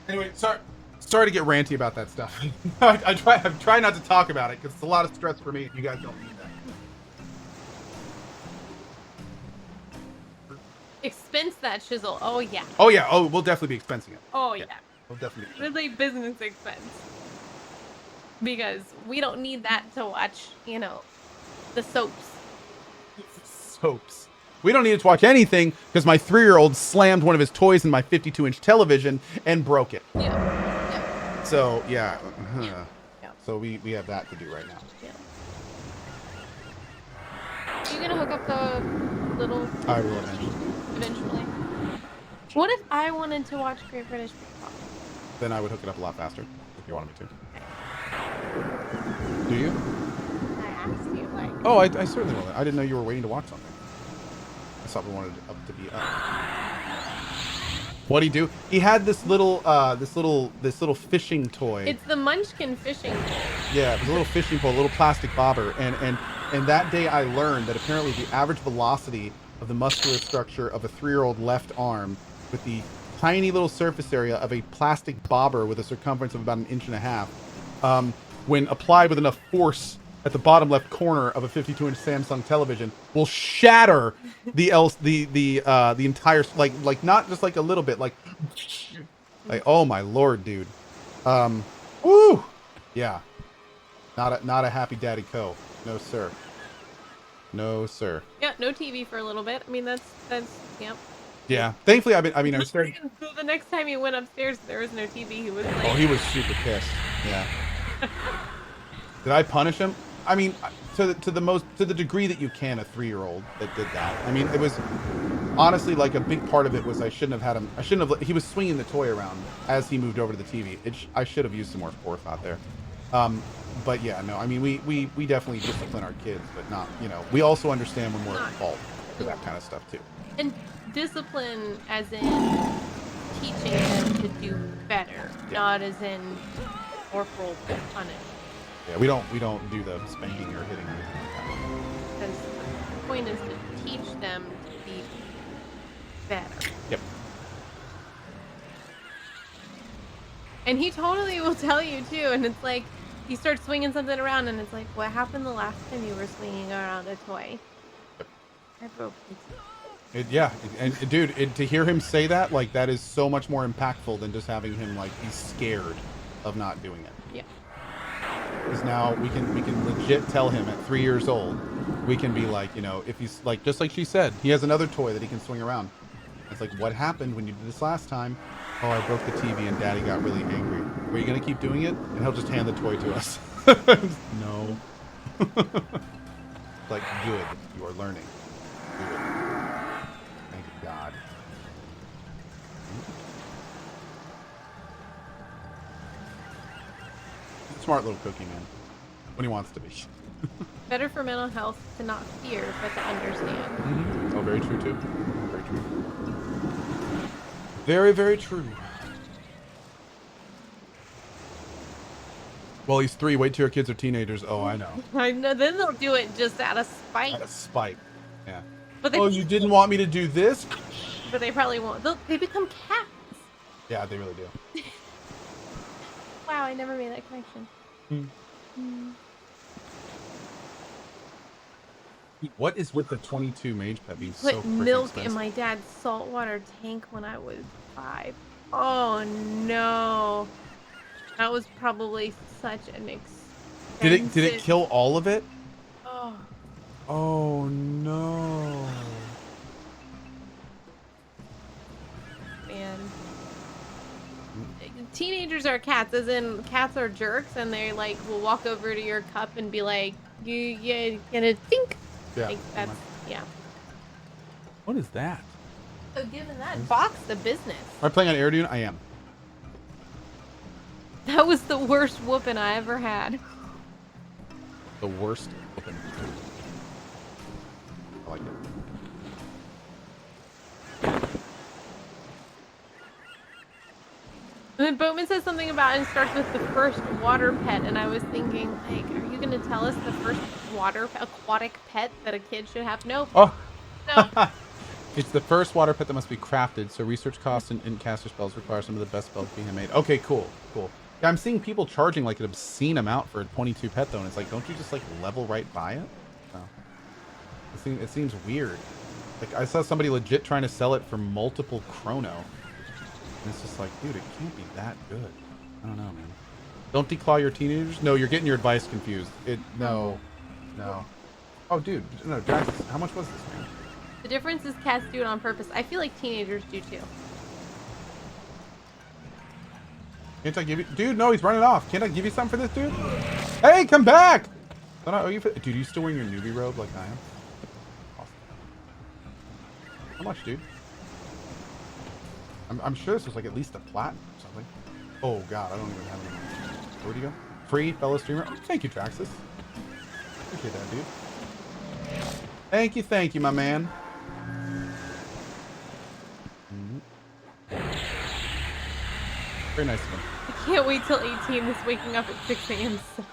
Anyway, sorry to get ranty about that stuff. I try not to talk about it because it's a lot of stress for me. You guys don't need that. Expense that chisel. Oh yeah. Oh yeah. Oh, we'll definitely be expensing it. Oh yeah. We'll definitely. Really business expense. Because we don't need that to watch, you know, the soaps. Soaps. We don't need to watch anything because my 3-year-old slammed one of his toys in my 52-inch television and broke it. Yeah. Yeah. So yeah. Yeah. So we have that to do right now. Yeah. Are you gonna hook up the little? I will eventually. Eventually. What if I wanted to watch Great British Bake Off? Then I would hook it up a lot faster if you wanted me to. Do you? I asked you, like. Oh, I certainly will. I didn't know you were waiting to watch something. I thought we wanted it up to be up. What'd he do? He had this little fishing toy. It's the Munchkin fishing pole. Yeah, it was a little fishing pole, a little plastic bobber, and that day I learned that apparently the average velocity of the muscular structure of a 3-year-old left arm with the tiny little surface area of a plastic bobber with a circumference of about 1.5 inches, when applied with enough force at the bottom left corner of a 52-inch Samsung television, will shatter the entire, like not just like a little bit, like oh my lord, dude. Woo, yeah, not a happy daddy Cohh. No sir. No sir. Yeah, no TV for a little bit. I mean, that's yep. Yeah, thankfully I was starting. The next time he went upstairs, there was no TV. He was like, Oh, he was super pissed. Yeah. Did I punish him? I mean, to the degree that you can, a 3-year-old that did that. I mean, it was honestly like a big part of it was I shouldn't have had him. He was swinging the toy around as he moved over to the TV. I should have used some more forethought there. But yeah, no, I mean, we definitely discipline our kids, but not, you know, we also understand when we're at fault for that kind of stuff too. And discipline as in teaching them to do better, not as in corporal punish. Yeah, we don't do the spanking or hitting or anything like that. Because the point is to teach them to be better. Yep. And he totally will tell you too, and it's like, he starts swinging something around, and it's like, what happened the last time you were swinging around a toy? Yep. I broke it. And dude, to hear him say that, like, that is so much more impactful than just having him, like, be scared of not doing it. Yeah. Because now we can legit tell him at 3 years old, we can be like, you know, if he's like, just like she said, he has another toy that he can swing around. It's like, what happened when you did this last time? Oh, I broke the TV and Daddy got really angry. Were you gonna keep doing it? And he'll just hand the toy to us. No. Like, good. You are learning. Good. Thank you, God. Smart little cookie, man. When he wants to be. Better for mental health to not fear, but to understand. Mm-hmm. Oh, very true, too. Very true. Very, very true. Well, he's 3. Wait till your kids are teenagers. Oh, I know. I know. Then they'll do it just out of spite. Out of spite. Yeah. But Oh, you didn't want me to do this? But they probably won't. They become cats. Yeah, they really do. Wow, I never made that connection. What is with the 22 Mage pet being Put so freaking milk expensive? in my dad's saltwater tank when I was 5. Oh no. That was probably such an expensive... Did it kill all of it? Oh. Oh no. Man. Teenagers are cats, as in cats are jerks, and they like will walk over to your cup and be like, you gonna think? Yeah. Like, that's Yeah. What is that? So given that box the business. Am I playing on Air Dune? I am. That was the worst whooping I ever had. The worst whooping. I like it. And then Boatman says something about it starts with the first water pet, and I was thinking, like, are you going to tell us the first aquatic pet that a kid should have? Nope. Oh. No. It's the first water pet that must be crafted, so research costs and caster spells require some of the best spells being handmade. Okay, cool. Yeah, I'm seeing people charging like an obscene amount for a 22 pet though, and it's like, don't you just like level right by it? No. It seems weird. Like I saw somebody legit trying to sell it for multiple chrono. And it's just like, dude, it can't be that good. I don't know, man. Don't declaw your teenagers? No, you're getting your advice confused. No. Oh, dude, no, Drax, how much was this, man? The difference is cats do it on purpose. I feel like teenagers do too. Can't I give you... Dude, no, he's running off. Can't I give you something for this, dude? Hey, come back! Don't I owe you for... Dude, you still wearing your newbie robe like I am? Awesome. How much, dude? I'm sure this was like at least a plat or something. Oh, God, I don't even have any... Where'd he go? Free fellow streamer? Oh, thank you, Traxxas. Appreciate that, dude. Thank you, my man. Very nice of him. I can't wait till 18. This waking up at 6 a.m. sucks.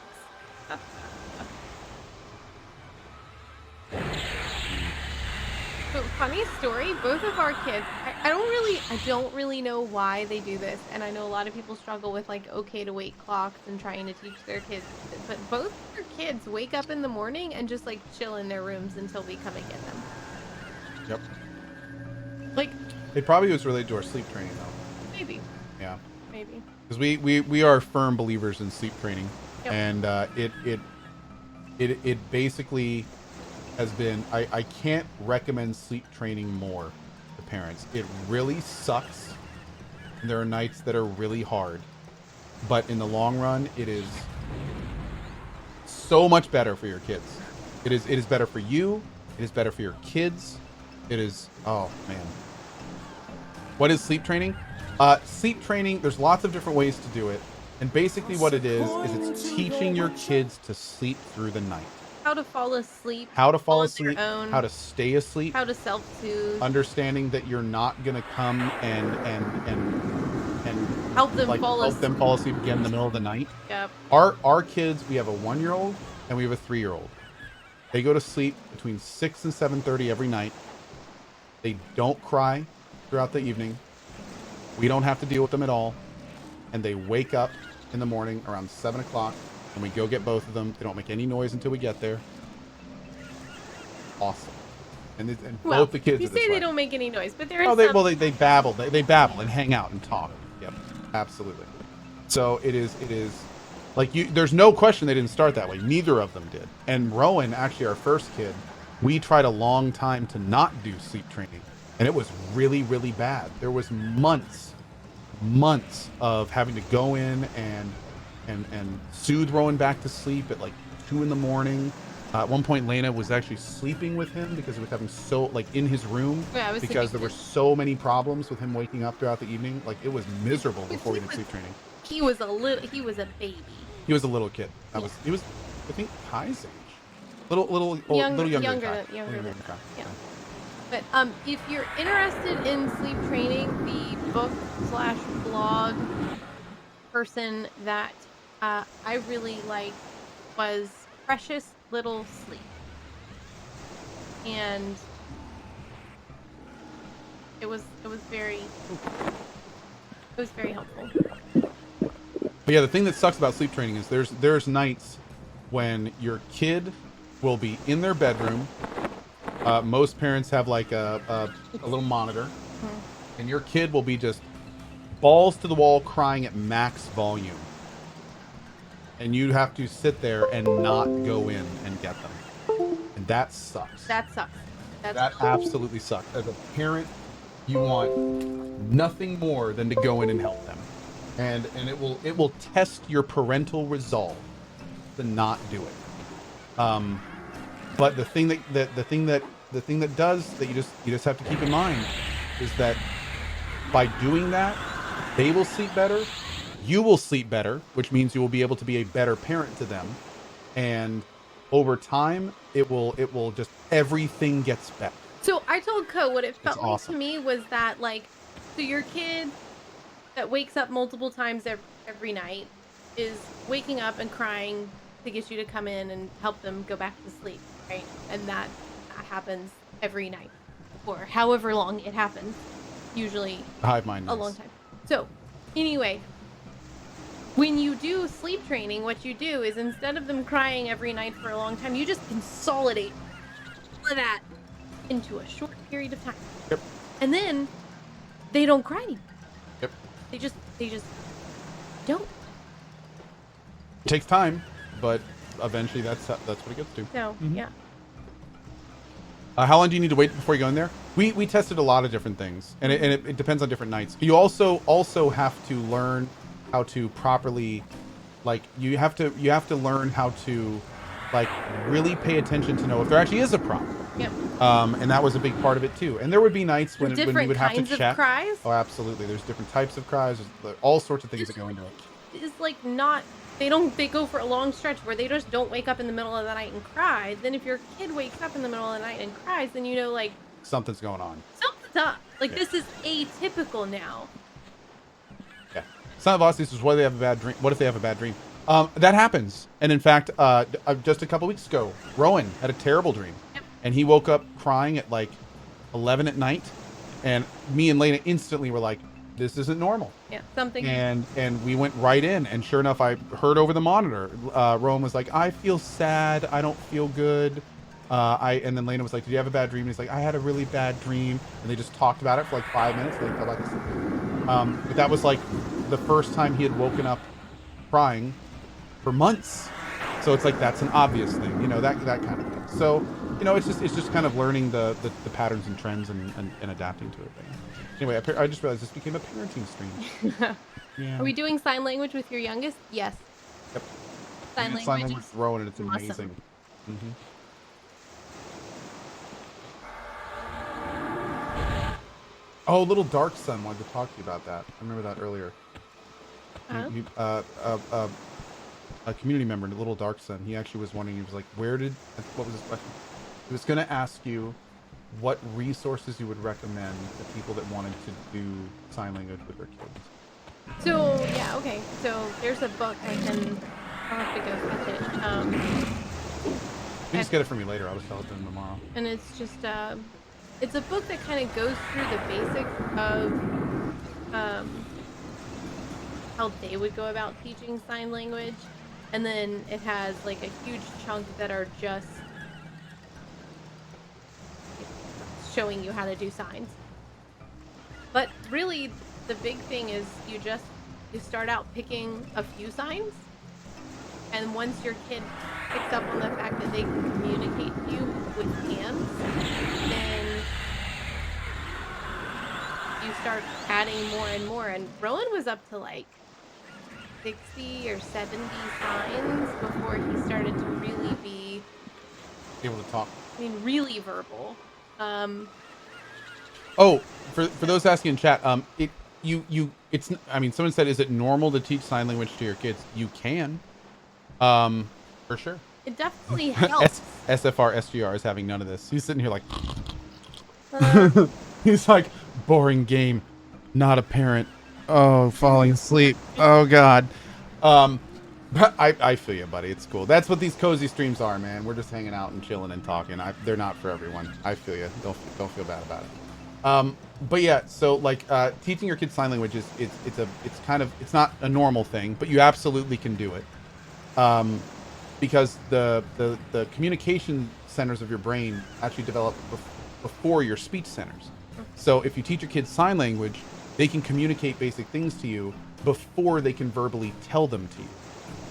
So funny story, both of our kids, I don't really know why they do this, and I know a lot of people struggle with like okay to wait clocks and trying to teach their kids, but both their kids wake up in the morning and just like chill in their rooms until we come and get them. Yep. Like it probably was related to our sleep training though. Maybe. Yeah. Maybe. Because we are firm believers in sleep training. Yep. And it basically has been, I can't recommend sleep training more to parents. It really sucks. There are nights that are really hard, but in the long run, it is so much better for your kids. It is better for you. It is better for your kids. It is, oh man. What is sleep training? Sleep training, there's lots of different ways to do it. And basically what it is it's teaching your kids to sleep through the night. How to fall asleep. How to fall asleep. How to stay asleep. How to self-soothe. Understanding that you're not gonna come and help them fall asleep again in the middle of the night. Yep. Our kids, we have a 1-year-old and we have a 3-year-old. They go to sleep between 6 and 7:30 every night. They don't cry throughout the evening. We don't have to deal with them at all. And they wake up in the morning around 7 o'clock and we go get both of them. They don't make any noise until we get there. Awesome. And well, both the kids you are this say way. they don't make any noise, but there is they babble. They babble and hang out and talk. Yep, absolutely. So it is like there's no question they didn't start that way. Neither of them did. And Rowan, actually our first kid, we tried a long time to not do sleep training. And it was really, really bad. There was months of having to go in and soothe Rowan back to sleep at like 2 in the morning. At one point, Lena was actually sleeping with him because he was having in his room because there were so many problems with him waking up throughout the evening. Like it was miserable before we did sleep training. He was a baby. He was a little kid. He was, I think, Kai's age. Little younger than Kai. Yeah. But if you're interested in sleep training, the book/blog person that I really liked was Precious Little Sleep. And it was very helpful. But yeah, the thing that sucks about sleep training is there's nights when your kid will be in their bedroom. Most parents have like a little monitor, and your kid will be just balls to the wall crying at max volume. And you have to sit there and not go in and get them. And that sucks. That sucks. That absolutely sucks. As a parent, you want nothing more than to go in and help them. And it will test your parental resolve to not do it. But the thing that the thing that does that you just have to keep in mind is that by doing that, they will sleep better, you will sleep better, which means you will be able to be a better parent to them, and over time it will just everything gets better. So I told Cohh what it felt like awesome. to me was that, like, so your kid that wakes up multiple times every night is waking up and crying to get you to come in and help them go back to sleep, right? And that happens every night for however long it happens, usually Hive mind a nice. long time. So anyway, when you do sleep training, what you do is instead of them crying every night for a long time, you just consolidate all of that into a short period of time. Yep. And then they don't cry anymore. Yep. They just don't. It takes time, but eventually that's what it gets to. So yeah. How long do you need to wait before you go in there? We tested a lot of different things, and it depends on different nights. You also have to learn how to properly, like, you have to learn how to, like, really pay attention to know if there actually is a problem. Yep. And that was a big part of it too. And there would be nights when we would have to check. Different cries. Oh, absolutely. There's different types of cries. There's all sorts of things that go into it. It's like not. They go for a long stretch where they just don't wake up in the middle of the night and cry. Then if your kid wakes up in the middle of the night and cries, then you know, like, Something's going on. something's up. Like, Yeah. this is atypical now. Yeah. Son of Us, this is why they have a bad dream. What if they have a bad dream? That happens. And in fact, just a couple weeks ago, Rowan had a terrible dream. Yep. And he woke up crying at like 11 at night. And me and Lena instantly were like, this isn't normal. Yeah, something. And we went right in. And sure enough, I heard over the monitor, Rowan was like, I feel sad. I don't feel good. And then Lena was like, did you have a bad dream? And he's like, I had a really bad dream. And they just talked about it for like 5 minutes. And they felt like asleep. But that was like the first time he had woken up crying for months. So it's like, that's an obvious thing, you know, that kind of thing. So, you know, it's just kind of learning the patterns and trends and adapting to it. But anyway, I just realized this became a parenting stream. Yeah. Are we doing sign language with your youngest? Yes. Yep. Sign Sign language. language throwing and it's awesome. amazing. Mm-hmm. Oh, Little Dark Sun wanted to talk to you about that. I remember that earlier. A community member, Little Dark Sun, he actually was wondering, he was like, what was his question? He was going to ask you what resources you would recommend to people that wanted to do sign language with their kids. So, yeah, okay. So, there's a book I'll have to go fetch it. You can just get it from me later. I'll just tell it to him tomorrow. And it's just, it's a book that kind of goes through the basics of, how they would go about teaching sign language. And then it has, like, a huge chunk that are just showing you how to do signs. But really, the big thing is you start out picking a few signs, and once your kid picks up on the fact that they can communicate to you with hands, then you start adding more and more. And Rowan was up to like 60 or 70 signs before he started to really be Able to talk. I mean, really verbal. Oh, for those asking in chat, it's, I mean, someone said, is it normal to teach sign language to your kids? You can, for sure. It definitely helps. SFR SGR is having none of this. He's sitting here like, he's like, boring game, not a parent. Oh, falling asleep. Oh God. But I feel you, buddy. It's cool. That's what these cozy streams are, man. We're just hanging out and chilling and talking. They're not for everyone. I feel you. Don't feel bad about it. But yeah, so like teaching your kids sign language it's not a normal thing, but you absolutely can do it. Because the communication centers of your brain actually develop before your speech centers. So if you teach your kids sign language, they can communicate basic things to you before they can verbally tell them to you.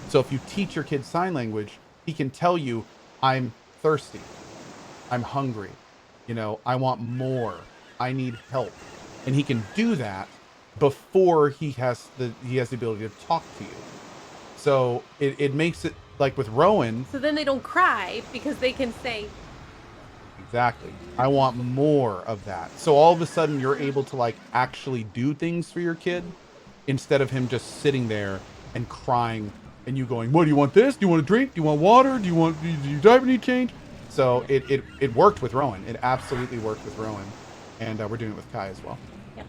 So if you teach your kid sign language, he can tell you, I'm thirsty, I'm hungry, you know, I want more, I need help. And he can do that before he has the ability to talk to you. So it makes it like with Rowan. So then they don't cry because they can say, Exactly. I want more of that. So all of a sudden you're able to like actually do things for your kid instead of him just sitting there and crying and you going, what do you want this? Do you want a drink? Do you want water? Do you diaper need change? So it worked with Rowan. It absolutely worked with Rowan. And we're doing it with Kai as well. Yep.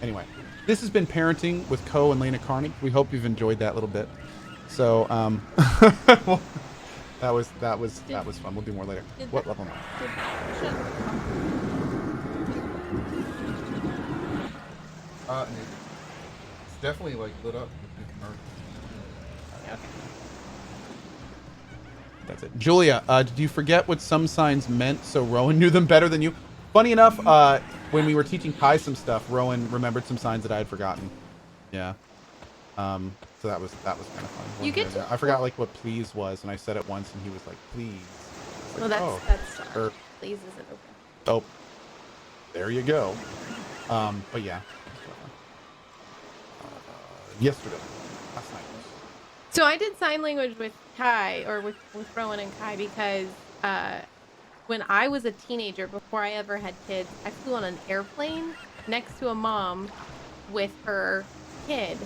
Anyway, this has been Parenting with Cohh and Lena Carnage. We hope you've enjoyed that little bit. So well, that was fun. We'll do more later. What level am I? It's definitely like lit up. Okay. That's it. Julia, did you forget what some signs meant so Rowan knew them better than you? Funny enough, when we were teaching Kai some stuff, Rowan remembered some signs that I had forgotten. Yeah. So that was kind of fun. You get to... I forgot like what please was, and I said it once, and he was like, please. Well, that's please isn't open. Oh, there you go. But yeah. Yesterday, last night. So I did sign language with Kai, or with Rowan and Kai, because when I was a teenager, before I ever had kids, I flew on an airplane next to a mom with her kid,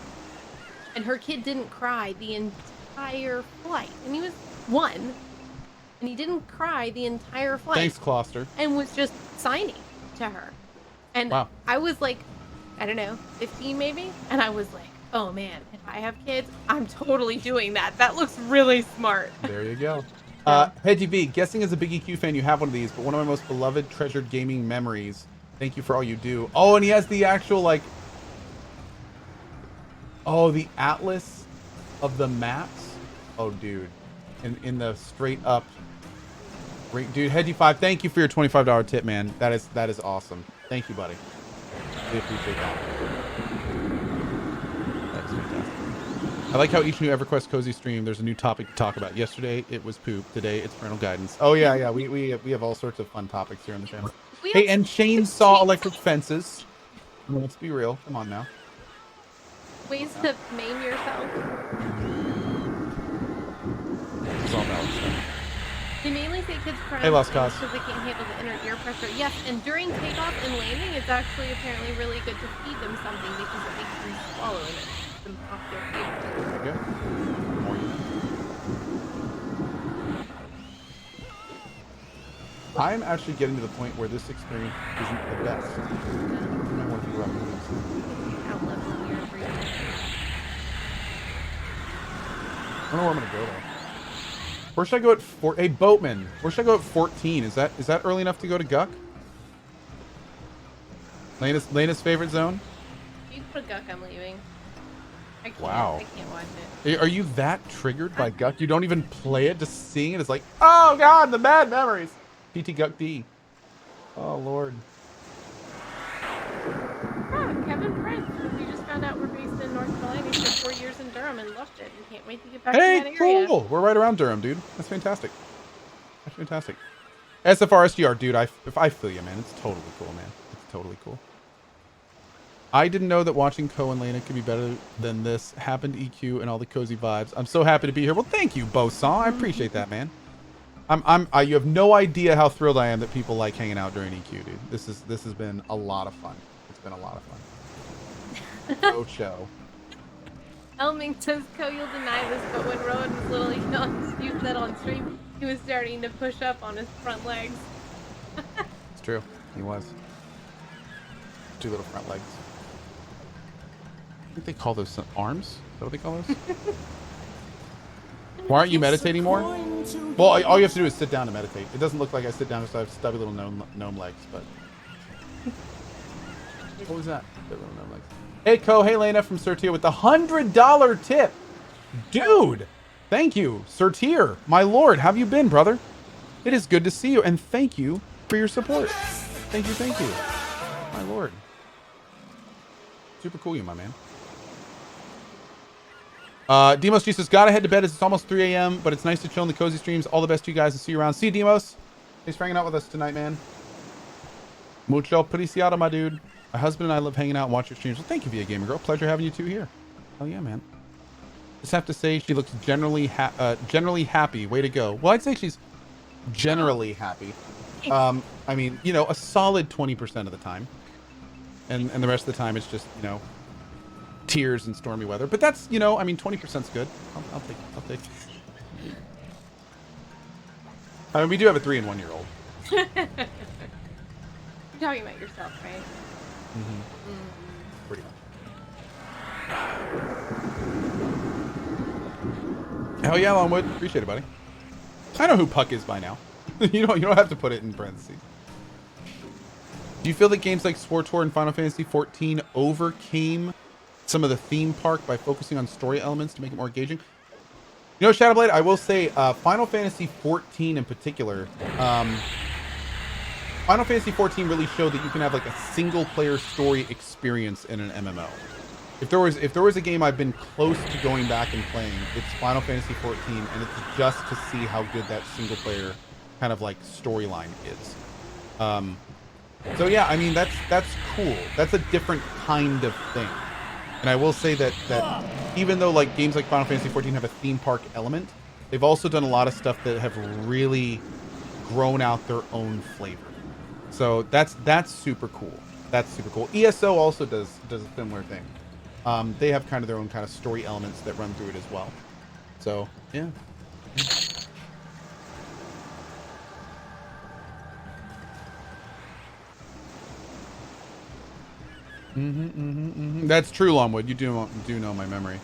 and her kid didn't cry the entire flight, and he was 1, and he didn't cry the entire flight. Thanks, Closter. And was just signing to her, and wow. I was like, I don't know, 15 maybe, and I was like, oh man, if I have kids, I'm totally doing that. That looks really smart. There you go. Hedgie B, guessing as a big EQ fan you have one of these, but one of my most beloved treasured gaming memories. Thank you for all you do. Oh, and he has the actual like, oh, the atlas of the maps. Oh, dude, in the straight up. Great, dude. Hedgie 5, thank you for your $25 tip, man. That is awesome. Thank you, buddy. We appreciate that. I like how each new EverQuest Cozy stream, there's a new topic to talk about. Yesterday, it was poop. Today, it's parental guidance. Oh, yeah. We have all sorts of fun topics here on the channel. Hey, and chainsaw electric fences. Let's be real. Come on now. Ways to maim yourself. It's all balanced stuff. They mainly say kids cry because they can't handle the inner ear pressure. Yes, and during takeoff and landing, it's actually apparently really good to feed them something because it makes them swallow and it makes them pop their ear. There you go. More you know. I'm actually getting to the point where this experience isn't the best. I want to figure out outleveling your breathing. I don't know where I'm gonna go though. Where should I go at Hey, Boatman, where should I go at 14? Is that early enough to go to Guck? Lena's favorite zone? If you go to Guck, I'm leaving. I can't, wow. I can't watch it. Are you that triggered by Guck? You don't even play it, just seeing it is like, oh god, the bad memories. PT Guck D. Oh lord. Kevin Prince, we just found out we're based in North Carolina. He spent 4 years in Durham and loved it. And can't wait to get back to that area. Hey, cool. We're right around Durham, dude. That's fantastic. That's fantastic. SFR dude, I feel you, man. It's totally cool, man. It's totally cool. I didn't know that watching Cohh and Lena could be better than this. Happened EQ and all the cozy vibes. I'm so happy to be here. Well, thank you, Bosaw. I appreciate that, man. You have no idea how thrilled I am that people like hanging out during EQ, dude. This has been a lot of fun. It's been a lot of fun. No show. Elming says, Cohh, you'll deny this, but when Rowan was little, you said on stream, he was starting to push up on his front legs. It's true. He was. 2 little front legs. I think they call those arms. Is that what they call those? Why aren't you meditating more? Well, all you have to do is sit down to meditate. It doesn't look like I sit down because I have stubby little gnome legs, but... What was that? Stubby little gnome legs. Hey, Cohh. Hey, Lena from Sertier with the $100 tip. Dude, thank you. Sertier, my lord. How have you been, brother? It is good to see you, and thank you for your support. Thank you. My lord. Super cool, you, my man. Demos Jesus, gotta head to bed as it's almost 3 a.m., but it's nice to chill in the cozy streams. All the best to you guys and see you around. See you, Demos. Thanks for hanging out with us tonight, man. Mucho apreciado, my dude. My husband and I love hanging out and watch your streams. Well, thank you, Via Gamer Girl. Pleasure having you 2 here. Hell yeah, man. Just have to say she looks generally happy. Way to go. Well, I'd say she's generally happy. I mean, you know, a solid 20% of the time. And the rest of the time it's just, you know, tears and stormy weather. But that's, you know, I mean, 20%'s good. I'll take it. I mean, we do have a 3 and 1 year old. You're talking about yourself, right? Pretty much. Hell yeah, Longwood. Appreciate it, buddy. I know who Puck is by now. you don't have to put it in parentheses. Do you feel that games like SWTOR and Final Fantasy XIV overcame some of the theme park by focusing on story elements to make it more engaging? You know, Shadowblade, I will say Final Fantasy XIV in particular, Final Fantasy XIV really showed that you can have like a single player story experience in an MMO. If there was a game I've been close to going back and playing, it's Final Fantasy XIV, and it's just to see how good that single player kind of like storyline is. So yeah, I mean that's cool. That's a different kind of thing. And I will say that even though like games like Final Fantasy XIV have a theme park element, they've also done a lot of stuff that have really grown out their own flavor. So that's super cool. That's super cool. ESO also does a similar thing. They have kind of their own kind of story elements that run through it as well. So yeah. That's true, Longwood. You do know my memory.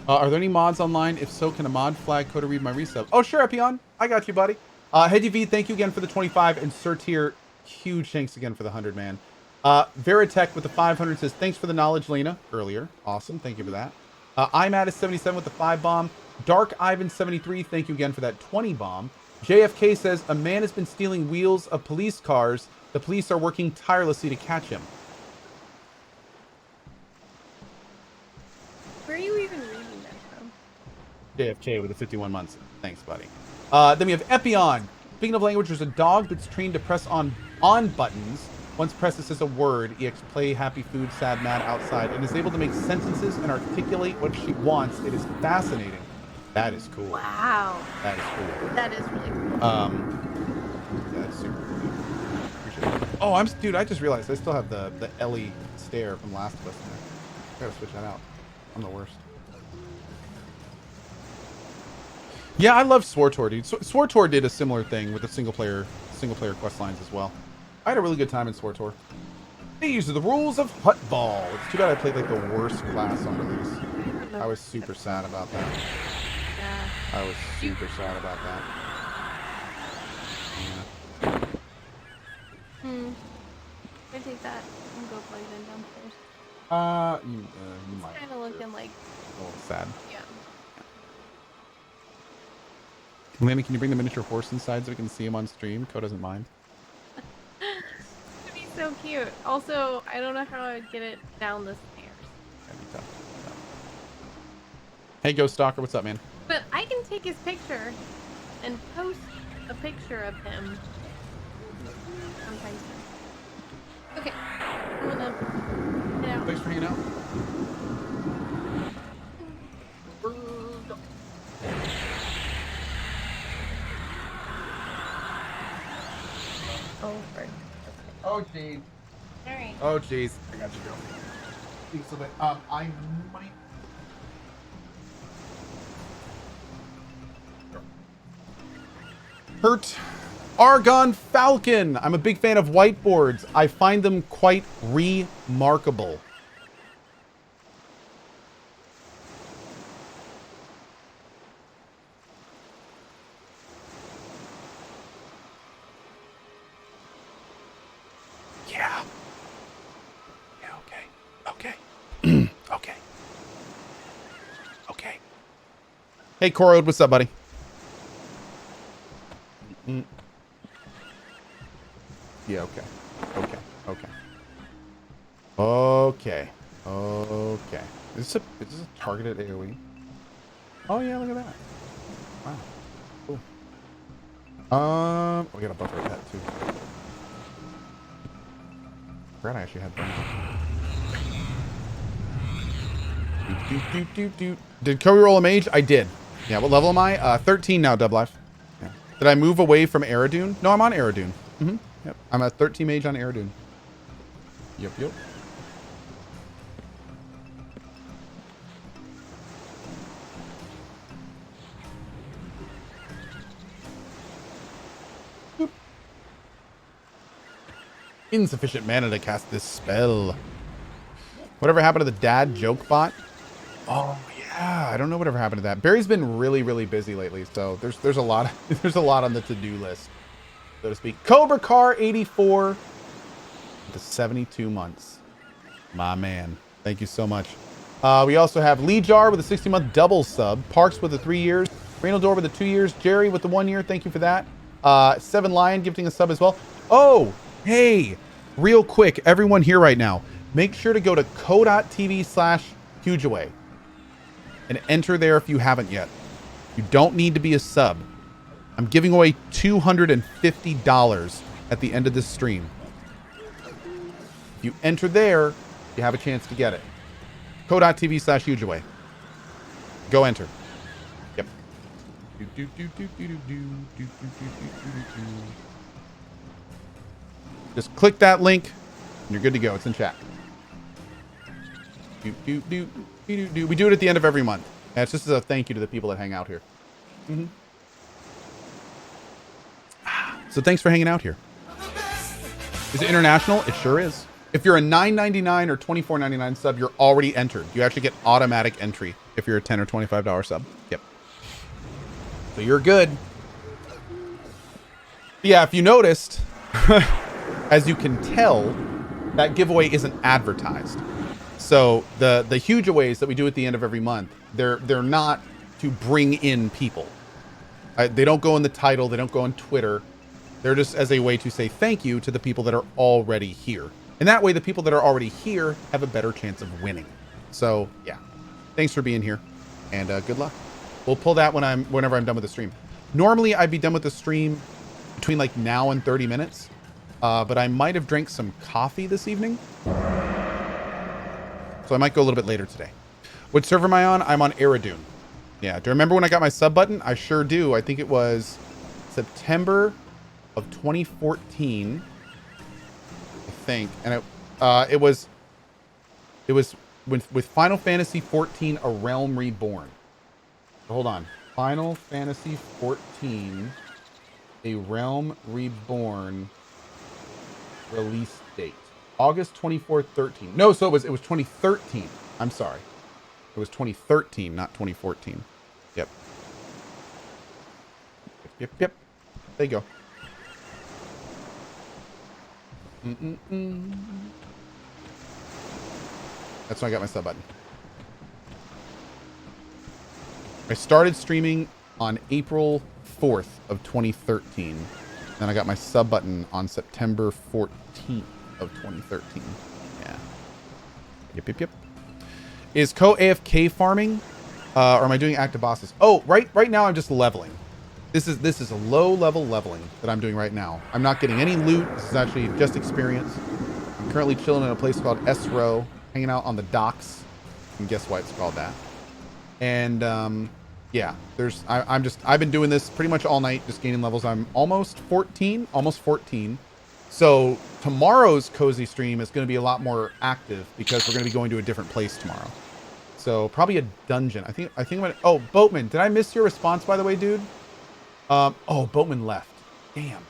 Are there any mods online? If so, can a mod flag Cohh to read my resub? Oh, sure, Epion. I got you, buddy. Hedgy V, thank you again for the 25. And Sir Tier, huge thanks again for the 100, man. Veritech with the 500 says, thanks for the knowledge, Lena, earlier. Awesome. Thank you for that. I'm at 77 with the 5 bomb. Dark Ivan 73, thank you again for that 20 bomb. JFK says, a man has been stealing wheels of police cars. The police are working tirelessly to catch him. Where are you even reading that from? JFK with the 51 months. Thanks, buddy. Then we have Epion. Speaking of language, there's a dog that's trained to press on buttons. Once presses a word, EX play, happy, food, sad, mad, outside, and is able to make sentences and articulate what she wants. It is fascinating. That is cool. Wow. That is cool. That is really cool. That's super cool. Appreciate it. Oh, dude, I just realized I still have the Ellie stare from Last of Us in there. I gotta switch that out. I'm the worst. Yeah, I love SWTOR, dude. SWTOR did a similar thing with the single player quest lines as well. I had a really good time in SWTOR. These are the rules of Hutball. It's too bad I played like the worst class on release. I was super sad about that. Yeah. I was super sad about that. Yeah. I take that and go plug it in downstairs. You might. It's kind of looking like A little sad. yeah. Lana, can you bring the miniature horse inside so we can see him on stream? Cohh doesn't mind. It'd be so cute. Also, I don't know how I'd get it down the stairs. That'd be tough. Hey, Ghost Stalker, what's up, man? But I can take his picture and post a picture of him sometime soon. Okay, I'm gonna head out. Thanks for hanging out. Oh, frick. Oh, jeez. Alright. Oh, jeez. I got you, girl. Thanks a bit. I might... Hurt Argon Falcon. I'm a big fan of whiteboards. I find them quite remarkable. Yeah. Yeah, okay. Okay. Okay. Okay. Hey, Corod, what's up, buddy? Yeah, okay. Okay. Okay. Okay. Okay. Is this a targeted AoE? Oh yeah, look at that. Wow. Cool. We got a buffer at that too. Forgot I actually had that. Did Cohh roll a mage? I did. Yeah, what level am I? 13 now, Dub Life. Yeah. Did I move away from Aerodune? No, I'm on Aerodune. Yep. I'm a 13 mage on Aerodune. Yep. Boop. Insufficient mana to cast this spell. Whatever happened to the dad joke bot? Oh yeah, I don't know whatever happened to that. Barry's been really, really busy lately, so there's a lot there's a lot on the to-do list, so to speak. CohhCar 84 to 72 months. My man. Thank you so much. We also have Lee Jar with a 60-month double sub. Parks with the 3 years. Raynal Door with the 2 years. Jerry with the 1 year. Thank you for that. Seven Lion gifting a sub as well. Oh, hey, real quick, everyone here right now, make sure to go to cohh.tv/hugeaway and enter there if you haven't yet. You don't need to be a sub. I'm giving away $250 at the end of this stream. If you enter there, you have a chance to get it. cohh.tv/hugeaway. Go enter. Yep. Just click that link and you're good to go. It's in chat. We do it at the end of every month. And it's just as a thank you to the people that hang out here. So thanks for hanging out here. Is it international? It sure is. If you're a $9.99 or $24.99 sub, you're already entered. You actually get automatic entry if you're a $10 or $25 sub. Yep. So you're good. Yeah, if you noticed, as you can tell, that giveaway isn't advertised. So the hugeaways that we do at the end of every month, they're not to bring in people. They don't go in the title. They don't go on Twitter. They're just as a way to say thank you to the people that are already here. And that way, the people that are already here have a better chance of winning. So yeah, thanks for being here, and good luck. We'll pull that whenever I'm done with the stream. Normally, I'd be done with the stream between like now and 30 minutes, but I might have drank some coffee this evening, so I might go a little bit later today. What server am I on? I'm on Aerodune. Yeah, do you remember when I got my sub button? I sure do. I think it was September of 2014. Think, and it was with Final Fantasy 14 A Realm Reborn. Hold on. Final Fantasy 14 A Realm Reborn release date. August 24th, 13. No, so it was 2013. I'm sorry. It was 2013, not 2014. Yep. Yep. There you go. That's when I got my sub button. I started streaming on April 4th of 2013. Then I got my sub button on September 14th of 2013. Yeah. Yep. Is Cohh AFK farming? Or am I doing active bosses? Oh, right now I'm just leveling. This is a low level leveling that I'm doing right now. I'm not getting any loot. This is actually just experience. I'm currently chilling in a place called S Row, hanging out on the docks. And guess why it's called that? And yeah, I've been doing this pretty much all night, just gaining levels. I'm almost 14. So tomorrow's cozy stream is going to be a lot more active because we're going to be going to a different place tomorrow. So probably a dungeon. I think I'm gonna. Oh, Boatman, did I miss your response by the way, dude? Oh, Boatman left. Damn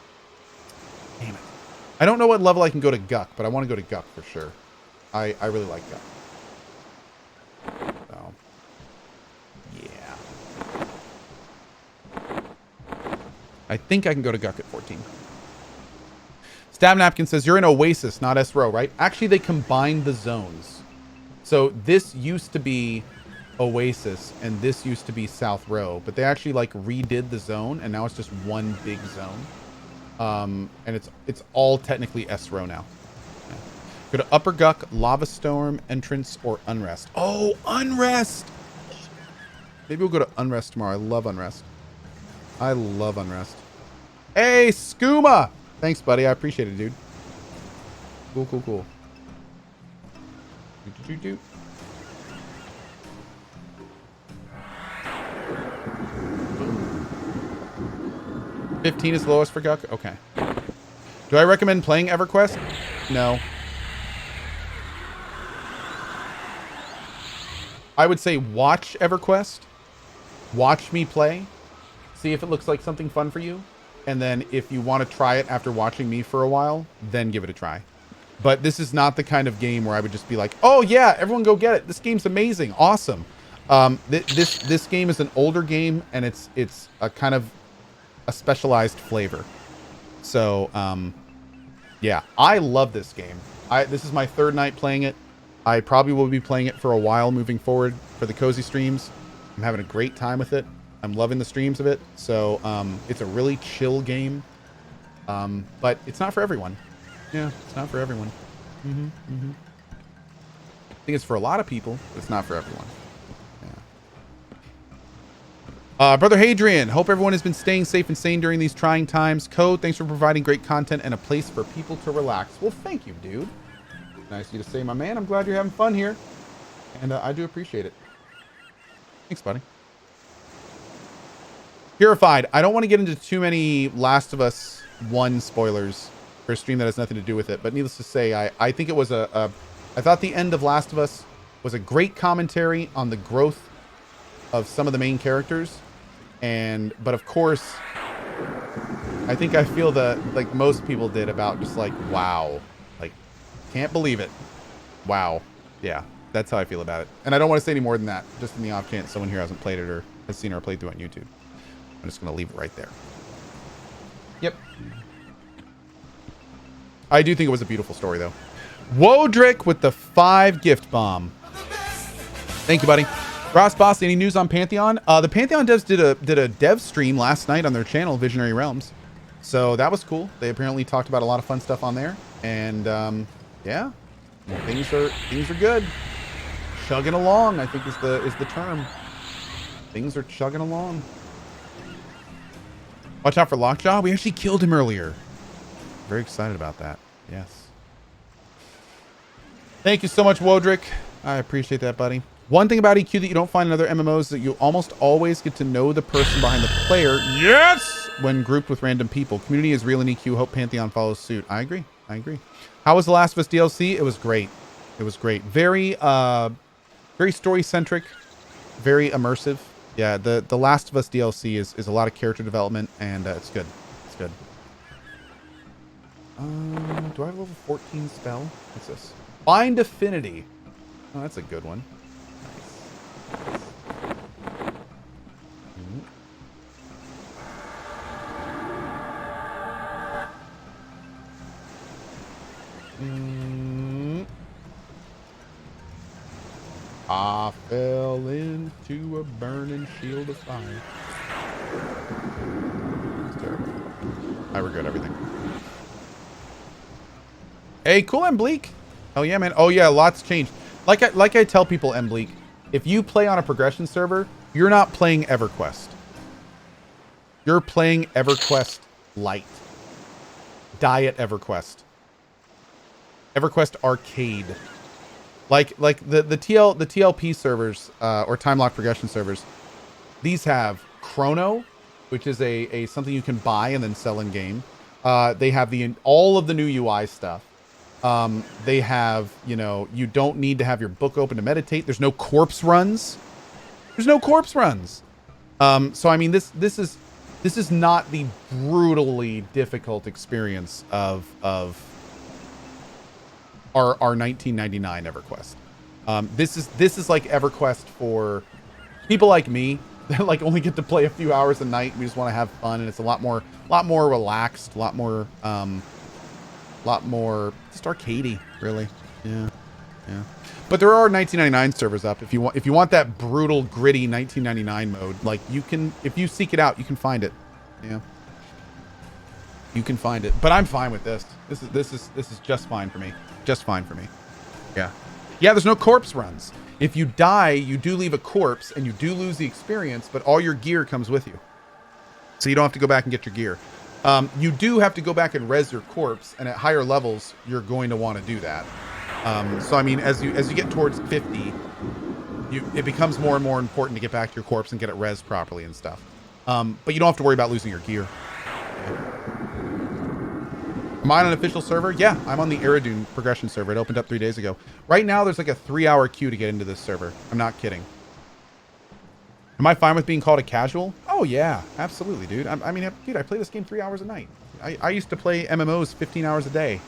it. I don't know what level I can go to Guck, but I want to go to Guck for sure. I really like Guck. So, yeah. I think I can go to Guck at 14. Stab Napkin says, you're in Oasis, not S Row, right? Actually, they combined the zones. So this used to be Oasis and this used to be South Row, but they actually like redid the zone and now it's just one big zone. And it's all technically S Row now. Yeah. Go to Upper Guck, Lava Storm, Entrance, or Unrest. Oh, Unrest! Maybe we'll go to Unrest tomorrow. I love Unrest. Hey, Skooma! Thanks, buddy. I appreciate it, dude. Cool. 15 is the lowest for Guck? Okay. Do I recommend playing EverQuest? No. I would say watch EverQuest. Watch me play. See if it looks like something fun for you. And then if you want to try it after watching me for a while, then give it a try. But this is not the kind of game where I would just be like, oh yeah, everyone go get it. This game's amazing. Awesome. This game is an older game, and it's a kind of a specialized flavor. So, yeah, I love this game. This is my third night playing it. I probably will be playing it for a while moving forward for the Cozy streams. I'm having a great time with it. I'm loving the streams of it. So, it's a really chill game. But it's not for everyone. Yeah, it's not for everyone. I think it's for a lot of people, but it's not for everyone. Brother Hadrian, hope everyone has been staying safe and sane during these trying times. Cohh, thanks for providing great content and a place for people to relax. Well, thank you, dude. Nice of you to say, my man. I'm glad you're having fun here. And I do appreciate it. Thanks, buddy. Purified. I don't want to get into too many Last of Us 1 spoilers for a stream that has nothing to do with it. But needless to say, I think it was I thought the end of Last of Us was a great commentary on the growth of some of the main characters. But of course, I think I feel that like most people did about just like, wow, like, can't believe it. Wow. Yeah, that's how I feel about it. And I don't want to say any more than that, just in the off chance someone here hasn't played it or has seen our playthrough on YouTube. I'm just going to leave it right there. Yep. I do think it was a beautiful story, though. Wodrick with the 5 gift bomb. Thank you, buddy. Ross Boss, any news on Pantheon? The Pantheon devs did a dev stream last night on their channel, Visionary Realms. So that was cool. They apparently talked about a lot of fun stuff on there. And yeah, things are good. Chugging along, I think is the term. Things are chugging along. Watch out for Lockjaw. We actually killed him earlier. Very excited about that. Yes. Thank you so much, Wodrick. I appreciate that, buddy. One thing about EQ that you don't find in other MMOs is that you almost always get to know the person behind the player. Yes! When grouped with random people. Community is real in EQ. Hope Pantheon follows suit. I agree. I agree. How was The Last of Us DLC? It was great. It was great. Very story-centric. Very immersive. Yeah, the Last of Us DLC is a lot of character development, and it's good. It's good. Do I have a level 14 spell? What's this? Bind Affinity. Oh, that's a good one. I fell into a burning shield of fire. It's terrible. I regret everything. Hey, cool, Mbleak. Oh yeah, man. Oh yeah, lots changed. Like I tell people, Mbleak, if you play on a progression server, you're not playing EverQuest. You're playing EverQuest Lite. Diet EverQuest. EverQuest Arcade. Like the TLP servers or time lock progression servers. These have Chrono, which is a something you can buy and then sell in game. They have all of the new UI stuff. They have, you don't need to have your book open to meditate. There's no corpse runs. There's no corpse runs. So I mean, this is not the brutally difficult experience of our 1999 EverQuest. This is like EverQuest for people like me that like only get to play a few hours a night. We just want to have fun, and it's a lot more relaxed, a lot more just arcadey, really. Yeah. But there are 1999 servers up if you want that brutal, gritty 1999 mode. Like you can, if you seek it out, you can find it. Yeah. You can find it. But I'm fine with this. This is just fine for me. Just fine for me. Yeah. Yeah, there's no corpse runs. If you die, you do leave a corpse and you do lose the experience, but all your gear comes with you. So you don't have to go back and get your gear. You do have to go back and res your corpse, and at higher levels, you're going to want to do that. So I mean, as you get towards 50, it becomes more and more important to get back to your corpse and get it res properly and stuff. But you don't have to worry about losing your gear. Am I on an official server? Yeah, I'm on the Eridune progression server. It opened up 3 days ago. Right now, there's like a 3-hour queue to get into this server. I'm not kidding. Am I fine with being called a casual? Oh, yeah. Absolutely, dude. I mean, dude, I play this game 3 hours a night. I used to play MMOs 15 hours a day.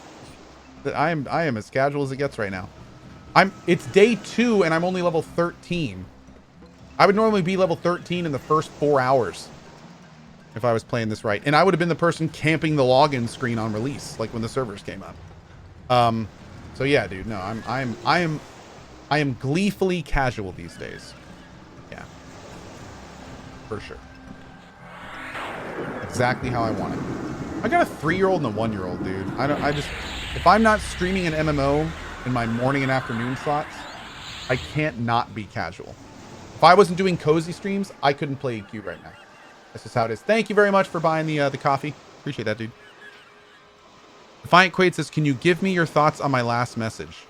I am as casual as it gets right now. It's day 2, and I'm only level 13. I would normally be level 13 in the first 4 hours if I was playing this right. And I would have been the person camping the login screen on release, like when the servers came up. So yeah, dude, no, I am gleefully casual these days. Yeah. For sure. Exactly how I want it. I got a 3-year-old and a 1-year-old, dude. If I'm not streaming an MMO in my morning and afternoon slots, I can't not be casual. If I wasn't doing cozy streams, I couldn't play EQ right now. That's just how it is. Thank you very much for buying the coffee. Appreciate that, dude. Defiant Quaid says, can you give me your thoughts on my last message?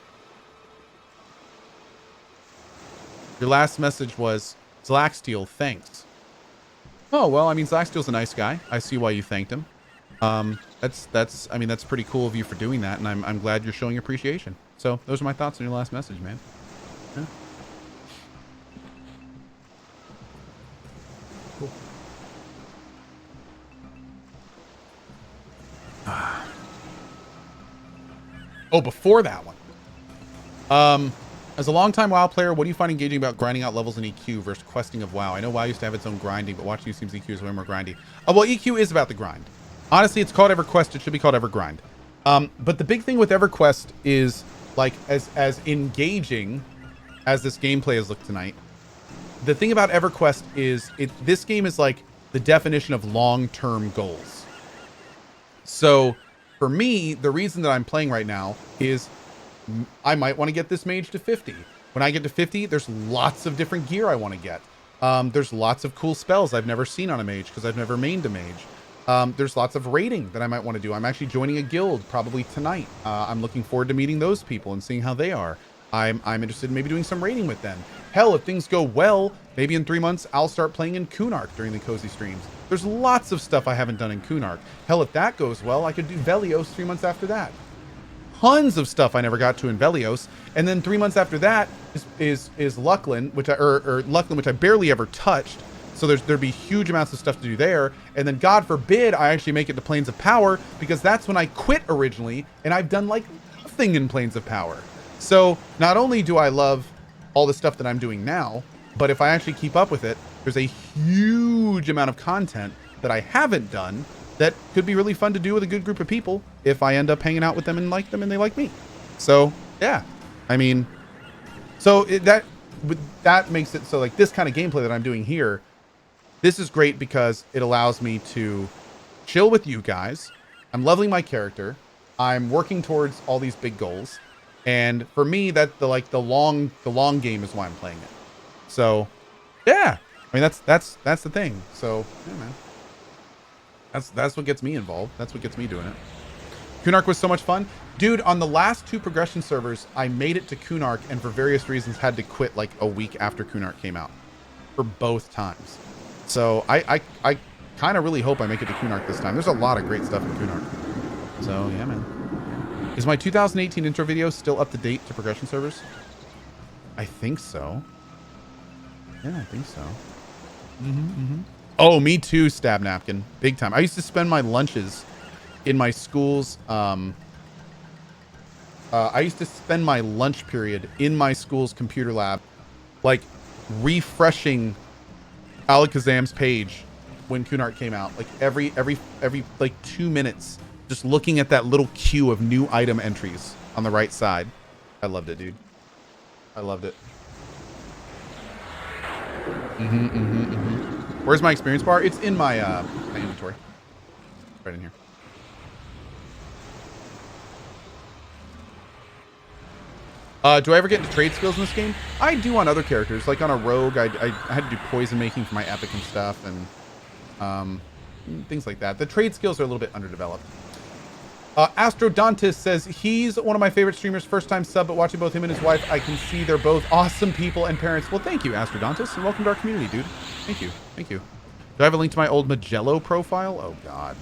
Your last message was, Zlaxsteel, thanks. Oh, well, I mean, Zlaxsteel's a nice guy. I see why you thanked him. That's pretty cool of you for doing that, and I'm glad you're showing appreciation. So those are my thoughts on your last message, man. Yeah. Cool. Oh, before that one. As a longtime WoW player, what do you find engaging about grinding out levels in EQ versus questing of WoW? I know WoW used to have its own grinding, but watching you seems EQ is way more grindy. Well, EQ is about the grind. Honestly, it's called EverQuest. It should be called EverGrind. But the big thing with EverQuest is, like, as engaging as this gameplay has looked tonight, the thing about EverQuest is this game is like the definition of long-term goals. So for me, the reason that I'm playing right now is I might want to get this mage to 50. When I get to 50, there's lots of different gear I want to get. There's lots of cool spells I've never seen on a mage because I've never mained a mage. There's lots of raiding that I might want to do. I'm actually joining a guild probably tonight. I'm looking forward to meeting those people and seeing how they are. I'm interested in maybe doing some raiding with them. Hell, if things go well, maybe in 3 months, I'll start playing in Kunark during the cozy streams. There's lots of stuff I haven't done in Kunark. Hell, if that goes well, I could do Velios 3 months after that. Tons of stuff I never got to in Velios. And then 3 months after that is Lucklin, which I barely ever touched. So there'd be huge amounts of stuff to do there. And then God forbid I actually make it to Plains of Power, because that's when I quit originally, and I've done like nothing in Plains of Power. So not only do I love all the stuff that I'm doing now, but if I actually keep up with it, there's a huge amount of content that I haven't done that could be really fun to do with a good group of people if I end up hanging out with them and like them and they like me. So yeah, I mean, so that makes it so like this kind of gameplay that I'm doing here, this is great because it allows me to chill with you guys. I'm leveling my character. I'm working towards all these big goals. And for me, that the long game is why I'm playing it. So yeah, I mean, that's the thing. So yeah, man, that's what gets me involved. That's what gets me doing it. Kunark was so much fun. Dude, on the last 2 progression servers, I made it to Kunark and for various reasons had to quit like a week after Kunark came out for both times. So I kind of really hope I make it to Kunark this time. There's a lot of great stuff in Kunark. So yeah, man. Is my 2018 intro video still up to date to progression servers? I think so. Yeah, I think so. Oh, me too, Stab Napkin. Big time. I used to spend my lunches in my school's... I used to spend my lunch period in my school's computer lab, like, refreshing Alakazam's page when Kunark came out. Like, every like 2 minutes, just looking at that little queue of new item entries on the right side. I loved it, dude. I loved it. Where's my experience bar? It's in my my inventory. Right in here. Do I ever get into trade skills in this game? I do on other characters. Like on a rogue, I had to do poison making for my epic and stuff, and things like that. The trade skills are a little bit underdeveloped. Astrodontis says he's one of my favorite streamers, first time sub, but watching both him and his wife, I can see they're both awesome people and parents. Well, thank you, Astrodontis, and welcome to our community, dude. Thank you. Thank you. Do I have a link to my old Magello profile? Oh, God.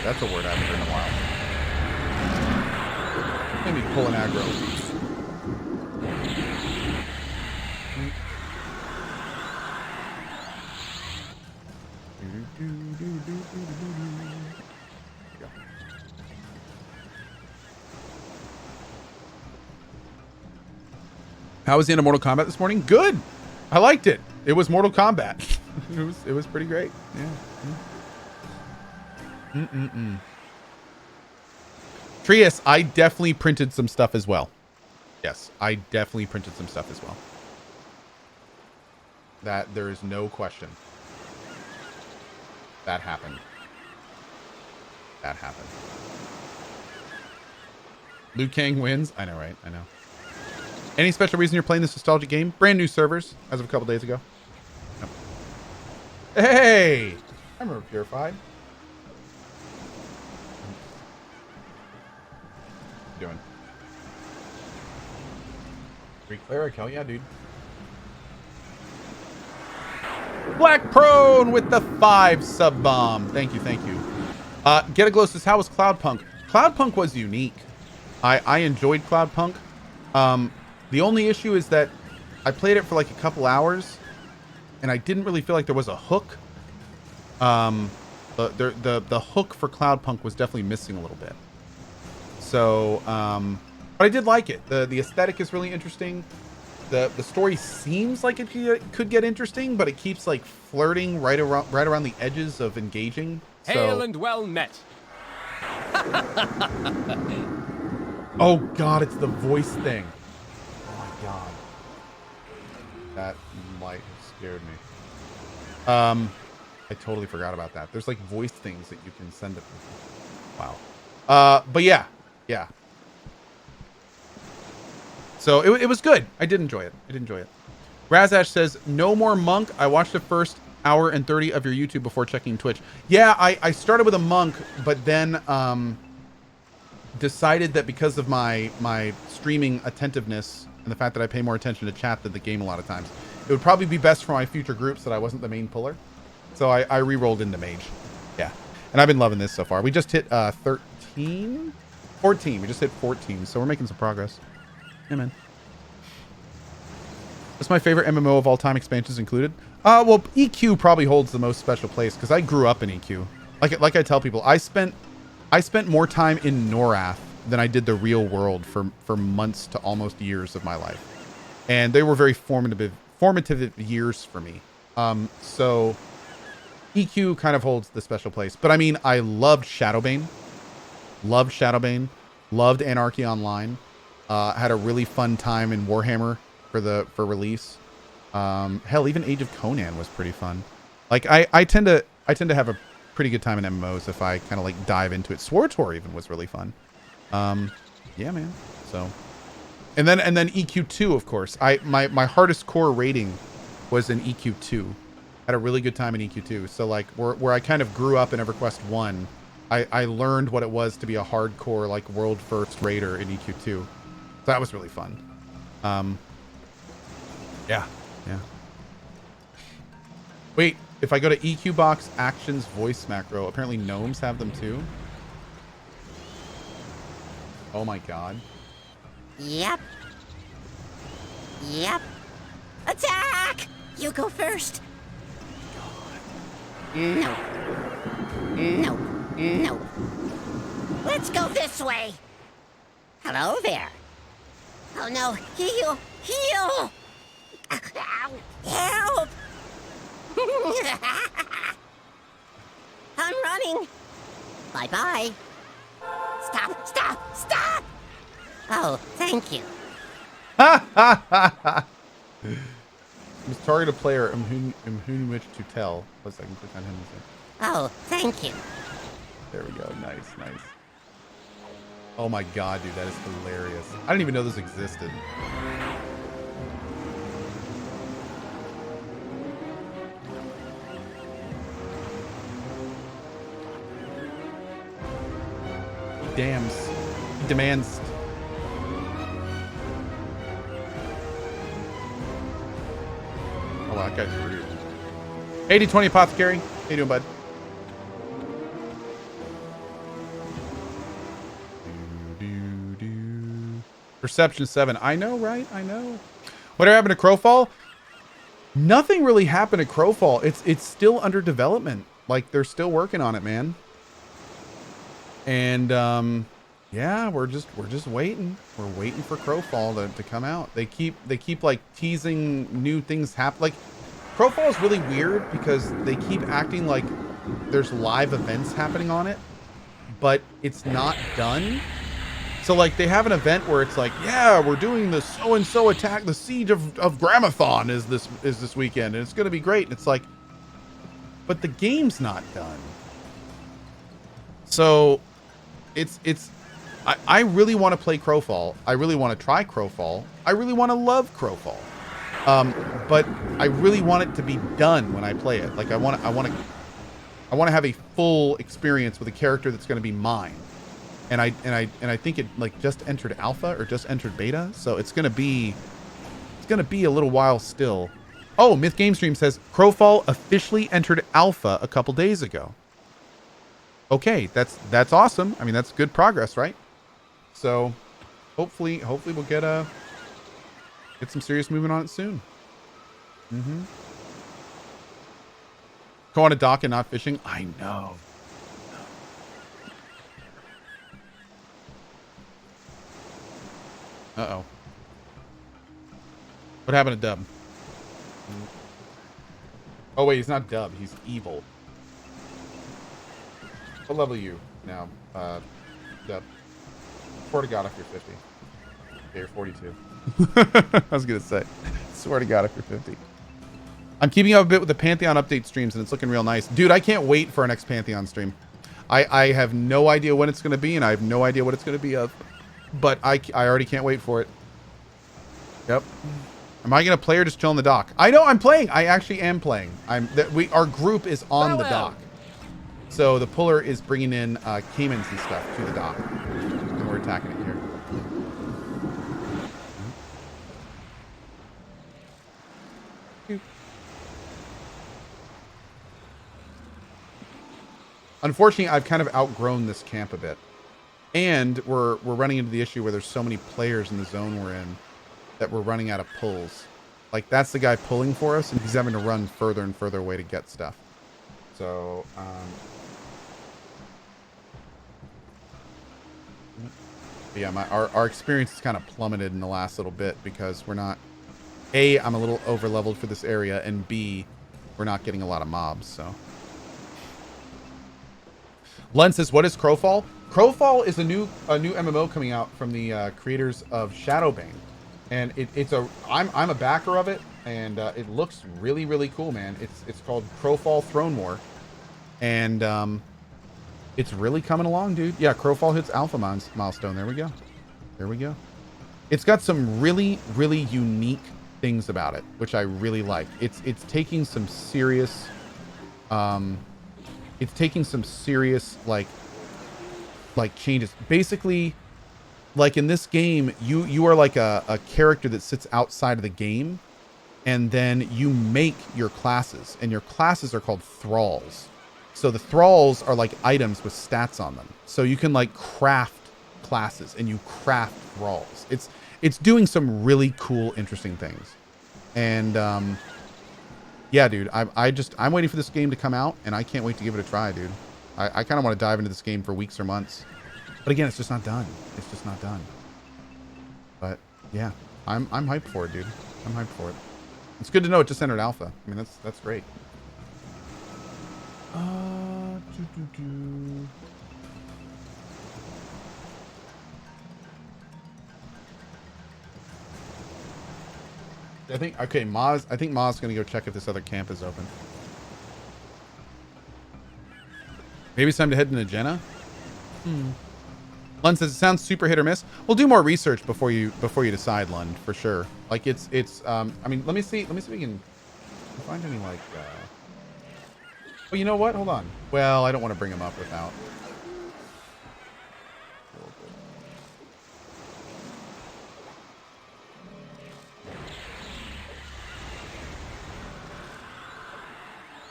That's a word I haven't heard in a while. Maybe pull an aggro. How was the end of Mortal Kombat this morning? Good. I liked it. It was Mortal Kombat. it was pretty great. Yeah. Trius, I definitely printed some stuff as well. Yes, I definitely printed some stuff as well. That there is no question. That happened. That happened. Liu Kang wins. I know, right? I know. Any special reason you're playing this nostalgia game? Brand new servers as of a couple days ago. Yep. Hey! I remember Purified. What you doing? Free cleric, hell yeah, dude. Black Prone with the 5 sub bomb. Thank you, thank you. Get a Glow says, how was Cloudpunk? Cloudpunk was unique. I enjoyed Cloudpunk. The only issue is that I played it for like a couple hours and I didn't really feel like there was a hook. The hook for Cloudpunk was definitely missing a little bit. So, but I did like it. The aesthetic is really interesting. The story seems like it could get interesting, but it keeps like flirting right around the edges of engaging. So... Hail and well met. Oh God, it's the voice thing. Oh my God, that might have scared me. I totally forgot about that. There's like voice things that you can send to people. Wow. But yeah. So it was good. I did enjoy it. Razash says, no more monk. I watched the first hour and 30 of your YouTube before checking Twitch. Yeah, I started with a monk, but then decided that because of my streaming attentiveness and the fact that I pay more attention to chat than the game a lot of times, it would probably be best for my future groups that I wasn't the main puller. So I re-rolled into Mage. Yeah. And I've been loving this so far. We just hit 14? 14. We just hit 14. So we're making some progress. Yeah, man. What's my favorite MMO of all time, expansions included? Well, EQ probably holds the most special place because I grew up in EQ. Like I tell people, I spent more time in Norath than I did the real world for months to almost years of my life. And they were very formative years for me. So EQ kind of holds the special place. But I mean, I loved Shadowbane. Loved Anarchy Online. Had a really fun time in Warhammer for release. Hell, even Age of Conan was pretty fun. Like I tend to have a pretty good time in MMOs if I kind of like dive into it. SwordTour even was really fun. Yeah, man. So, and then EQ2, of course. My hardest core rating was in EQ2. Had a really good time in EQ2. So like where I kind of grew up in EverQuest 1, I learned what it was to be a hardcore like world first raider in EQ2. So that was really fun. Yeah. Wait, if I go to EQ box actions voice macro, apparently gnomes have them too. Oh my God. Yep. Attack! You go first. No. Let's go this way. Hello there. Oh no, heal! Help! I'm running. Bye-bye. Stop! Oh, thank you. Must target a player whom wish to tell. Plus I can click on him. Oh, thank you. There we go. Nice. Oh my God, dude, that is hilarious. I didn't even know this existed. He demands. Oh, wow, that guy's rude. 80-20 Apothecary. How you doing, bud? Perception 7. I know, right? I know. What happened to Crowfall? Nothing really happened to Crowfall. It's still under development. Like, they're still working on it, man. And yeah, we're just waiting. We're waiting for Crowfall to come out. They keep like teasing new things happen. Like, Crowfall is really weird because they keep acting like there's live events happening on it, but it's not done. So like they have an event where it's like, yeah, we're doing the so-and-so attack, the siege of Gramathon is this weekend, and it's gonna be great. And it's like, but the game's not done. So I really want to play Crowfall. I really want to try Crowfall. I really want to love Crowfall. But I really want it to be done when I play it. Like I want to have a full experience with a character that's going to be mine. And I think it like just entered alpha or just entered beta, so it's gonna be a little while still. Oh, Myth Game Stream says Crowfall officially entered alpha a couple days ago. Okay, that's awesome. I mean, that's good progress, right? So hopefully we'll get some serious movement on it soon. Go on a dock and not fishing. I know. Uh-oh. What happened to Dub? Oh, wait, he's not Dub. He's evil. What level are you now, Dub? Swear to God if you're 50. Okay, you're 42. I was going to say. Swear to God if you're 50. I'm keeping up a bit with the Pantheon update streams, and it's looking real nice. Dude, I can't wait for our next Pantheon stream. I have no idea when it's going to be, and I have no idea what it's going to be of. But I already can't wait for it. Yep. Am I gonna play or just chill on the dock? I know I'm playing. I actually am playing. Our group is on the dock, so the puller is bringing in caimans and stuff to the dock, and we're attacking it here. Unfortunately, I've kind of outgrown this camp a bit. And we're running into the issue where there's so many players in the zone we're in that we're running out of pulls. Like, that's the guy pulling for us, and he's having to run further and further away to get stuff. So, yeah, our experience has kind of plummeted in the last little bit because we're not... A, I'm a little over-leveled for this area, and B, we're not getting a lot of mobs, so... Len says, what is Crowfall? Crowfall is a new MMO coming out from the creators of Shadowbane, and I'm a backer of it, and it looks really, really cool, man. It's called Crowfall Throne War, and it's really coming along, dude. Yeah, Crowfall hits alpha milestone. There we go. There we go. It's got some really, really unique things about it, which I really like. It's taking some serious like changes. Basically, like in this game, you are like a character that sits outside of the game, and then you make your classes, and your classes are called thralls. So the thralls are like items with stats on them. So you can like craft classes, and you craft thralls. It's doing some really cool, interesting things. And yeah, dude, I'm waiting for this game to come out, and I can't wait to give it a try, dude. I kind of want to dive into this game for weeks or months. But again, it's just not done. It's just not done. But yeah, I'm hyped for it, dude. I'm hyped for it. It's good to know it just entered alpha. I mean, that's great. I think Ma's gonna go check if this other camp is open. Maybe it's time to head into Jenna. Lund says it sounds super hit or miss. We'll do more research before you decide, Lund, for sure. Like it's I mean, let me see if we can find any like oh, you know what? Hold on. Well, I don't want to bring him up without.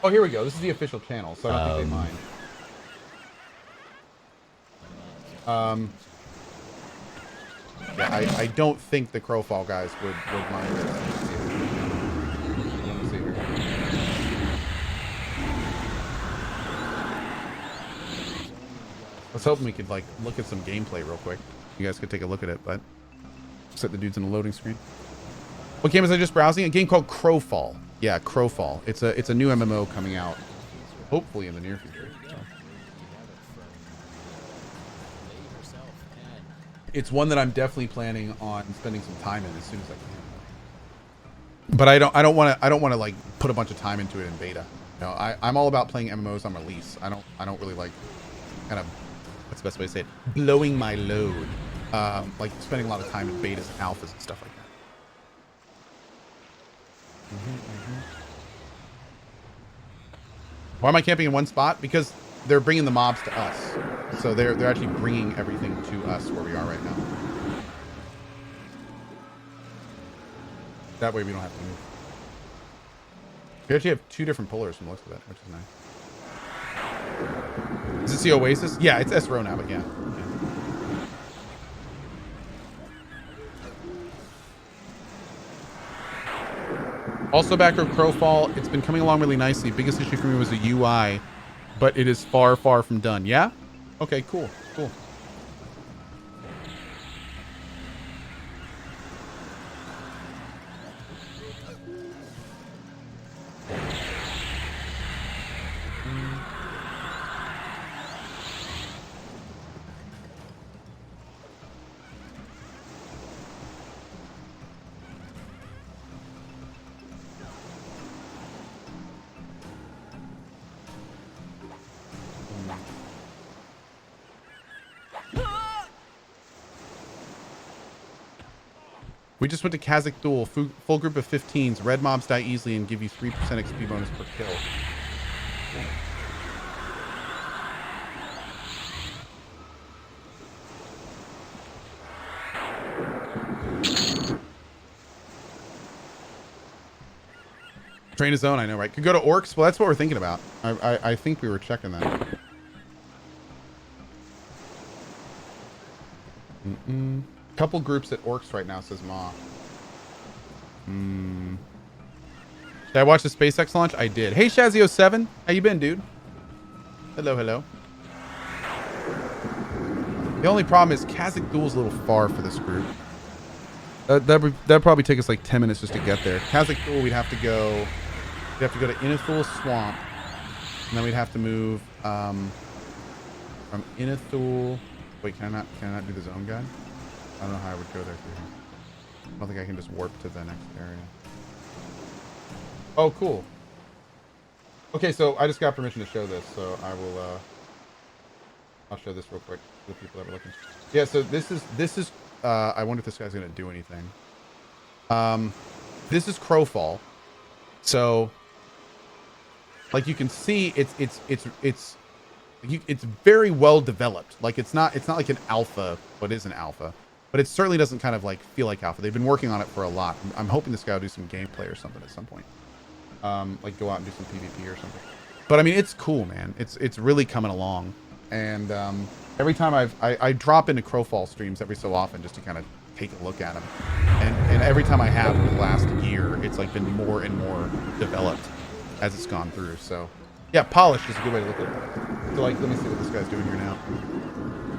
Oh, here we go. This is the official channel, so I don't think they mind. Yeah, I don't think the crowfall guys would mind it. Let me see here. I was hoping we could like look at some gameplay real quick. You guys could take a look at it, but set the dudes in the loading screen. What game was I just browsing? A game called Crowfall. Yeah, Crowfall. It's a new MMO coming out, hopefully in the near future. So. It's one that I'm definitely planning on spending some time in as soon as I can. But I don't want to like put a bunch of time into it in beta. You know, I'm all about playing MMOs on release. I don't really like kind of, what's the best way to say it, blowing my load. Like spending a lot of time in betas and alphas and stuff like that. Why am I camping in one spot? Because they're bringing the mobs to us. So they're actually bringing everything to us where we are right now. That way we don't have to move. We actually have 2 different pullers from the looks of it, which is nice. Is it the Oasis? Yeah, it's SRO now, but yeah. Also back from Crowfall, it's been coming along really nicely. Biggest issue for me was the UI, but it is far, far from done. Yeah? Okay, cool, cool. We just went to Kazakh Duel, full group of 15s. Red mobs die easily and give you 3% XP bonus per kill. Train a zone, I know, right? Could go to Orcs. Well, that's what we're thinking about. I think we were checking that. Couple groups at Orcs right now, says Ma. Did I watch the SpaceX launch? I did. Hey, Shazio7. How you been, dude? Hello, hello. The only problem is Kazakh Duel's a little far for this group. That'd probably take us like 10 minutes just to get there. Kazakh Duel, we'd have to go to Inathul Swamp. And then we'd have to move from Inathul. Wait, can I not do the zone guide? I don't know how I would go there through here. I don't think I can just warp to the next area. Oh, cool. Okay, so I just got permission to show this, so I will I'll show this real quick to the people that are looking. Yeah, so this is I wonder if this guy's gonna do anything. This is Crowfall. So like you can see it's very well developed. Like it's not like an alpha, but is an alpha. But it certainly doesn't kind of like feel like alpha. They've been working on it for a lot. I'm hoping this guy will do some gameplay or something at some point. Like go out and do some PvP or something. But I mean, it's cool, man. It's really coming along. And every time I drop into Crowfall streams every so often just to kind of take a look at them. And every time I have in the last year, it's like been more and more developed as it's gone through. So yeah, polished is a good way to look at it. So like, let me see what this guy's doing here now.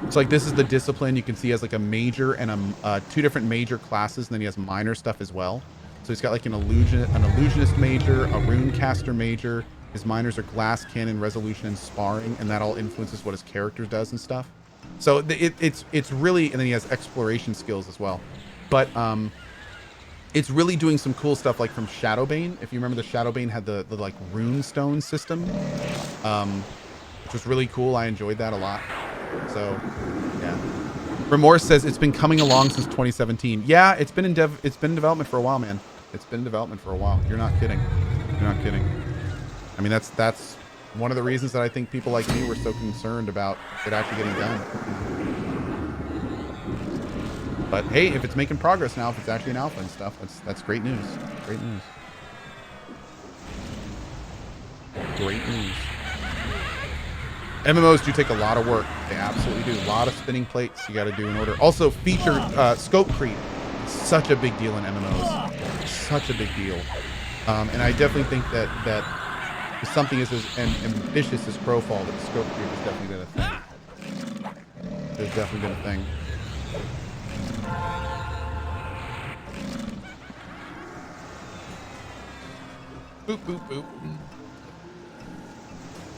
So like this is the discipline. You can see he has like a major and a 2 different major classes, and then he has minor stuff as well. So he's got like an illusionist major, a rune caster major. His minors are glass cannon, resolution, and sparring, and that all influences what his character does and stuff. So it's really, and then he has exploration skills as well. But it's really doing some cool stuff like from Shadowbane. If you remember, the Shadowbane had the like rune stone system, which was really cool. I enjoyed that a lot. So yeah. Remorse says it's been coming along since 2017. Yeah, it's been in development for a while, man. It's been in development for a while. You're not kidding. You're not kidding. I mean, that's one of the reasons that I think people like me were so concerned about it actually getting done. But hey, if it's making progress now, if it's actually an alpha and stuff, that's great news. Great news. Great news. MMOs do take a lot of work. They absolutely do. A lot of spinning plates you got to do in order. Also, feature scope creep. Such a big deal in MMOs. Such a big deal. And I definitely think that something as ambitious as crowfall, that scope creep has definitely been a thing. There's definitely been a thing. Boop, boop, boop.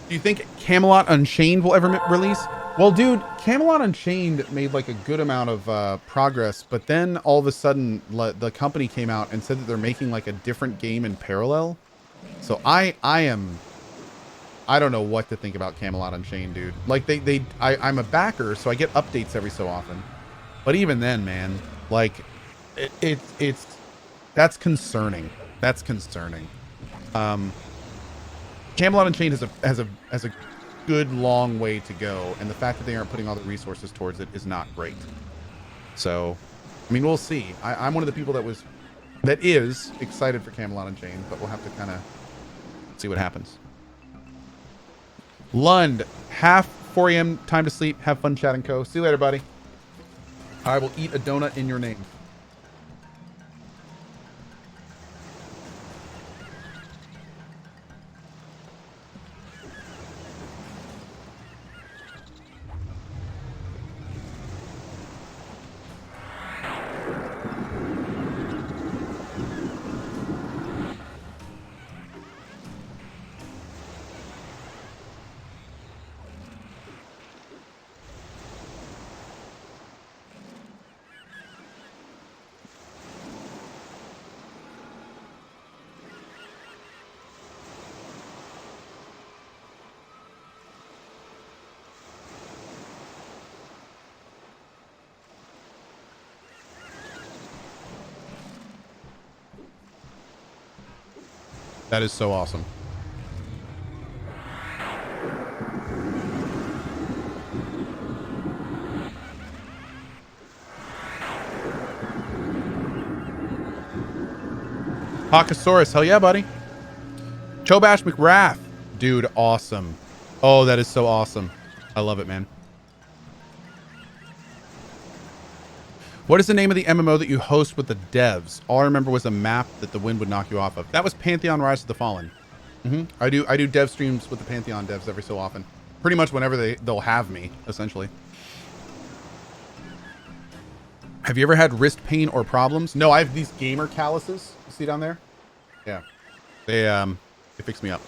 Do you think Camelot Unchained will ever release? Well, dude, Camelot Unchained made like a good amount of progress, but then all of a sudden the company came out and said that they're making like a different game in parallel. So I don't know what to think about Camelot Unchained, dude. Like I'm a backer, so I get updates every so often. But even then, man, like it's that's concerning. That's concerning. Camelot Unchained has a good long way to go, and the fact that they aren't putting all the resources towards it is not great. So, I mean, we'll see. I'm one of the people that is excited for Camelot Unchained, but we'll have to kind of see what happens. Lund, half 4 a.m. time to sleep. Have fun chatting, Cohh. See you later, buddy. I will eat a donut in your name. That is so awesome. Hawkosaurus, hell yeah, buddy. Chobash McWrath. Dude, awesome. Oh, that is so awesome. I love it, man. What is the name of the MMO that you host with the devs? All I remember was a map that the wind would knock you off of. That was Pantheon Rise of the Fallen. I do dev streams with the Pantheon devs every so often. Pretty much whenever they'll have me, essentially. Have you ever had wrist pain or problems? No, I have these gamer calluses. You see down there? Yeah. They fix me up.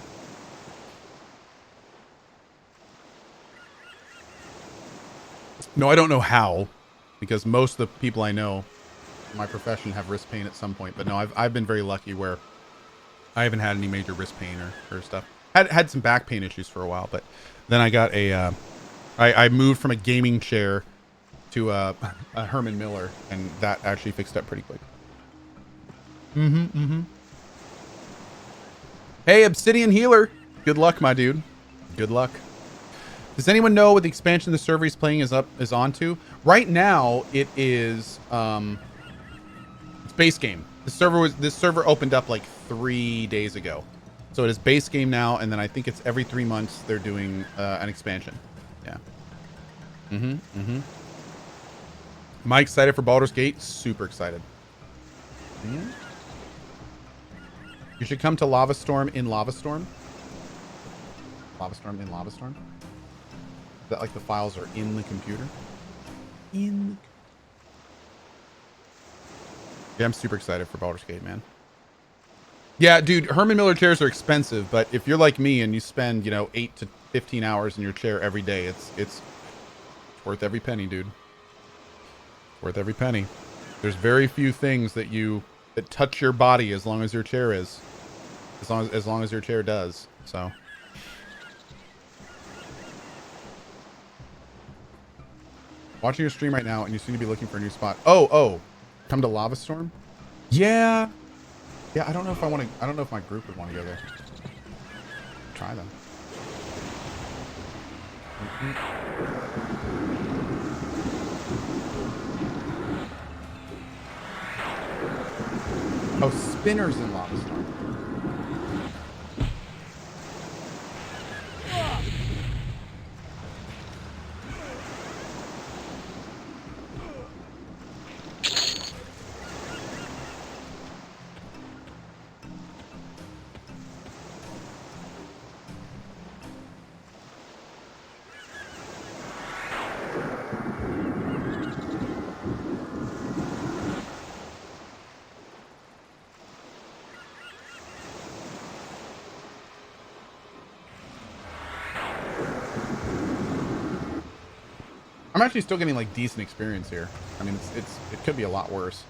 No, I don't know how. Because most of the people I know in my profession have wrist pain at some point. But no, I've been very lucky where I haven't had any major wrist pain or stuff. Had some back pain issues for a while, but then I got I moved from a gaming chair to a Herman Miller, and that actually fixed up pretty quick. Hey, Obsidian Healer. Good luck, my dude. Good luck. Does anyone know what the expansion the server he's playing is on to? Right now, it is it's base game. This server opened up like 3 days ago, so it is base game now, and then I think it's every 3 months they're doing an expansion. Yeah. Am I excited for Baldur's Gate? Super excited. You should come to Lava Storm in Lava Storm. Lava Storm in Lava Storm. That like the files are in the computer. Yeah, I'm super excited for Baldur's Gate, man. Yeah, dude, Herman Miller chairs are expensive, but if you're like me and you spend, 8 to 15 hours in your chair every day, it's worth every penny, dude. Worth every penny. There's very few things that touch your body as long as your chair is. As long as your chair does. So watching your stream right now, and you seem to be looking for a new spot. Oh, come to Lava Storm? Yeah. I don't know if I don't know if my group would want to go there. Try them. Oh, Spinners in Lava Storm. I'm actually still getting like decent experience here. I mean, it could be a lot worse.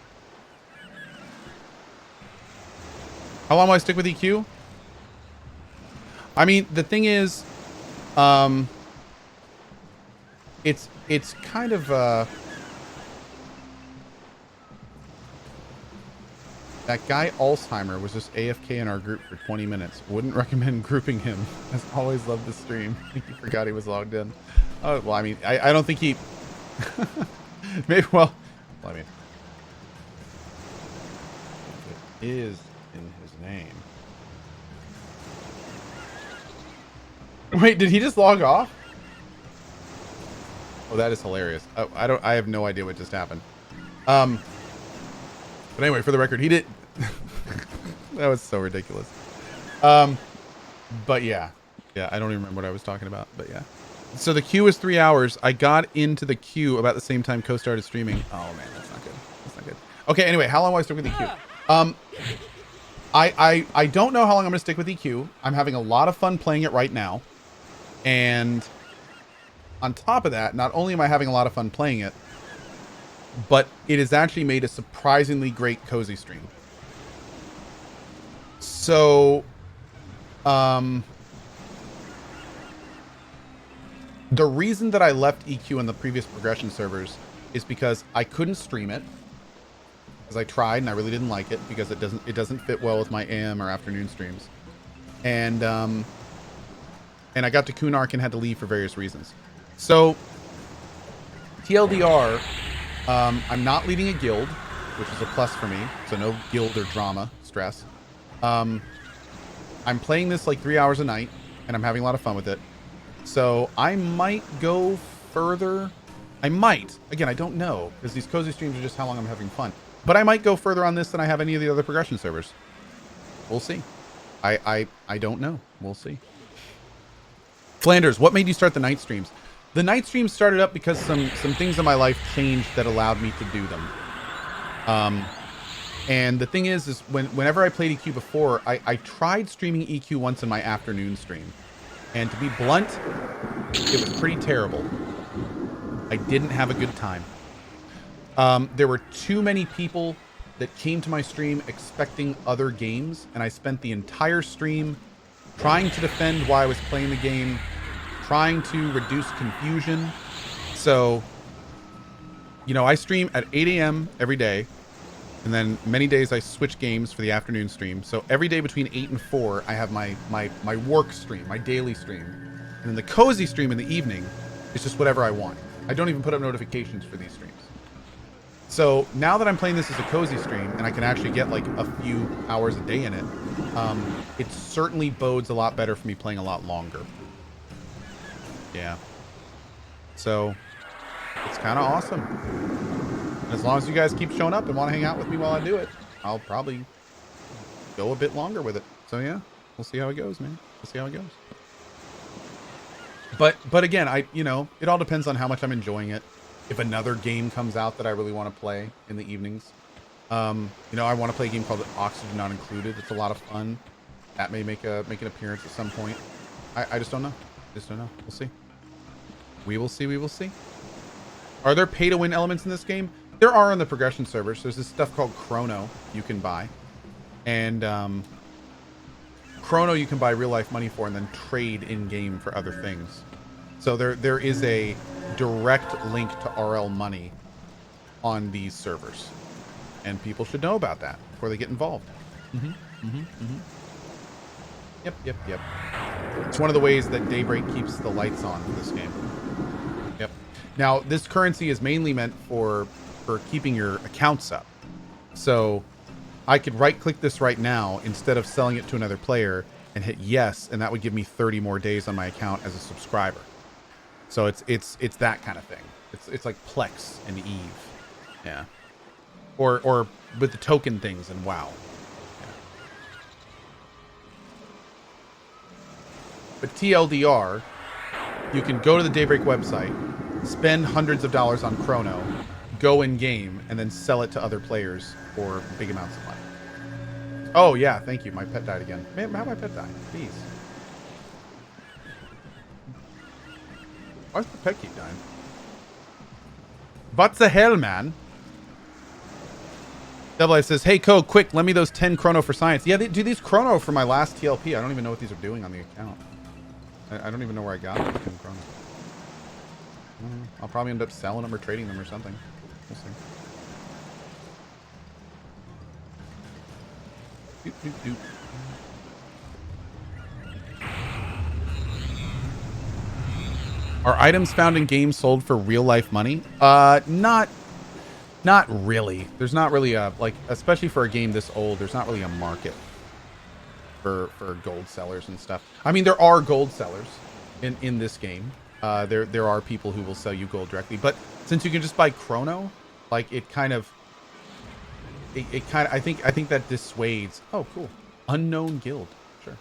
How long will I stick with EQ? I mean, the thing is, it's kind of that guy Alzheimer was just AFK in our group for 20 minutes. Wouldn't recommend grouping him. Has always loved the stream. I think he forgot he was logged in. Oh, well, I mean, I don't think he... Maybe, well, I mean... It is in his name. Wait, did he just log off? Oh, that is hilarious. Oh, I have no idea what just happened. But anyway, for the record, he did... That was so ridiculous. But yeah. Yeah, I don't even remember what I was talking about, but yeah. So the queue is 3 hours. I got into the queue about the same time Cohh started streaming. Oh man, that's not good. That's not good. Okay, anyway, how long will I stick with EQ? I don't know how long I'm gonna stick with EQ. I'm having a lot of fun playing it right now. And on top of that, not only am I having a lot of fun playing it, but it has actually made a surprisingly great cozy stream. So, the reason that I left EQ in the previous progression servers is because I couldn't stream it. Because I tried and I really didn't like it because it doesn't fit well with my AM or afternoon streams. And I got to Kunark and had to leave for various reasons. So, TLDR, I'm not leading a guild, which is a plus for me. So no guild or drama stress. I'm playing this like 3 hours a night and I'm having a lot of fun with it. So I might go further. I might. Again, I don't know because these cozy streams are just how long I'm having fun. But I might go further on this than I have any of the other progression servers. We'll see. I don't know. We'll see. Flanders, what made you start the night streams? The night streams started up because some things in my life changed that allowed me to do them. And the thing is whenever I played EQ before, I tried streaming EQ once in my afternoon stream. And to be blunt, it was pretty terrible. I didn't have a good time. There were too many people that came to my stream expecting other games, and I spent the entire stream trying to defend why I was playing the game, trying to reduce confusion. So, you know, I stream at 8 a.m. every day, and then many days I switch games for the afternoon stream. So every day between 8 and 4, I have my work stream, my daily stream. And then the cozy stream in the evening is just whatever I want. I don't even put up notifications for these streams. So now that I'm playing this as a cozy stream and I can actually get like a few hours a day in it, it certainly bodes a lot better for me playing a lot longer. Yeah. So it's kind of awesome. As long as you guys keep showing up and want to hang out with me while I do it, I'll probably go a bit longer with it. So yeah, we'll see how it goes, man. We'll see how it goes. But again, you know, it all depends on how much I'm enjoying it. If another game comes out that I really want to play in the evenings, you know, I want to play a game called Oxygen Not Included. It's a lot of fun. That may make an appearance at some point. I just don't know. Just don't know. We'll see. We will see. We will see. Are there pay-to-win elements in this game? There are on the progression servers. There's this stuff called Chrono you can buy. And Chrono you can buy real-life money for and then trade in-game for other things. So there is a direct link to RL money on these servers. And people should know about that before they get involved. Yep. It's one of the ways that Daybreak keeps the lights on for this game. Yep. Now, this currency is mainly meant for keeping your accounts up. So I could right-click this right now instead of selling it to another player and hit yes, and that would give me 30 more days on my account as a subscriber. So it's that kind of thing. It's like Plex and Eve. Yeah. Or with the token things and WoW. Yeah. But TLDR, you can go to the Daybreak website, spend hundreds of dollars on Chrono, go in game, and then sell it to other players for big amounts of money. Oh yeah, thank you. My pet died again. Man, how'd my pet die? Jeez. Why does the pet keep dying? What the hell, man? Devil Eye says, hey, Cohh, quick, lend me those 10 chrono for science. Yeah, they do these chrono for my last TLP. I don't even know what these are doing on the account. I don't even know where I got them. 10 chrono. I'll probably end up selling them or trading them or something. We'll see. Doop, doop, doop. Are items found in games sold for real life money? Not really. There's not really a, like, especially for a game this old, there's not really a market for gold sellers and stuff. I mean, there are gold sellers in this game. There are people who will sell you gold directly, but since you can just buy chrono, like it kind of I think that dissuades. Oh, cool. Unknown guild. Sure.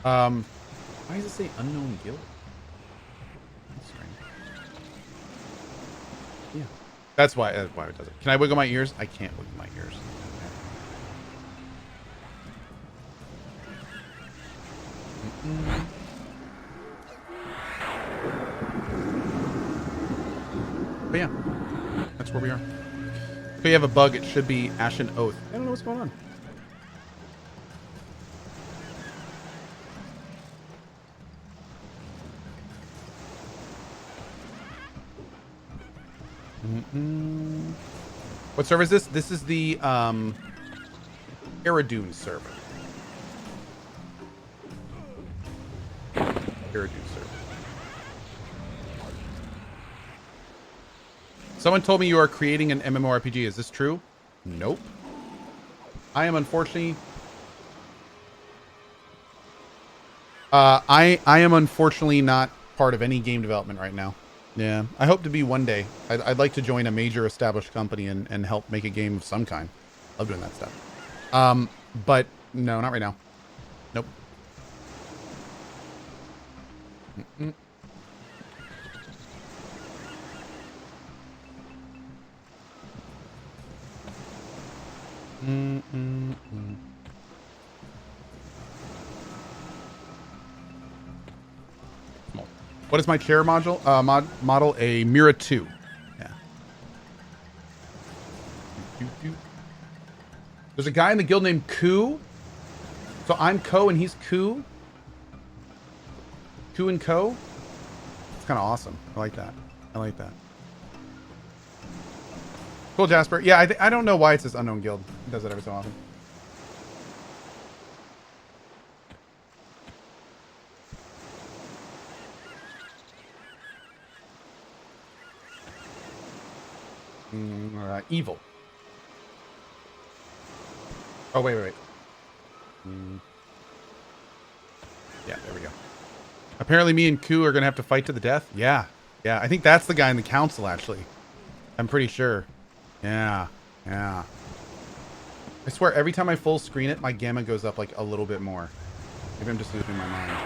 Awesome. Why does it say unknown guild? That's strange. Yeah. That's why it does it. Can I wiggle my ears? I can't wiggle my ears. Okay. But yeah, that's where we are. If we have a bug, it should be Ashen Oath. I don't know what's going on. What server is this? This is the Iridoon server. Iridoon server. Someone told me you are creating an MMORPG. Is this true? Nope. I am unfortunately... I am unfortunately not part of any game development right now. Yeah, I hope to be one day. I'd like to join a major established company and help make a game of some kind. Love doing that stuff. But no, not right now. Nope. Mm-mm. What is my chair module? Model a Mira 2. Yeah. There's a guy in the guild named Cohh. So I'm Cohh and he's Cohh. Cohh and Cohh. It's kind of awesome. I like that. I like that. Cool, Jasper. Yeah, I don't know why it says unknown guild. It does that every so often. Evil. Oh, wait. Yeah, there we go. Apparently me and Cohh are going to have to fight to the death. Yeah. I think that's the guy in the council, actually. I'm pretty sure. Yeah. I swear, every time I full screen it, my gamma goes up like a little bit more. Maybe I'm just losing my mind.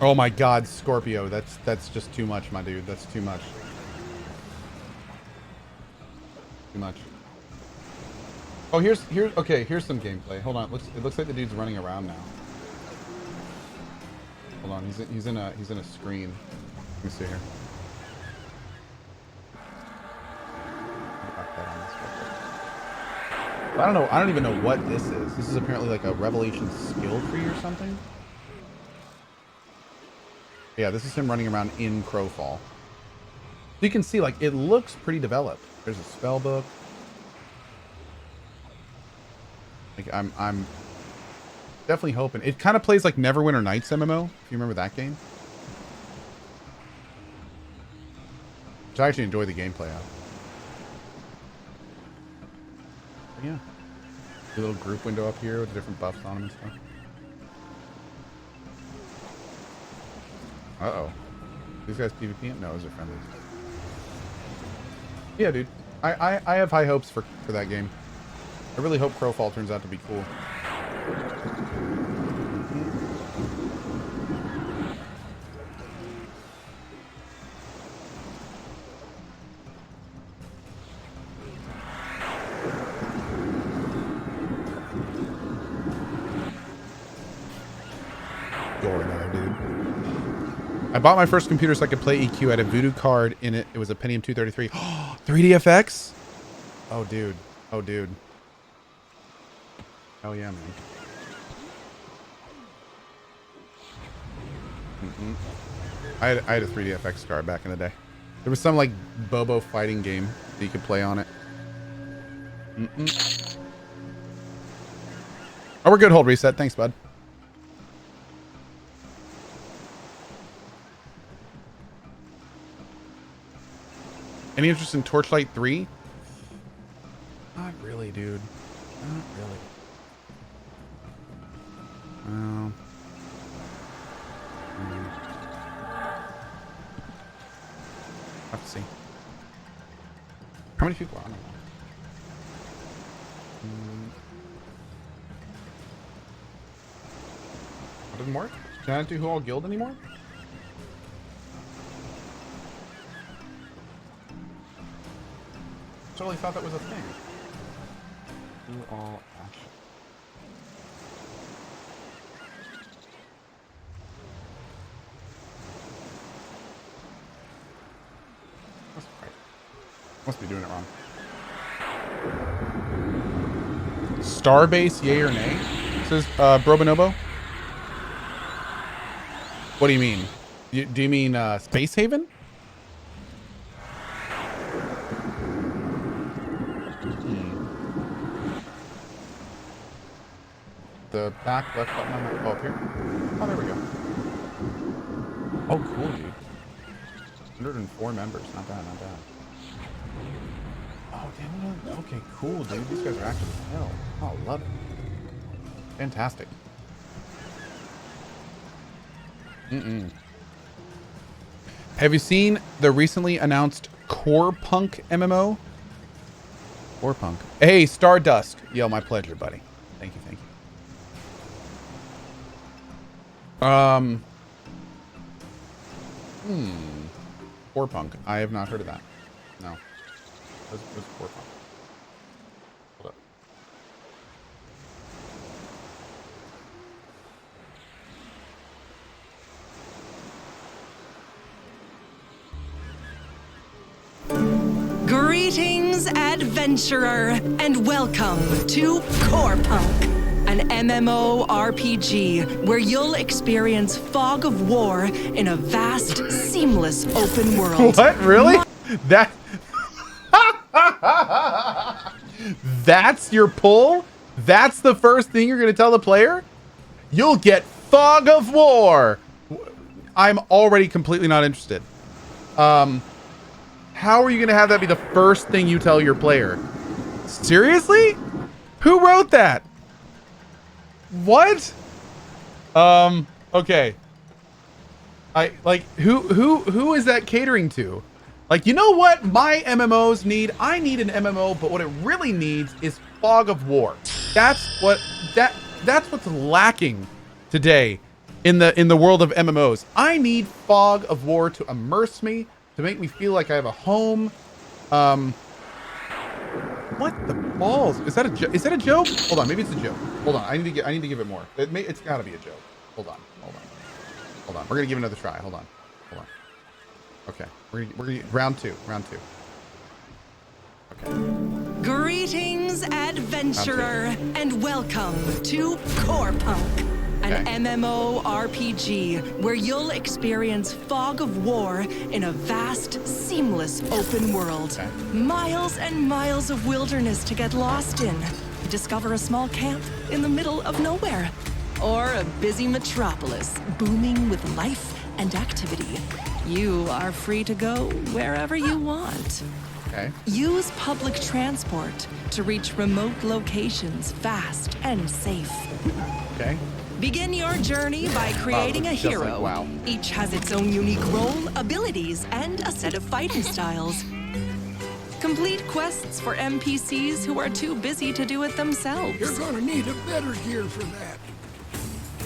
Oh my God, Scorpio. That's just too much, my dude. That's too much. Too much. Oh, here's some gameplay. Hold on. It looks like the dude's running around now. Hold on. He's in a screen. Let me see here. I don't know. I don't even know what this is. This is apparently like a revelation skill tree or something. Yeah, this is him running around in Crowfall. You can see, like, it looks pretty developed. There's a spell book. Like, I'm definitely hoping. It kind of plays like Neverwinter Nights MMO, if you remember that game. Which I actually enjoy the gameplay of. But yeah. A little group window up here with the different buffs on them and stuff. Uh-oh. These guys PvP? No, those are friendlies. Yeah, dude. I have high hopes for that game. I really hope Crowfall turns out to be cool. I bought my first computer so I could play EQ. I had a Voodoo card in it. It was a Pentium 233. 3DFX? Oh, dude. Oh, dude. Hell yeah, man. I had a 3DFX card back in the day. There was some like Bobo fighting game that you could play on it. Oh, we're good. Hold reset. Thanks, bud. Any interest in Torchlight 3? Not really, dude. Not really. Well, have to see. How many people are on it? That doesn't work? Can I not do Who All Guild anymore? Totally thought that was a thing. Who All Action. Must be doing it wrong. Starbase, yay or nay? Says Brobonobo. What do you mean? Do you mean Space Haven? The back left button on my, oh, up here. Oh, there we go. Oh, cool, dude. 104 members. Not bad, not bad. Oh, damn. Okay, cool, dude. These guys are active as hell. Oh, love it. Fantastic. Have you seen the recently announced Core Punk MMO? Core Punk. Hey, Stardust. Yo, my pleasure, buddy. Thank you, thank you. Core Punk. I have not heard of that. No. What's Core Punk? Hold up. Greetings, adventurer, and welcome to Core Punk, an MMO RPG where you'll experience fog of war in a vast, seamless open world. What? Really? That... That's your pull? That's the first thing you're going to tell the player? You'll get fog of war. I'm already completely not interested. How are you going to have that be the first thing you tell your player? Seriously? Who wrote that? What? Okay. Who is that catering to? Like, you know what my MMOs need? I need an MMO, but what it really needs is fog of war. That's what's lacking today in the world of MMOs. I need fog of war to immerse me, to make me feel like I have a home. What the balls? Is that a joke? Hold on, maybe it's a joke. Hold on, I need to give it more. It's got to be a joke. Hold on. We're gonna give it another try. Hold on. Okay, we're gonna round two. Okay. Greetings, adventurer, and welcome to Core Punk, an MMO RPG where you'll experience fog of war in a vast, seamless open world. Okay. Miles and miles of wilderness to get lost in. Discover a small camp in the middle of nowhere. Or a busy metropolis booming with life and activity. You are free to go wherever you want. Okay. Use public transport to reach remote locations fast and safe. Okay. Begin your journey by creating a hero. wow. Each has its own unique role, abilities, and a set of fighting styles. Complete quests for NPCs who are too busy to do it themselves. You're gonna need a better gear for that.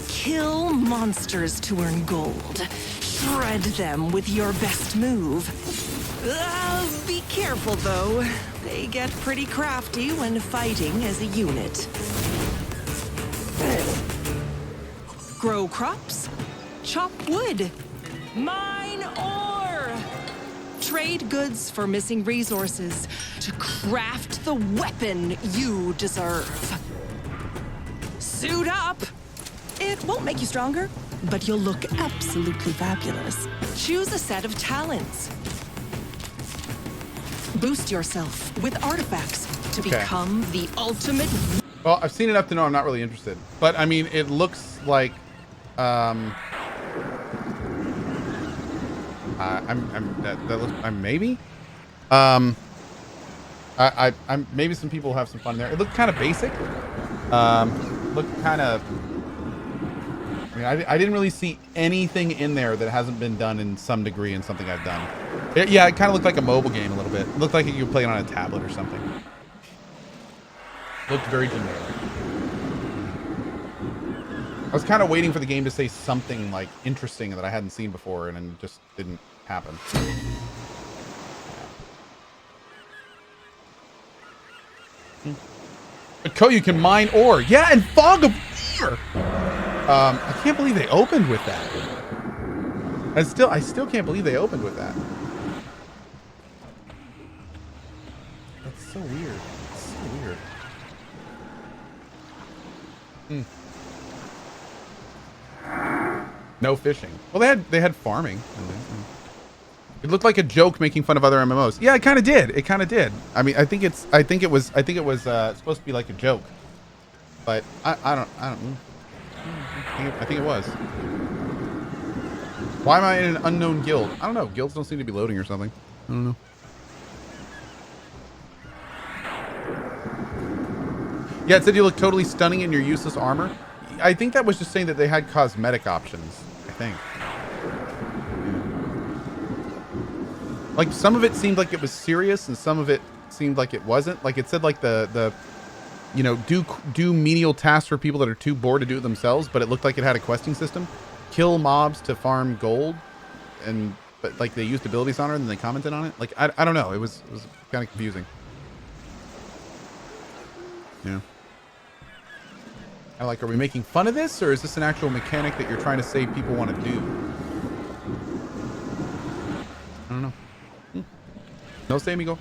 Kill monsters to earn gold. Shred them with your best move. Be careful, though. They get pretty crafty when fighting as a unit. Grow crops. Chop wood. Mine ore! Trade goods for missing resources to craft the weapon you deserve. Suit up! It won't make you stronger, but you'll look absolutely fabulous. Choose a set of talents. Boost yourself with artifacts to become the ultimate. Well, I've seen enough to know I'm not really interested. But I mean, it looks like I'm maybe I'm maybe some people have some fun there. It looked kind of basic. Looked kind of. I mean, I didn't really see anything in there that hasn't been done in some degree in something I've done. Yeah, it kind of looked like a mobile game a little bit. It looked like you could play it on a tablet or something. Looked very generic. I was kind of waiting for the game to say something like interesting that I hadn't seen before, and it just didn't happen. But Cohh, you can mine ore. Yeah, and Fog of War. I can't believe they opened with that. I still can't believe they opened with that. That's so weird. It's so weird. No fishing. Well, they had farming. It looked like a joke making fun of other MMOs. Yeah, it kind of did. It kind of did. I mean, I think it was supposed to be like a joke, but I don't. I think it was. Why am I in an unknown guild? I don't know. Guilds don't seem to be loading or something. I don't know. Yeah, it said you look totally stunning in your useless armor. I think that was just saying that they had cosmetic options. I think. Like, some of it seemed like it was serious, and some of it seemed like it wasn't. Like, it said like the you know, do menial tasks for people that are too bored to do it themselves, but it looked like it had a questing system. Kill mobs to farm gold, but like they used abilities on it and they commented on it. Like, I don't know. It was kind of confusing. Yeah. Are we making fun of this, or is this an actual mechanic that you're trying to say people want to do? I don't know. No sé, amigo.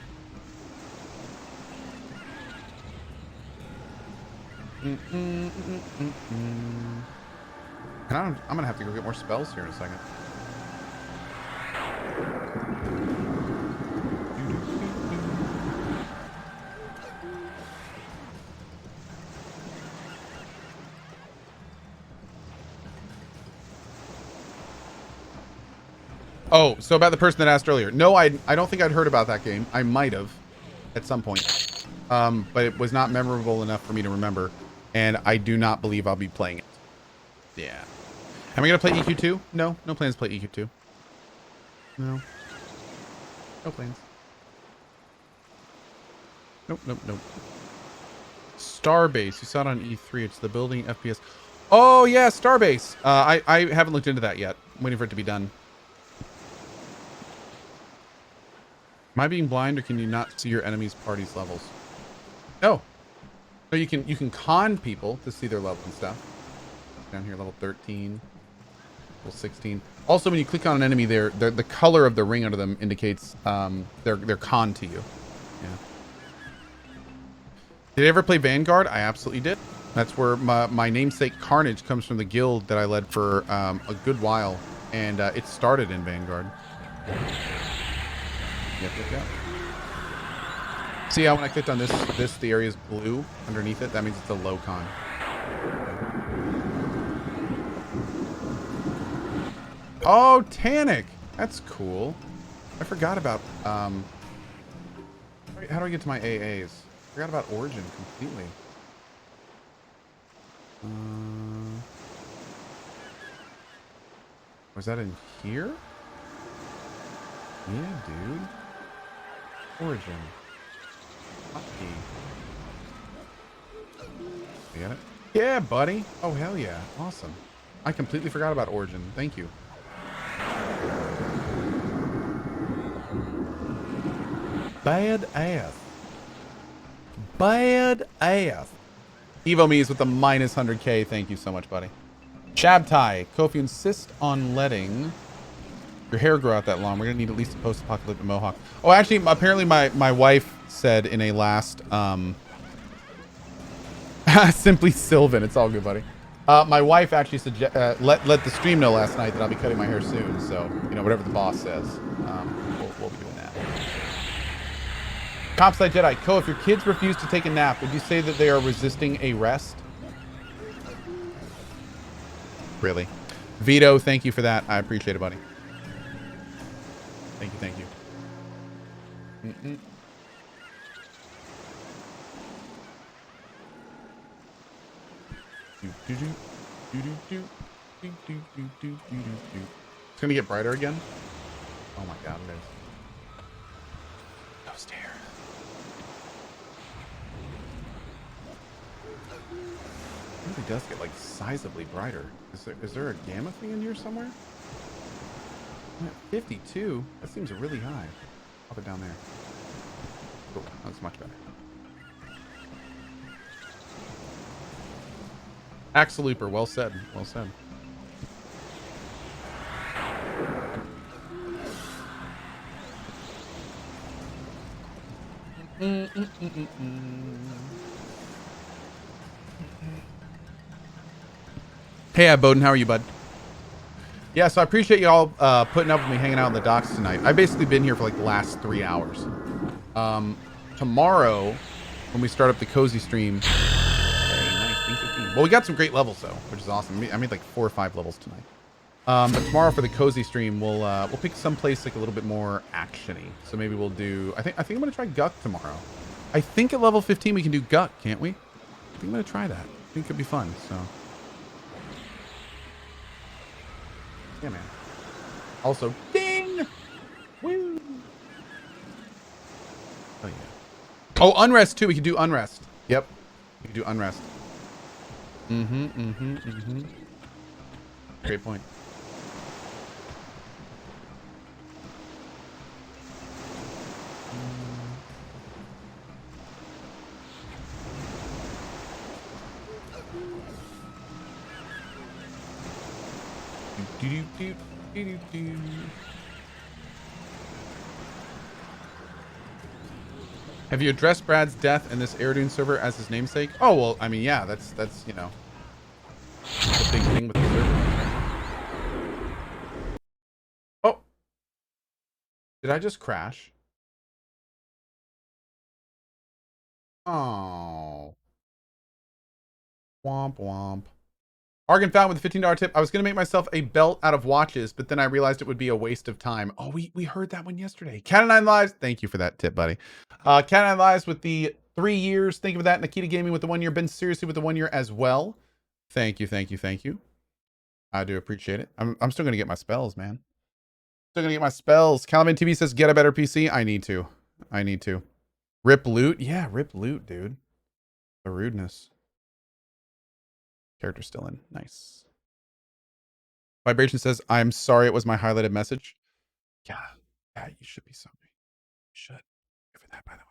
I'm gonna have to go get more spells here in a second. Oh, so about the person that asked earlier. No, I don't think I'd heard about that game. I might have at some point. But it was not memorable enough for me to remember. And I do not believe I'll be playing it. Yeah. Am I going to play EQ2? No. No plans to play EQ2. No. No plans. Nope. Starbase. You saw it on E3. It's the building FPS. Oh, yeah. Starbase. I haven't looked into that yet. I'm waiting for it to be done. Am I being blind, or can you not see your enemy's party's levels? No. No, you can con people to see their level and stuff. Down here, level 13, level 16. Also, when you click on an enemy, the color of the ring under them indicates they're con to you. Yeah. Did I ever play Vanguard? I absolutely did. That's where my namesake CohhCarnage comes from, the guild that I led for a good while, and it started in Vanguard. Yep. See how when I clicked on this the area is blue underneath it? That means it's a low con. Oh, Tannic! That's cool. I forgot about how do I get to my AAs? I forgot about Origin completely. Was that in here? Yeah, dude. Origin. Hotkey. You got it? Yeah, buddy. Oh, hell yeah. Awesome. I completely forgot about Origin. Thank you. Bad ass. Bad ass. EvoMe's with the minus 100k. Thank you so much, buddy. Shabtai. Cohh, if you insist on letting Your hair grow out that long. We're gonna need at least a post-apocalyptic mohawk. Oh, actually, apparently my wife said in a last simply Sylvan. It's all good, buddy. My wife actually let the stream know last night that I'll be cutting my hair soon. So you know, whatever the boss says, we'll be doing that. Compside Jedi. Cohh, if your kids refuse to take a nap, would you say that they are resisting a rest? Really? Vito, thank you for that. I appreciate it, buddy. Thank you, thank you. It's gonna get brighter again. Oh my god, it is. Ghost hair. It really does get like sizably brighter. Is there a gamma thing in here somewhere? I'm at 52. That seems really high. Pop it down there. Oh, that's much better. Axel Looper, well said. Well said. Hey, Bowden, how are you, bud? Yeah, so I appreciate y'all putting up with me hanging out on the docks tonight. I've basically been here for like the last 3 hours. Tomorrow, when we start up the cozy stream, well, we got some great levels though, which is awesome. I made like 4 or 5 levels tonight. But tomorrow for the cozy stream, we'll pick some place like a little bit more actiony. So maybe we'll do. I think I'm gonna try Guck tomorrow. I think at level 15 we can do Guck, can't we? I think I'm gonna try that. I think it could be fun. So. Yeah, man. Also, ding! Woo! Oh, yeah. Oh, Unrest, too. We can do Unrest. Yep. We can do Unrest. Great point. Have you addressed Brad's death in this Aerodune server as his namesake? Oh, well, I mean, yeah, that's you know, the big thing with the server. Oh. Did I just crash? Oh. Womp womp. Argon found with a $15 tip. I was going to make myself a belt out of watches, but then I realized it would be a waste of time. Oh, we heard that one yesterday. Cat and Nine Lives. Thank you for that tip, buddy. Cat and Nine Lives with the 3 years. Think of that. Nikita Gaming with the 1 year. Ben Seriously with the 1 year as well. Thank you, thank you, thank you. I do appreciate it. I'm still going to get my spells, man. Still going to get my spells. Caliban TV says, get a better PC. I need to. I need to. Rip loot. Yeah, rip loot, dude. The rudeness. Character still in. Nice. Vibration says, I'm sorry it was my highlighted message. Yeah. Yeah, you should be sorry. You should. Good for that, by the way.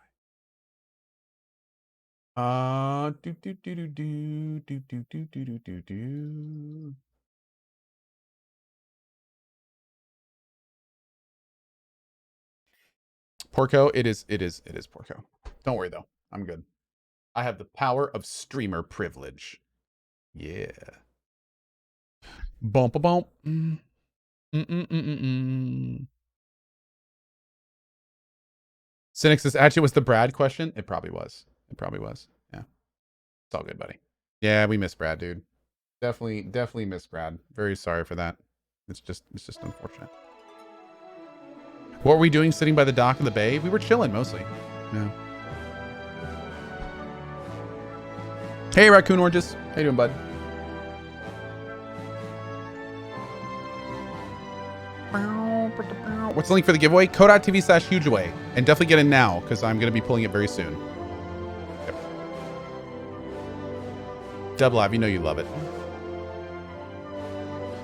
Porco, it is Porco. Don't worry though. I'm good. I have the power of streamer privilege. Yeah. Bump a bump. Cynic says, actually, was the Brad question? It probably was. It probably was. Yeah. It's all good, buddy. Yeah, we miss Brad, dude. Definitely miss Brad. Very sorry for that. It's just unfortunate. What were we doing sitting by the dock in the bay? We were chilling mostly. Yeah. Hey, Raccoon Oranges. How you doing, bud? What's the link for the giveaway? Cohh.tv/hugeaway. And definitely get in now, because I'm going to be pulling it very soon. Yep. Dub Live, you know you love it.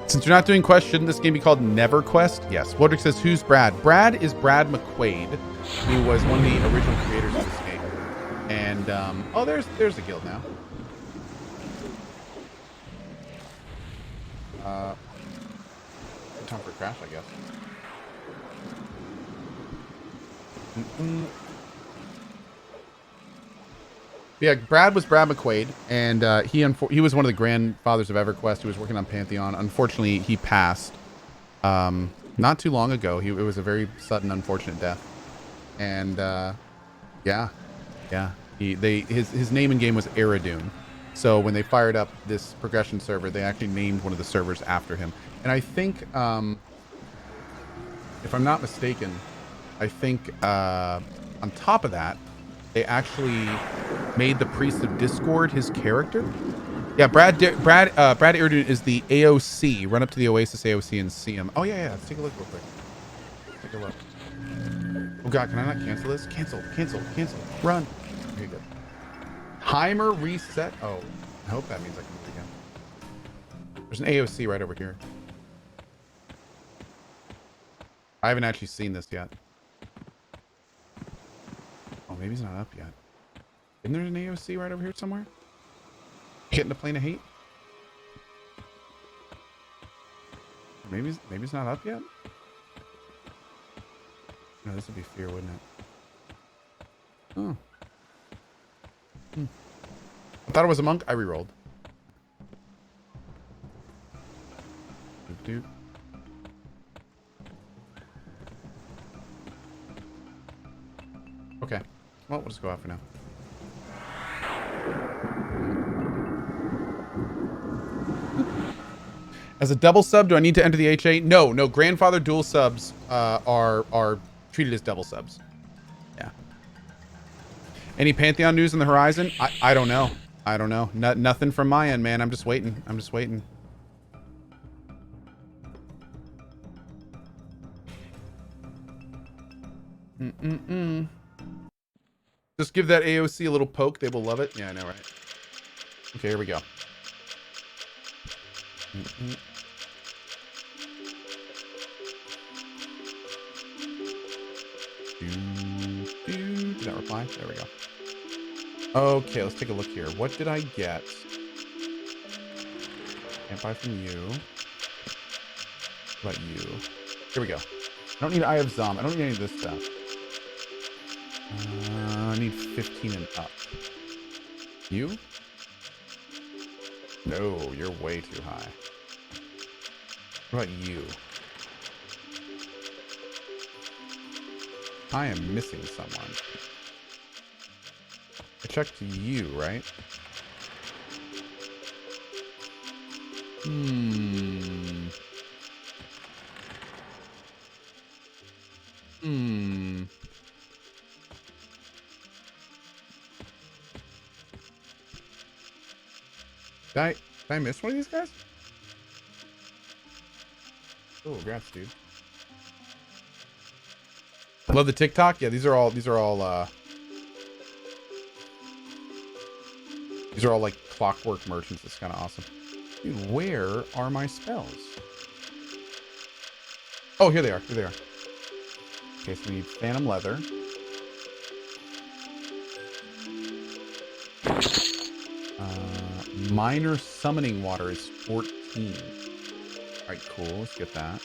Since you're not doing Quest, shouldn't this game be called EverQuest? Yes. Wodrick says, who's Brad? Brad is Brad McQuaid, who was one of the original creators of this game. And, oh, there's the guild now. Time for a crash, I guess. Mm-mm. Yeah, Brad was Brad McQuaid, and he was one of the grandfathers of EverQuest. He was working on Pantheon. Unfortunately, he passed not too long ago. It was a very sudden, unfortunate death. And yeah. His name in game was Eridoon. So when they fired up this progression server, they actually named one of the servers after him. And I think, if I'm not mistaken, I think on top of that, they actually made the Priest of Discord his character. Yeah, Brad Eridoon is the AOC. Run up to the Oasis AOC and see him. Oh yeah. Let's take a look real quick. Let's take a look. Oh god, can I not cancel this? Cancel. Run. Okay, good. Timer reset. Oh, I hope that means I can do it again. There's an AOC right over here. I haven't actually seen this yet. Oh, maybe it's not up yet. Isn't there an AOC right over here somewhere? Getting a plane of hate? Maybe it's not up yet? No, this would be fear, wouldn't it? Oh. I thought it was a monk. I rerolled. Doop. Okay. Well, we'll just go out for now. As a double sub, do I need to enter the HA? No. Grandfather dual subs are treated as double subs. Yeah. Any Pantheon news on the horizon? I don't know. Nothing from my end, man. I'm just waiting. Just give that AOC a little poke. They will love it. Yeah, I know, right? Okay, here we go. Did that reply? There we go. Okay, let's take a look here. What did I get? Can't buy from you. What about you? Here we go. I don't need Eye of Zom. I don't need any of this stuff. I need 15 and up. You? No, you're way too high. What about you? I am missing someone. I checked you, right? Did I miss one of these guys? Oh, congrats, dude. Love the TikTok. Yeah, these are all like clockwork merchants. It's kind of awesome. Dude, where are my spells? Oh, here they are. Okay, so we need Phantom Leather. Minor Summoning Water is 14. Alright, cool. Let's get that.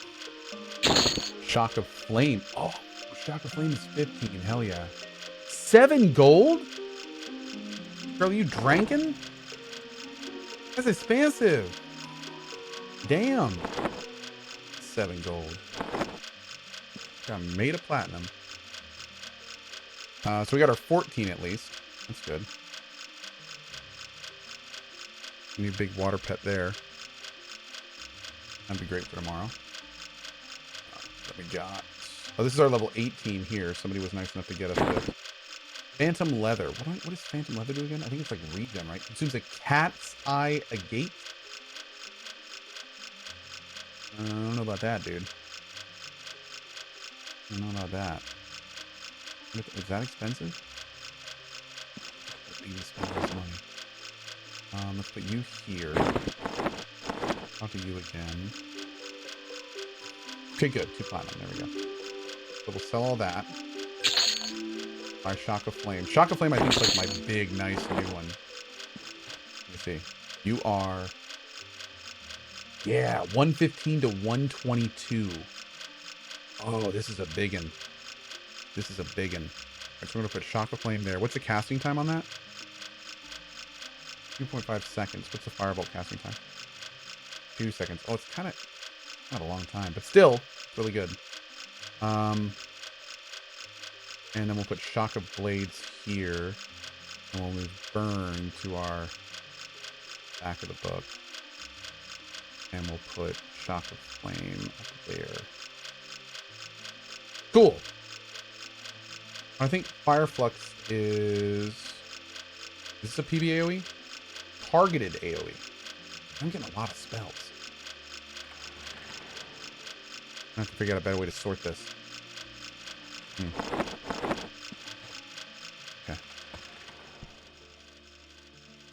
Shock of Flame. Oh, Shock of Flame is 15. Hell yeah. 7 gold? Bro, you drinking? That's expensive. Damn. 7 gold. Got made of platinum. So we got our 14 at least. That's good. Need a big water pet there. That'd be great for tomorrow. What we got? Oh, this is our level 18 here. Somebody was nice enough to get us this. Phantom Leather. What does Phantom Leather do again? I think it's like regen, right? Consumes a cat's eye agate. I don't know about that, dude. I don't know about that. Is that expensive? Let's spend all this money. Let's put you here. I'll do you again. Okay, good. 2 platinum. There we go. So we'll sell all that. Buy Shock of Flame. Shock of Flame, I think, is like my big, nice new one. Let me see. You are... Yeah, 115 to 122. Oh, this is a big one. This is a big one. Right, so we're going to put Shock of Flame there. What's the casting time on that? 2.5 seconds. What's the Fireball casting time? 2 seconds. Oh, it's kind of not a long time, but still really good. And then we'll put Shock of Blades here. And we'll move Burn to our back of the book. And we'll put Shock of Flame up there. Cool. I think Fire Flux is this a PB AoE? Targeted AoE. I'm getting a lot of spells. I have to figure out a better way to sort this. Okay.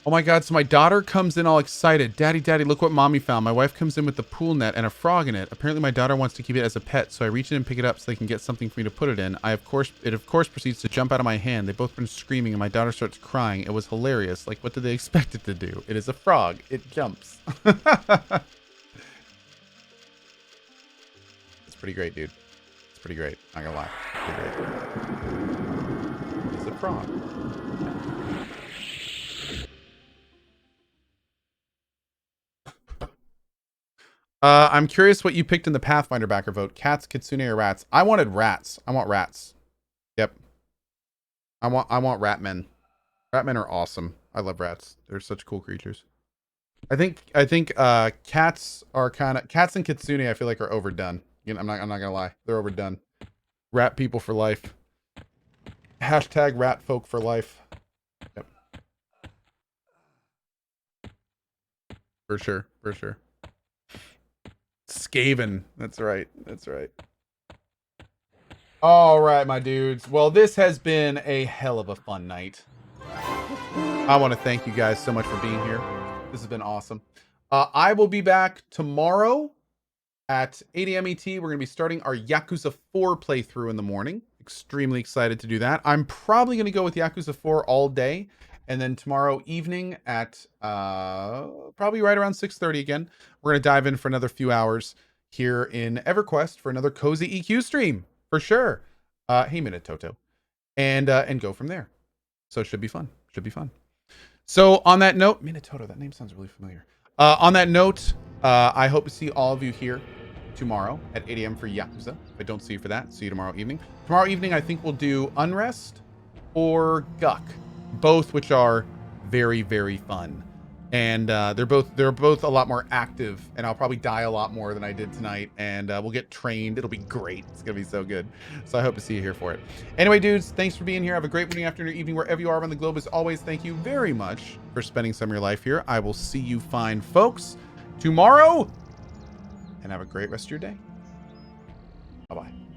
Oh my god, so my daughter comes in all excited. Daddy, daddy, look what mommy found. My wife comes in with the pool net and a frog in it. Apparently my daughter wants to keep it as a pet, so I reach in and pick it up so they can get something for me to put it in. It of course proceeds to jump out of my hand. They both been screaming and my daughter starts crying. It was hilarious. Like, what did they expect it to do? It is a frog. It jumps. It's pretty great, dude. It's pretty great. Not gonna lie. Pretty great. It's a frog. I'm curious what you picked in the Pathfinder backer vote. Cats, kitsune, or rats? I wanted rats. I want rats. Yep. I want rat men. Rat men are awesome. I love rats. They're such cool creatures. I think cats are cats and kitsune I feel like are overdone. You know, I'm not gonna lie. They're overdone. Rat people for life. Hashtag rat folk for life. Yep. For sure. For sure. Skaven. That's right. That's right. All right, my dudes. Well, this has been a hell of a fun night. I want to thank you guys so much for being here. This has been awesome. I will be back tomorrow at 8 a.m. ET. We're going to be starting our Yakuza 4 playthrough in the morning. Extremely excited to do that. I'm probably going to go with Yakuza 4 all day. And then tomorrow evening at probably right around 6:30 again, we're going to dive in for another few hours here in EverQuest for another cozy EQ stream for sure. Hey, Minatoto, and go from there. So it should be fun. Should be fun. So on that note, Minatoto, that name sounds really familiar. On that note, I hope to see all of you here tomorrow at 8 a.m. for Yakuza. If I don't see you for that, see you tomorrow evening. Tomorrow evening, I think we'll do Unrest or Guck. Both which are very, very fun. And they're both a lot more active, and I'll probably die a lot more than I did tonight, and we'll get trained. It'll be great. It's gonna be so good. So I hope to see you here for it. Anyway, dudes, thanks for being here. Have a great morning, afternoon, evening, wherever you are around the globe. As always, thank you very much for spending some of your life here. I will see you fine folks tomorrow, and have a great rest of your day. Bye-bye.